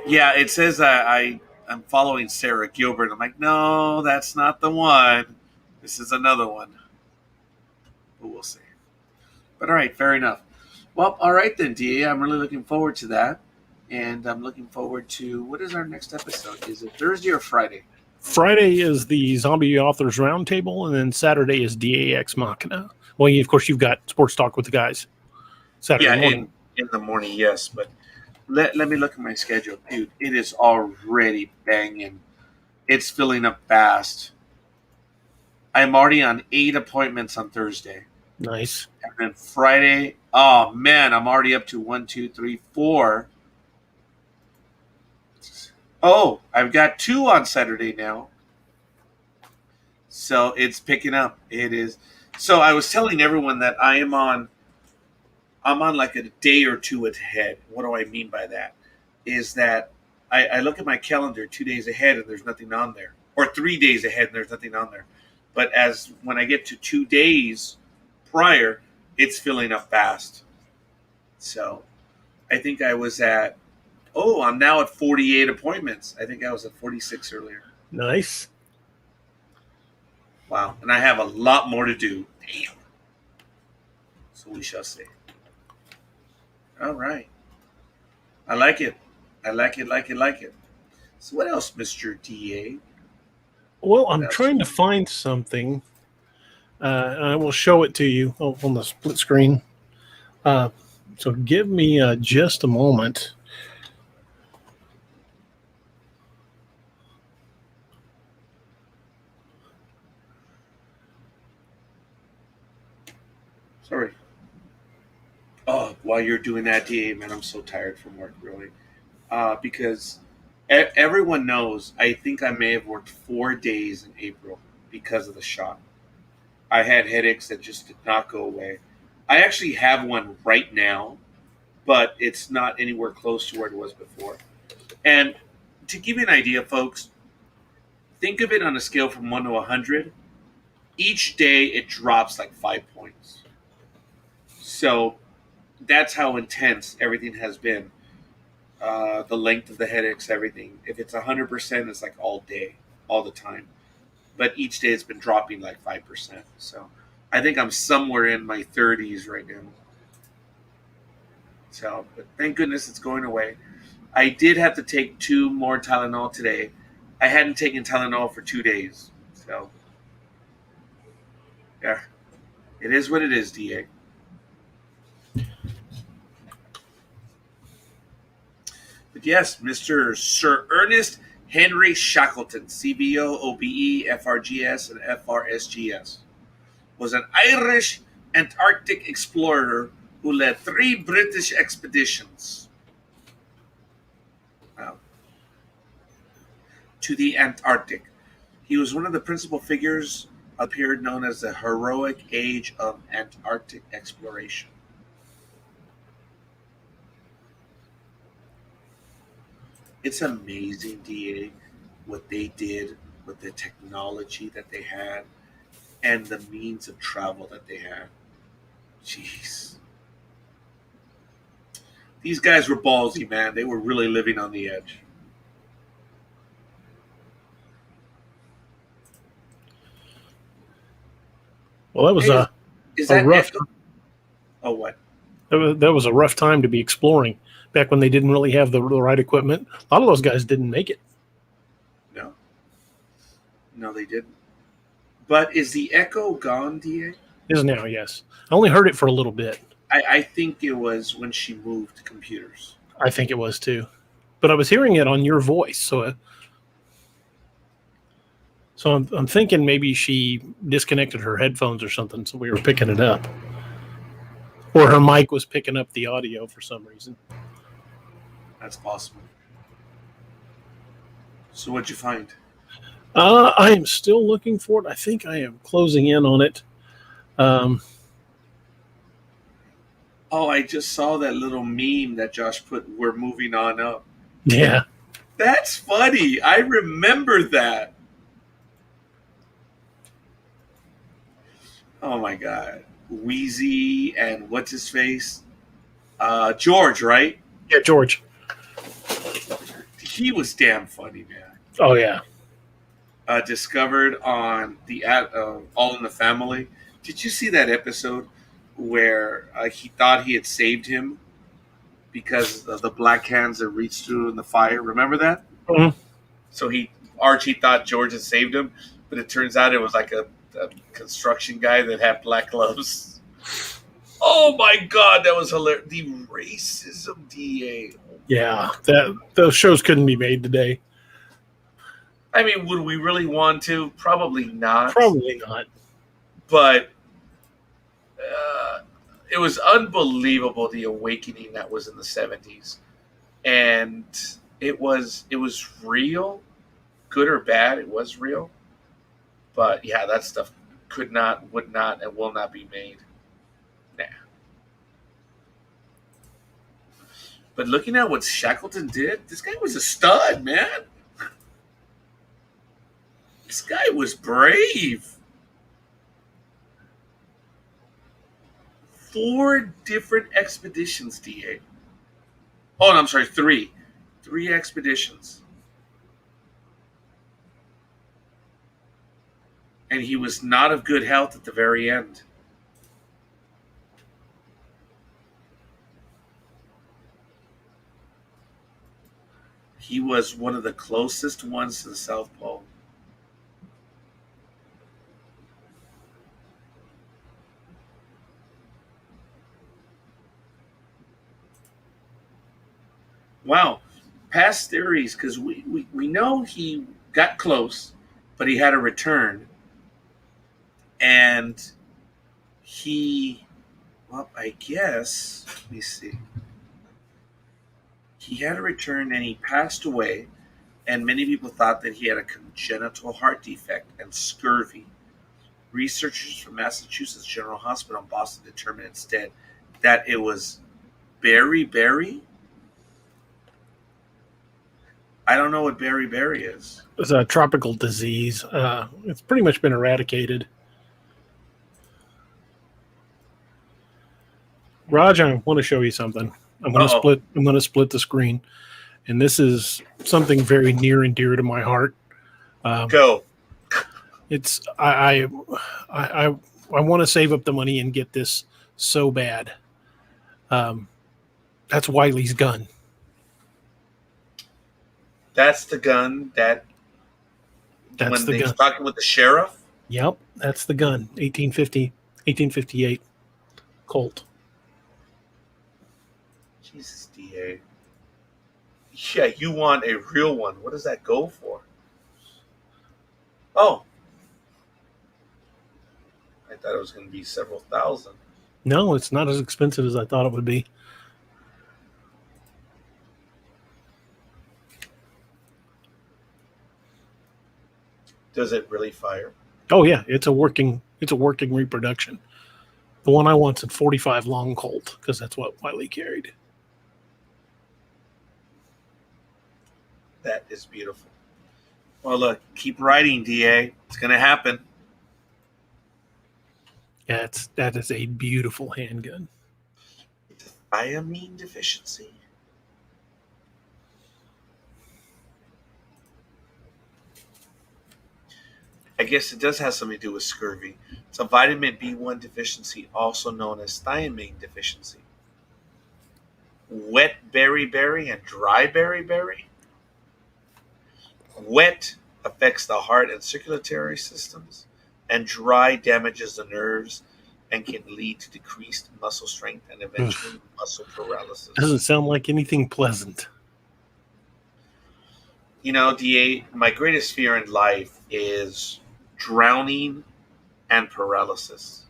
yeah, it says I'm following SARA Gilbert. I'm like, no, that's not the one. This is another one. But we'll see. But all right, fair enough. Well, all right then, DA. I'm really looking forward to that. And I'm looking forward to, what is our next episode? Is it Thursday or Friday? Friday is the Zombie Authors Roundtable, and then Saturday is DAX Machina. Well, of course, you've got Sports Talk with the guys Saturday morning. In the morning, yes. But let me look at my schedule. Dude, it is already banging. It's filling up fast. I'm already on 8 appointments on Thursday. Nice. And then Friday, oh man, I'm already up to 1, 2, 3, 4. Oh, I've got 2 on Saturday now. So it's picking up. It is. So I was telling everyone that I'm on like a day or 2 ahead. What do I mean by that? Is that I look at my calendar 2 days ahead and there's nothing on there. Or 3 days ahead and there's nothing on there. But when I get to 2 days prior, it's filling up fast. So I think I was at, I'm now at 48 appointments. I think I was at 46 earlier. Nice. Wow. And I have a lot more to do. Damn. So we shall see. All right. I like it. I like it. So what else, Mr. DA? Well, I'm trying to find something. And I will show it to you on the split screen. So give me just a moment. Sorry. Oh, while you're doing that, DA, man, I'm so tired from work, really. Because everyone knows, I think I may have worked 4 days in April because of the shot. I had headaches that just did not go away. I actually have one right now, but it's not anywhere close to where it was before. And to give you an idea, folks, think of it on a scale from 1 to 100. Each day it drops like 5 points. So that's how intense everything has been. The length of the headaches, everything. If it's 100%, it's like all day, all the time. But each day it's been dropping like 5%. So I think I'm somewhere in my 30s right now. So, but thank goodness it's going away. I did have to take 2 more Tylenol today. I hadn't taken Tylenol for 2 days. So, yeah, it is what it is, DA. But yes, Mr. Sir Ernest Henry Shackleton, CBO, OBE, FRGS, and FRSGS, was an Irish Antarctic explorer who led 3 British expeditions to the Antarctic. He was one of the principal figures of the period known as the heroic age of Antarctic exploration. It's amazing, DA, what they did with the technology that they had and the means of travel that they had. Jeez. These guys were ballsy, man. They were really living on the edge. Well, that was Is a that rough. echo? Oh, what? That was a rough time to be exploring. Back when they didn't really have the right equipment, a lot of those guys didn't make it. No. No, they didn't. But is the echo gone, DA? Is now, yes. I only heard it for a little bit. I think it was when she moved computers. I think it was too, but I was hearing it on your voice, so I'm thinking maybe she disconnected her headphones or something, so we were picking it up, or her mic was picking up the audio for some reason. That's possible. So what'd you find? I am still looking for it. I think I am closing in on it. Oh, I just saw that little meme that Josh put. We're moving on up. Yeah. That's funny. I remember that. Oh my god. Wheezy and what's his face? George, right? Yeah, George. He was damn funny, man. Oh, yeah. Discovered on the All in the Family. Did you see that episode where he thought he had saved him because of the black hands that reached through in the fire? Remember that? Mm-hmm. So Archie thought George had saved him, but it turns out it was like a construction guy that had black gloves. Oh my god, that was hilarious. The racism, DA. Yeah, those shows couldn't be made today. I mean, would we really want to? Probably not. Probably not. But it was unbelievable, the awakening that was in the 70s. And it was real, good or bad, it was real. But yeah, that stuff could not, would not, and will not be made. Nah. But looking at what Shackleton did, this guy was a stud, man. This guy was brave. 4 different expeditions, DA. Oh, no, I'm sorry, 3. 3 expeditions. And he was not of good health at the very end. He was one of the closest ones to the South Pole. Wow. Past theories, because we know he got close, but he had a return. And I guess, let me see. He had a return and he passed away, and many people thought that he had a congenital heart defect and scurvy. Researchers from Massachusetts General Hospital in Boston determined instead that it was beriberi. I don't know what beriberi is. It's a tropical disease. It's pretty much been eradicated. Raj, I want to show you something. I'm going to split the screen, and this is something very near and dear to my heart. Go. It's I want to save up the money and get this so bad. That's Wiley's gun. That's the gun that when they was talking with the sheriff? Yep, that's the gun. 1858 Colt. Jesus, DA. Yeah, you want a real one. What does that go for? Oh. I thought it was going to be several thousand. No, it's not as expensive as I thought it would be. Does it really fire? Oh yeah, it's a working reproduction. The one I want's a 45 long Colt because that's what Wiley carried. That is beautiful. Well, look, keep writing, DA. It's going to happen. Yeah, that is a beautiful handgun. Thiamine deficiency? I guess it does have something to do with scurvy. It's a vitamin B1 deficiency, also known as thiamine deficiency. Wet beriberi and dry beriberi? Wet affects the heart and circulatory systems, and dry damages the nerves and can lead to decreased muscle strength and eventually muscle paralysis. Doesn't sound like anything pleasant. You know, DA, my greatest fear in life is drowning and paralysis.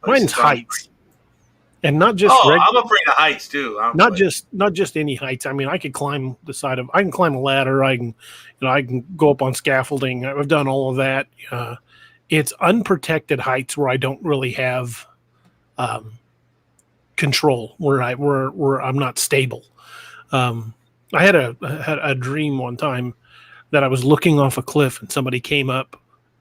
Mine's heights. And not just I'm afraid of heights too. Not just any heights. I mean, I can climb I can climb a ladder. I can go up on scaffolding. I've done all of that. It's unprotected heights where I don't really have control, where I'm not stable. I had a dream one time that I was looking off a cliff and somebody came up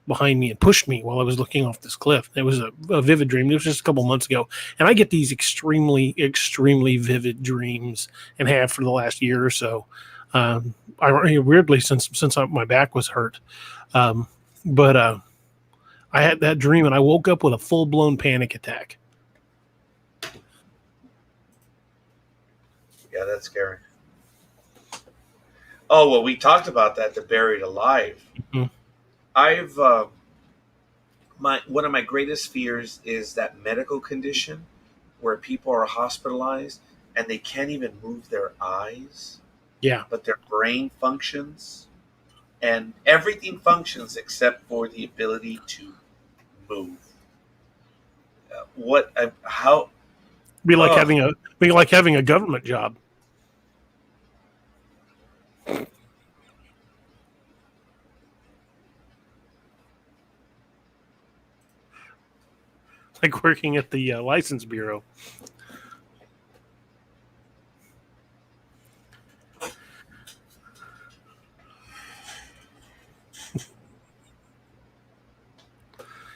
behind me and pushed me while I was looking off this cliff. It was a vivid dream. It was just a couple months ago. And I get these extremely, extremely vivid dreams and have for the last year or so. Weirdly, since my back was hurt. But I had that dream and I woke up with a full-blown panic attack. Yeah, that's scary. Oh, well, we talked about that, the buried alive. Mm-hmm. One of my greatest fears is that medical condition where people are hospitalized and they can't even move their eyes. Yeah. But their brain functions and everything functions except for the ability to move. Be like having a government job. Like working at the license bureau.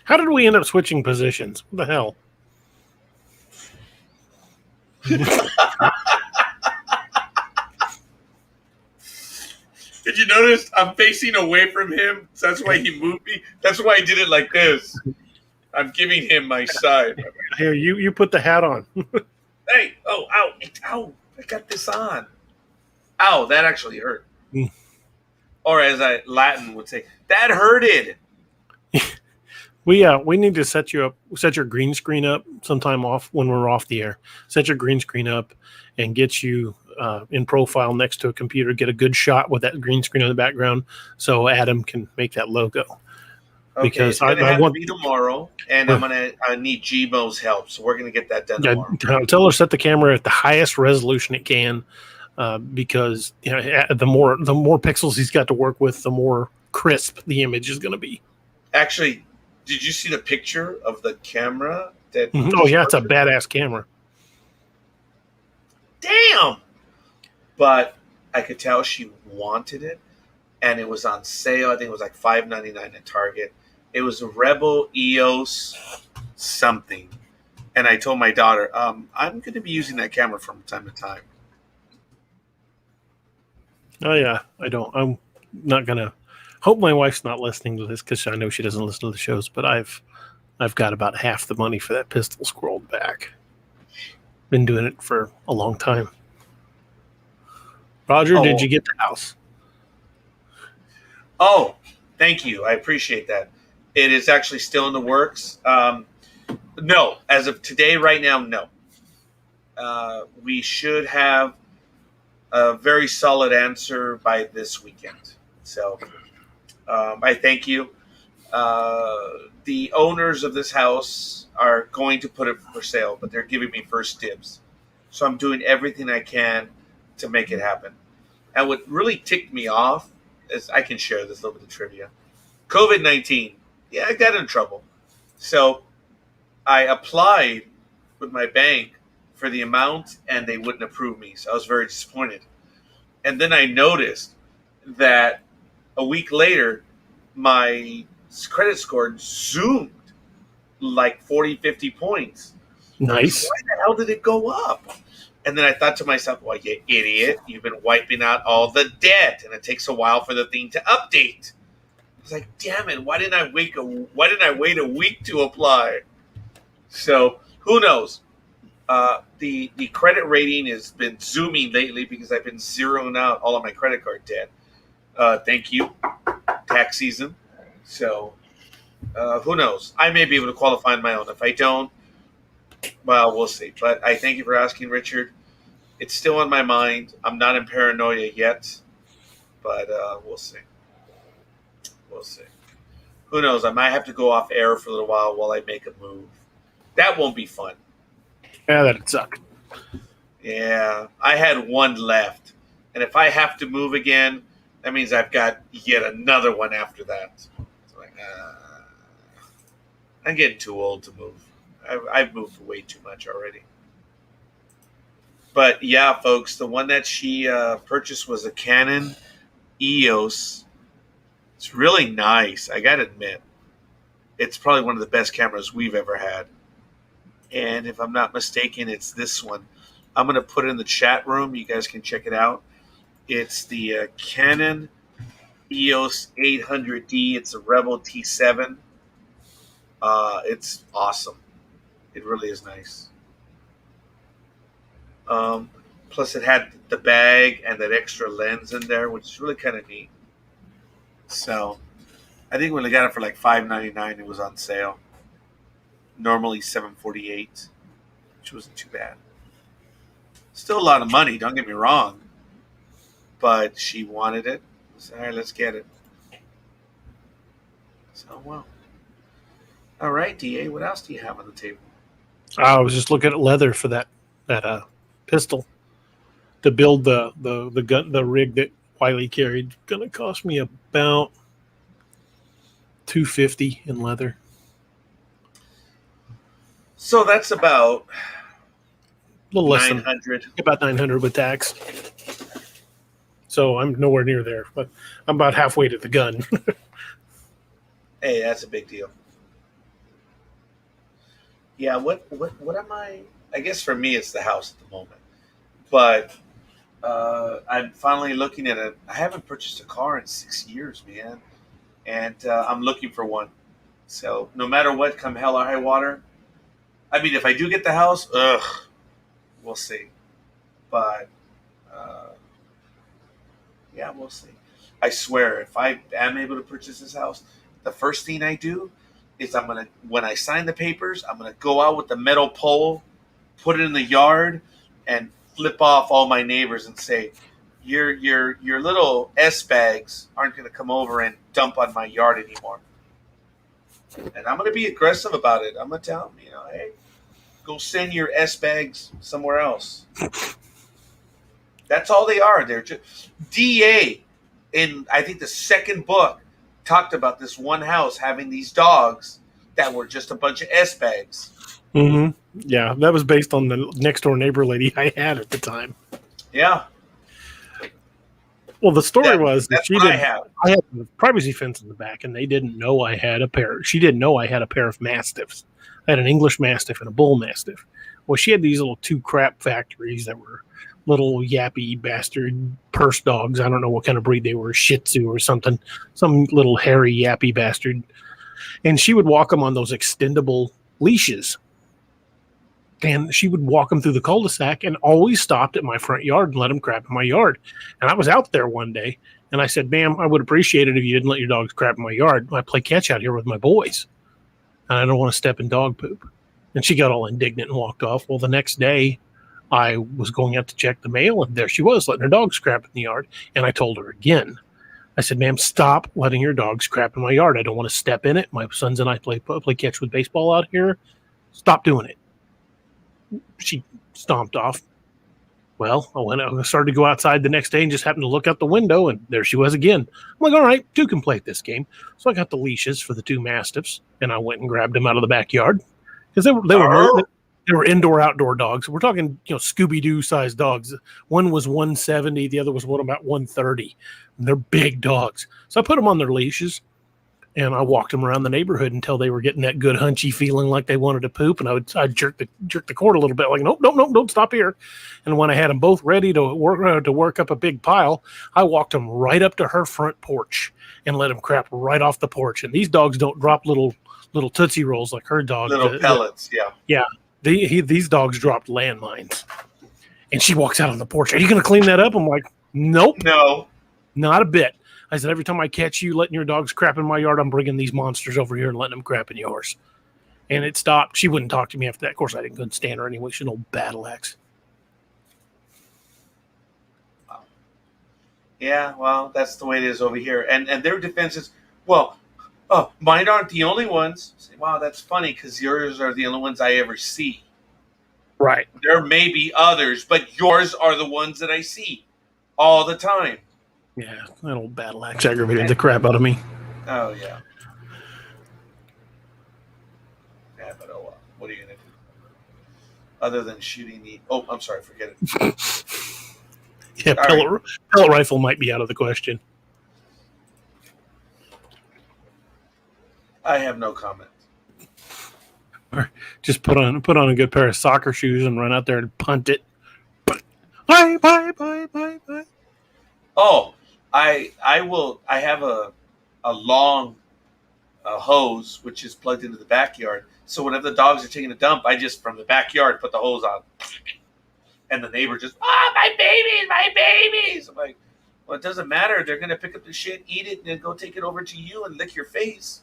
How did we end up switching positions? What the hell? Did you notice I'm facing away from him? So that's why he moved me. That's why I did it like this. I'm giving him my side. Here, you put the hat on. Hey, ow, I got this on. Ow, that actually hurt. Or as Latin would say, that hurted. We need to set your green screen up sometime off when we're off the air. Set your green screen up and get you in profile next to a computer. Get a good shot with that green screen in the background, so Adam can make that logo. Okay, Because it's going to I have want to be tomorrow, and I need Gmo's help, so we're going to get that done tomorrow. tell her set the camera at the highest resolution it can, because the more pixels he's got to work with, the more crisp the image is going to be. Actually, did you see the picture of the camera? Oh yeah, it's a badass camera. Damn! But I could tell she wanted it, and it was on sale. I think it was like $5.99 at Target. It was a Rebel EOS something. And I told my daughter, I'm going to be using that camera from time to time. Oh yeah, I'm not gonna. Hope my wife's not listening to this because I know she doesn't listen to the shows. But I've got about half the money for that pistol scrolled back. Been doing it for a long time. Roger, did you get the house? Oh, thank you. I appreciate that. It is actually still in the works. No, as of today, right now, no. We should have a very solid answer by this weekend. So I thank you. The owners of this house are going to put it for sale, but they're giving me first dibs. So I'm doing everything I can to make it happen. And what really ticked me off is I can share this little bit of trivia. COVID-19. Yeah, I got in trouble. So I applied with my bank for the amount, and they wouldn't approve me. So I was very disappointed. And then I noticed that a week later, my credit score zoomed like 40, 50 points. Nice. Why the hell did it go up? And then I thought to myself, well, you idiot, you've been wiping out all the debt, and it takes a while for the thing to update. I was like, damn it, why didn't I wait a week to apply? So who knows? The credit rating has been zooming lately because I've been zeroing out all of my credit card debt. Thank you. Tax season. So who knows? I may be able to qualify on my own. If I don't, well, we'll see. But I thank you for asking, Richard. It's still on my mind. I'm not in paranoia yet, but we'll see. We'll see. Who knows? I might have to go off air for a little while I make a move. That won't be fun. Yeah, that'd suck. Yeah, I had one left. And if I have to move again, that means I've got yet another one after that. It's like, I'm getting too old to move. I've moved way too much already. But yeah, folks, the one that she purchased was a Canon EOS. It's really nice, I gotta admit. It's probably one of the best cameras we've ever had. And if I'm not mistaken, it's this one. I'm going to put it in the chat room. You guys can check it out. It's the Canon EOS 800D. It's a Rebel T7. It's awesome. It really is nice. Plus, it had the bag and that extra lens in there, which is really kind of neat. So, I think when I got it for like $5.99, it was on sale. Normally $748, which wasn't too bad. Still a lot of money, don't get me wrong. But she wanted it. So, all right, let's get it. So, well. All right, DA, what else do you have on the table? I was just looking at leather for that pistol to build the gun, the rig that Wiley carried. Gonna cost me about $250 in leather. So that's about A little less 900. than about 900 with tax. So I'm nowhere near there, but I'm about halfway to the gun. Hey, that's a big deal. Yeah, what am I? I guess for me, it's the house at the moment. But I'm finally looking at it. I haven't purchased a car in 6 years, man. And I'm looking for one. So no matter what, come hell or high water, I mean, if I do get the house, we'll see. But, yeah, we'll see. I swear, if I am able to purchase this house, the first thing I do is when I sign the papers, I'm gonna go out with the metal pole, put it in the yard, and flip off all my neighbors and say, your little S bags aren't gonna come over and dump on my yard anymore. And I'm gonna be aggressive about it. I'm gonna tell them, hey, go send your S bags somewhere else. That's all they are. They're just DA. In I think the second book talked about this one house having these dogs that were just a bunch of S bags. Mm-hmm. Yeah, that was based on the next door neighbor lady I had at the time. Yeah. Well, the story was that I had a privacy fence in the back, and they didn't know I had a pair. She didn't know I had a pair of mastiffs. I had an English mastiff and a bull mastiff. Well, she had these little two crap factories that were little yappy bastard purse dogs. I don't know what kind of breed they were, Shih Tzu or something, some little hairy yappy bastard. And she would walk them on those extendable leashes. And she would walk them through the cul-de-sac and always stopped at my front yard and let them crap in my yard. And I was out there one day, and I said, ma'am, I would appreciate it if you didn't let your dogs crap in my yard. I play catch out here with my boys, and I don't want to step in dog poop. And she got all indignant and walked off. Well, the next day, I was going out to check the mail, and there she was, letting her dogs crap in the yard. And I told her again. I said, ma'am, stop letting your dogs crap in my yard. I don't want to step in it. My sons and I play catch with baseball out here. Stop doing it. She stomped off. Well, I started to go outside the next day and just happened to look out the window, and there she was again. I'm like, all right, two can play this game. So I got the leashes for the two mastiffs, and I went and grabbed them out of the backyard because they were indoor-outdoor dogs. We're talking, Scooby-Doo sized dogs. One was 170, the other was about 130. And they're big dogs. So I put them on their leashes, and I walked them around the neighborhood until they were getting that good hunchy feeling like they wanted to poop. And I'd jerk the cord a little bit, like, nope, don't stop here. And when I had them both ready to work up a big pile, I walked them right up to her front porch and let them crap right off the porch. And these dogs don't drop little Tootsie Rolls like her dog. Little pellets, yeah. Yeah. These dogs dropped landmines. And she walks out on the porch. Are you going to clean that up? I'm like, nope. No. Not a bit. I said, every time I catch you letting your dogs crap in my yard, I'm bringing these monsters over here and letting them crap in yours. And it stopped. She wouldn't talk to me after that. Of course, I couldn't stand her anyway. She's an old battle axe. Yeah, well, that's the way it is over here. And their defense is, well, mine aren't the only ones. Say, wow, that's funny because yours are the only ones I ever see. Right. There may be others, but yours are the ones that I see all the time. Yeah, that old battle axe aggravated the crap out of me. Oh, yeah. Yeah, but oh well. What are you going to do? Other than shooting the... Oh, I'm sorry, forget it. Yeah, pellet rifle might be out of the question. I have no comment. Or just put on a good pair of soccer shoes and run out there and punt it. Bye. Oh, I have a long hose which is plugged into the backyard. So whenever the dogs are taking a dump, I just from the backyard put the hose on, and the neighbor just my babies. I'm like, well, it doesn't matter. They're gonna pick up the shit, eat it, and then go take it over to you and lick your face.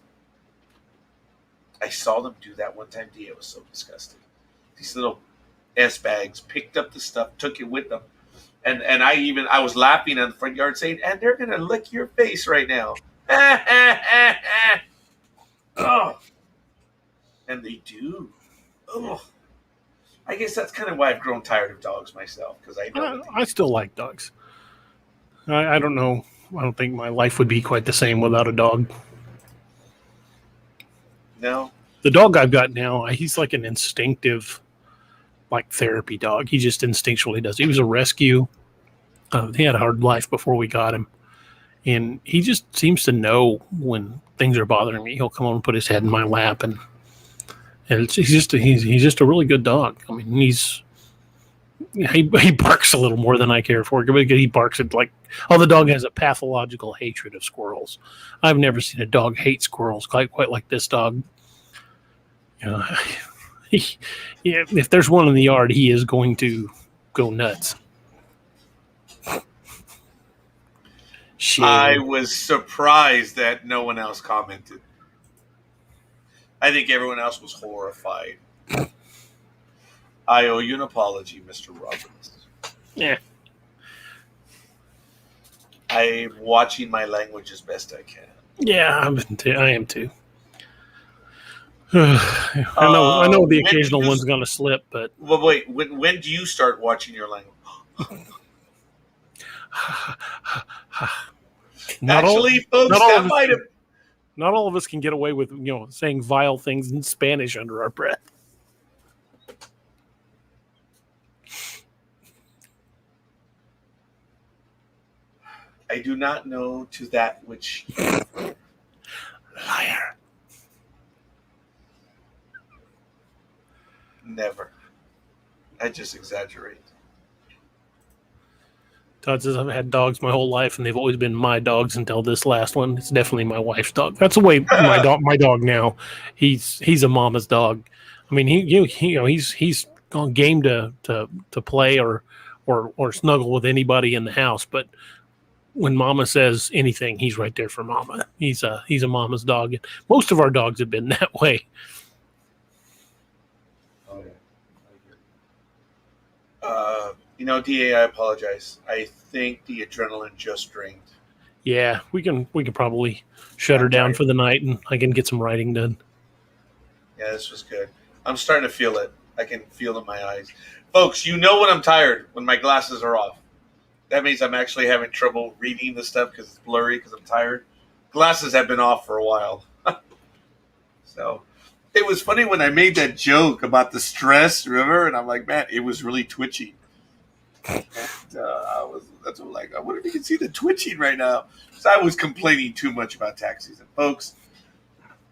I saw them do that one time. It was so disgusting. These little S bags picked up the stuff, took it with them. And I was laughing in the front yard saying, and they're going to lick your face right now. Oh. And they do. Oh. I guess that's kind of why I've grown tired of dogs myself. Because I still like dogs. I don't know. I don't think my life would be quite the same without a dog. No. The dog I've got now, he's like an instinctive, like therapy dog. He just instinctually does. He was a rescue. He had a hard life before we got him. And he just seems to know when things are bothering me. He'll come over and put his head in my lap. And he's just a really good dog. I mean, he barks a little more than I care for. He barks at the dog has a pathological hatred of squirrels. I've never seen a dog hate squirrels quite like this dog. If there's one in the yard, he is going to go nuts. Shit. I was surprised that no one else commented. I think everyone else was horrified. I owe you an apology, Mr. Roberts. Yeah. I'm watching my language as best I can. Yeah, I am too. I know the occasional one's going to slip, but well, wait. When do you start watching your language? Actually, folks, that might have. Not all of us can get away with saying vile things in Spanish under our breath. I do not know to that which Liar. Never. I just exaggerate. Todd says, I've had dogs my whole life, and they've always been my dogs until this last one. It's definitely my wife's dog. That's the way my dog now. He's a mama's dog. I mean, he's on game to play or snuggle with anybody in the house. But when mama says anything, he's right there for mama. He's a mama's dog. Most of our dogs have been that way. DA, I apologize. I think the adrenaline just drained. Yeah, we can probably shut her down for the night, and I can get some writing done. Yeah, this was good. I'm starting to feel it. I can feel it in my eyes. Folks, you know when I'm tired, when my glasses are off. That means I'm actually having trouble reading the stuff because it's blurry because I'm tired. Glasses have been off for a while. So it was funny when I made that joke about the stress, remember? And I'm like, man, it was really twitchy. And, that's what I'm like, I wonder if you can see the twitching right now. So I was complaining too much about tax season. Folks,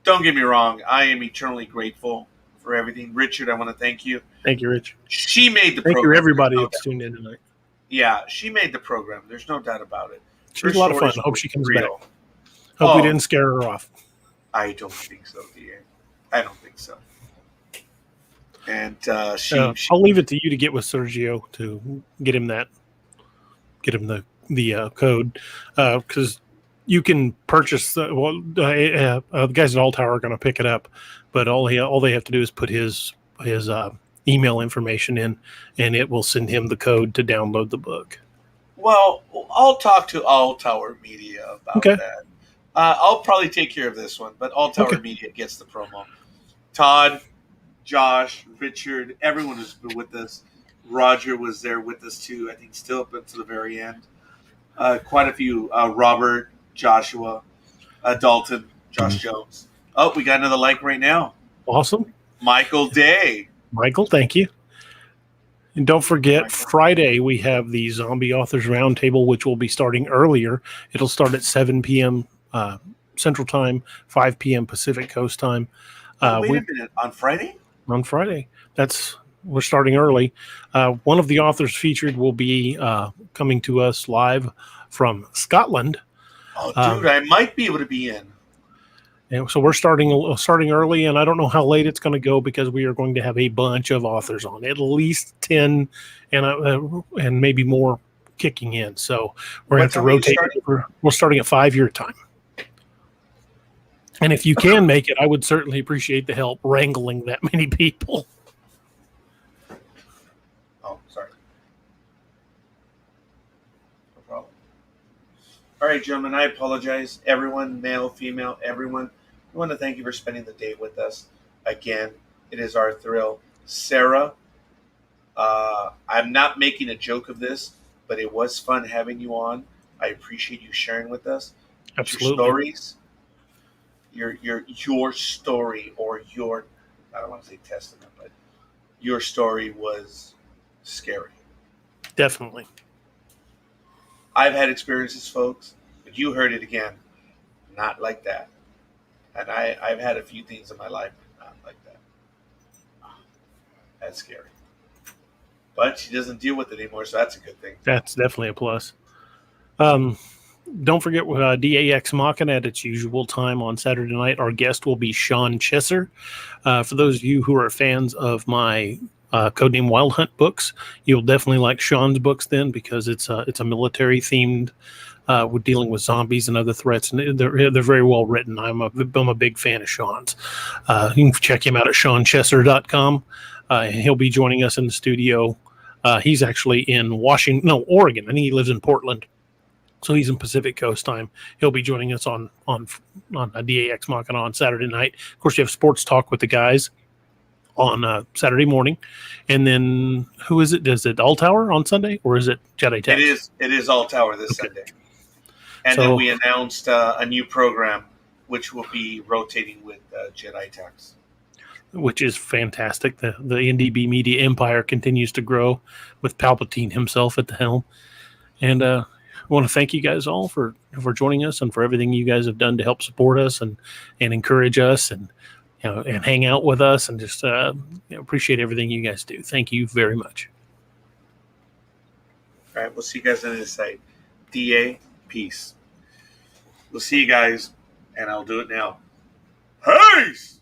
don't get me wrong. I am eternally grateful for everything. Richard, I want to thank you. Thank you, Rich. She made the program. Thank you, everybody that's tuned in tonight. Yeah, she made the program. There's no doubt about it. She was a lot of fun. I hope she comes back. Hope we didn't scare her off. I don't think so, DA. I don't think so. And I'll leave it to you to get with Sergio to get him the code because you can purchase. The guys at All Tower are going to pick it up, but all they have to do is put his email information in, and it will send him the code to download the book. Well, I'll talk to All Tower Media about that. I'll probably take care of this one, but All Tower Media gets the promo. Todd, Josh, Richard, everyone who's been with us. Roger was there with us too, I think still up until the very end. Quite a few. Robert, Joshua, Dalton, Josh Jones. Oh, we got another like right now. Awesome. Michael Day. Michael, thank you. And don't forget, Friday we have the Zombie Authors Roundtable, which will be starting earlier. It'll start at 7 p.m. Central Time, 5 p.m. Pacific Coast Time. Wait a minute. On Friday? On Friday. We're starting early. One of the authors featured will be coming to us live from Scotland. Oh, dude, I might be able to be in. And so we're starting early, and I don't know how late it's going to go because we are going to have a bunch of authors on, at least 10 and maybe more kicking in. So we're going to have to rotate. We're starting at 5 your time. And if you can make it, I would certainly appreciate the help wrangling that many people. Oh, sorry. No problem. All right, gentlemen, I apologize. Everyone, male, female, everyone. I want to thank you for spending the day with us. Again, it is our thrill. Sarah, I'm not making a joke of this, but it was fun having you on. I appreciate you sharing with us. Absolutely. Your stories. Your story, or your, I don't want to say testament, but your story was scary. Definitely. I've had experiences, folks, but you heard it again. Not like that. And I've had a few things in my life, but not like that. That's scary. But she doesn't deal with it anymore, so that's a good thing. That's definitely a plus. Don't forget DAX Machina at its usual time on Saturday night. Our guest will be Sean Chesser. For those of you who are fans of my Codename Wild Hunt books, you'll definitely like Sean's books then because it's a military themed with dealing with zombies and other threats, and they're very well written. I'm a big fan of Sean's. You can check him out at SeanChesser.com, and he'll be joining us in the studio. He's actually in Oregon. I think he lives in Portland, so he's in Pacific Coast time. He'll be joining us on a DAX Machina on Saturday night. Of course, you have sports talk with the guys on Saturday morning, and then who is it? Is it All Tower on Sunday, or is it Jedi Tech? It is All Tower this Sunday, and then we announced a new program which will be rotating with Jedi Techs, which is fantastic. The NDB media empire continues to grow with Palpatine himself at the helm, and I want to thank you guys all for joining us and for everything you guys have done to help support us and encourage us and and hang out with us, and just appreciate everything you guys do. Thank you very much. All right, we'll see you guys on the other side. DA, peace. We'll see you guys, and I'll do it now. Peace!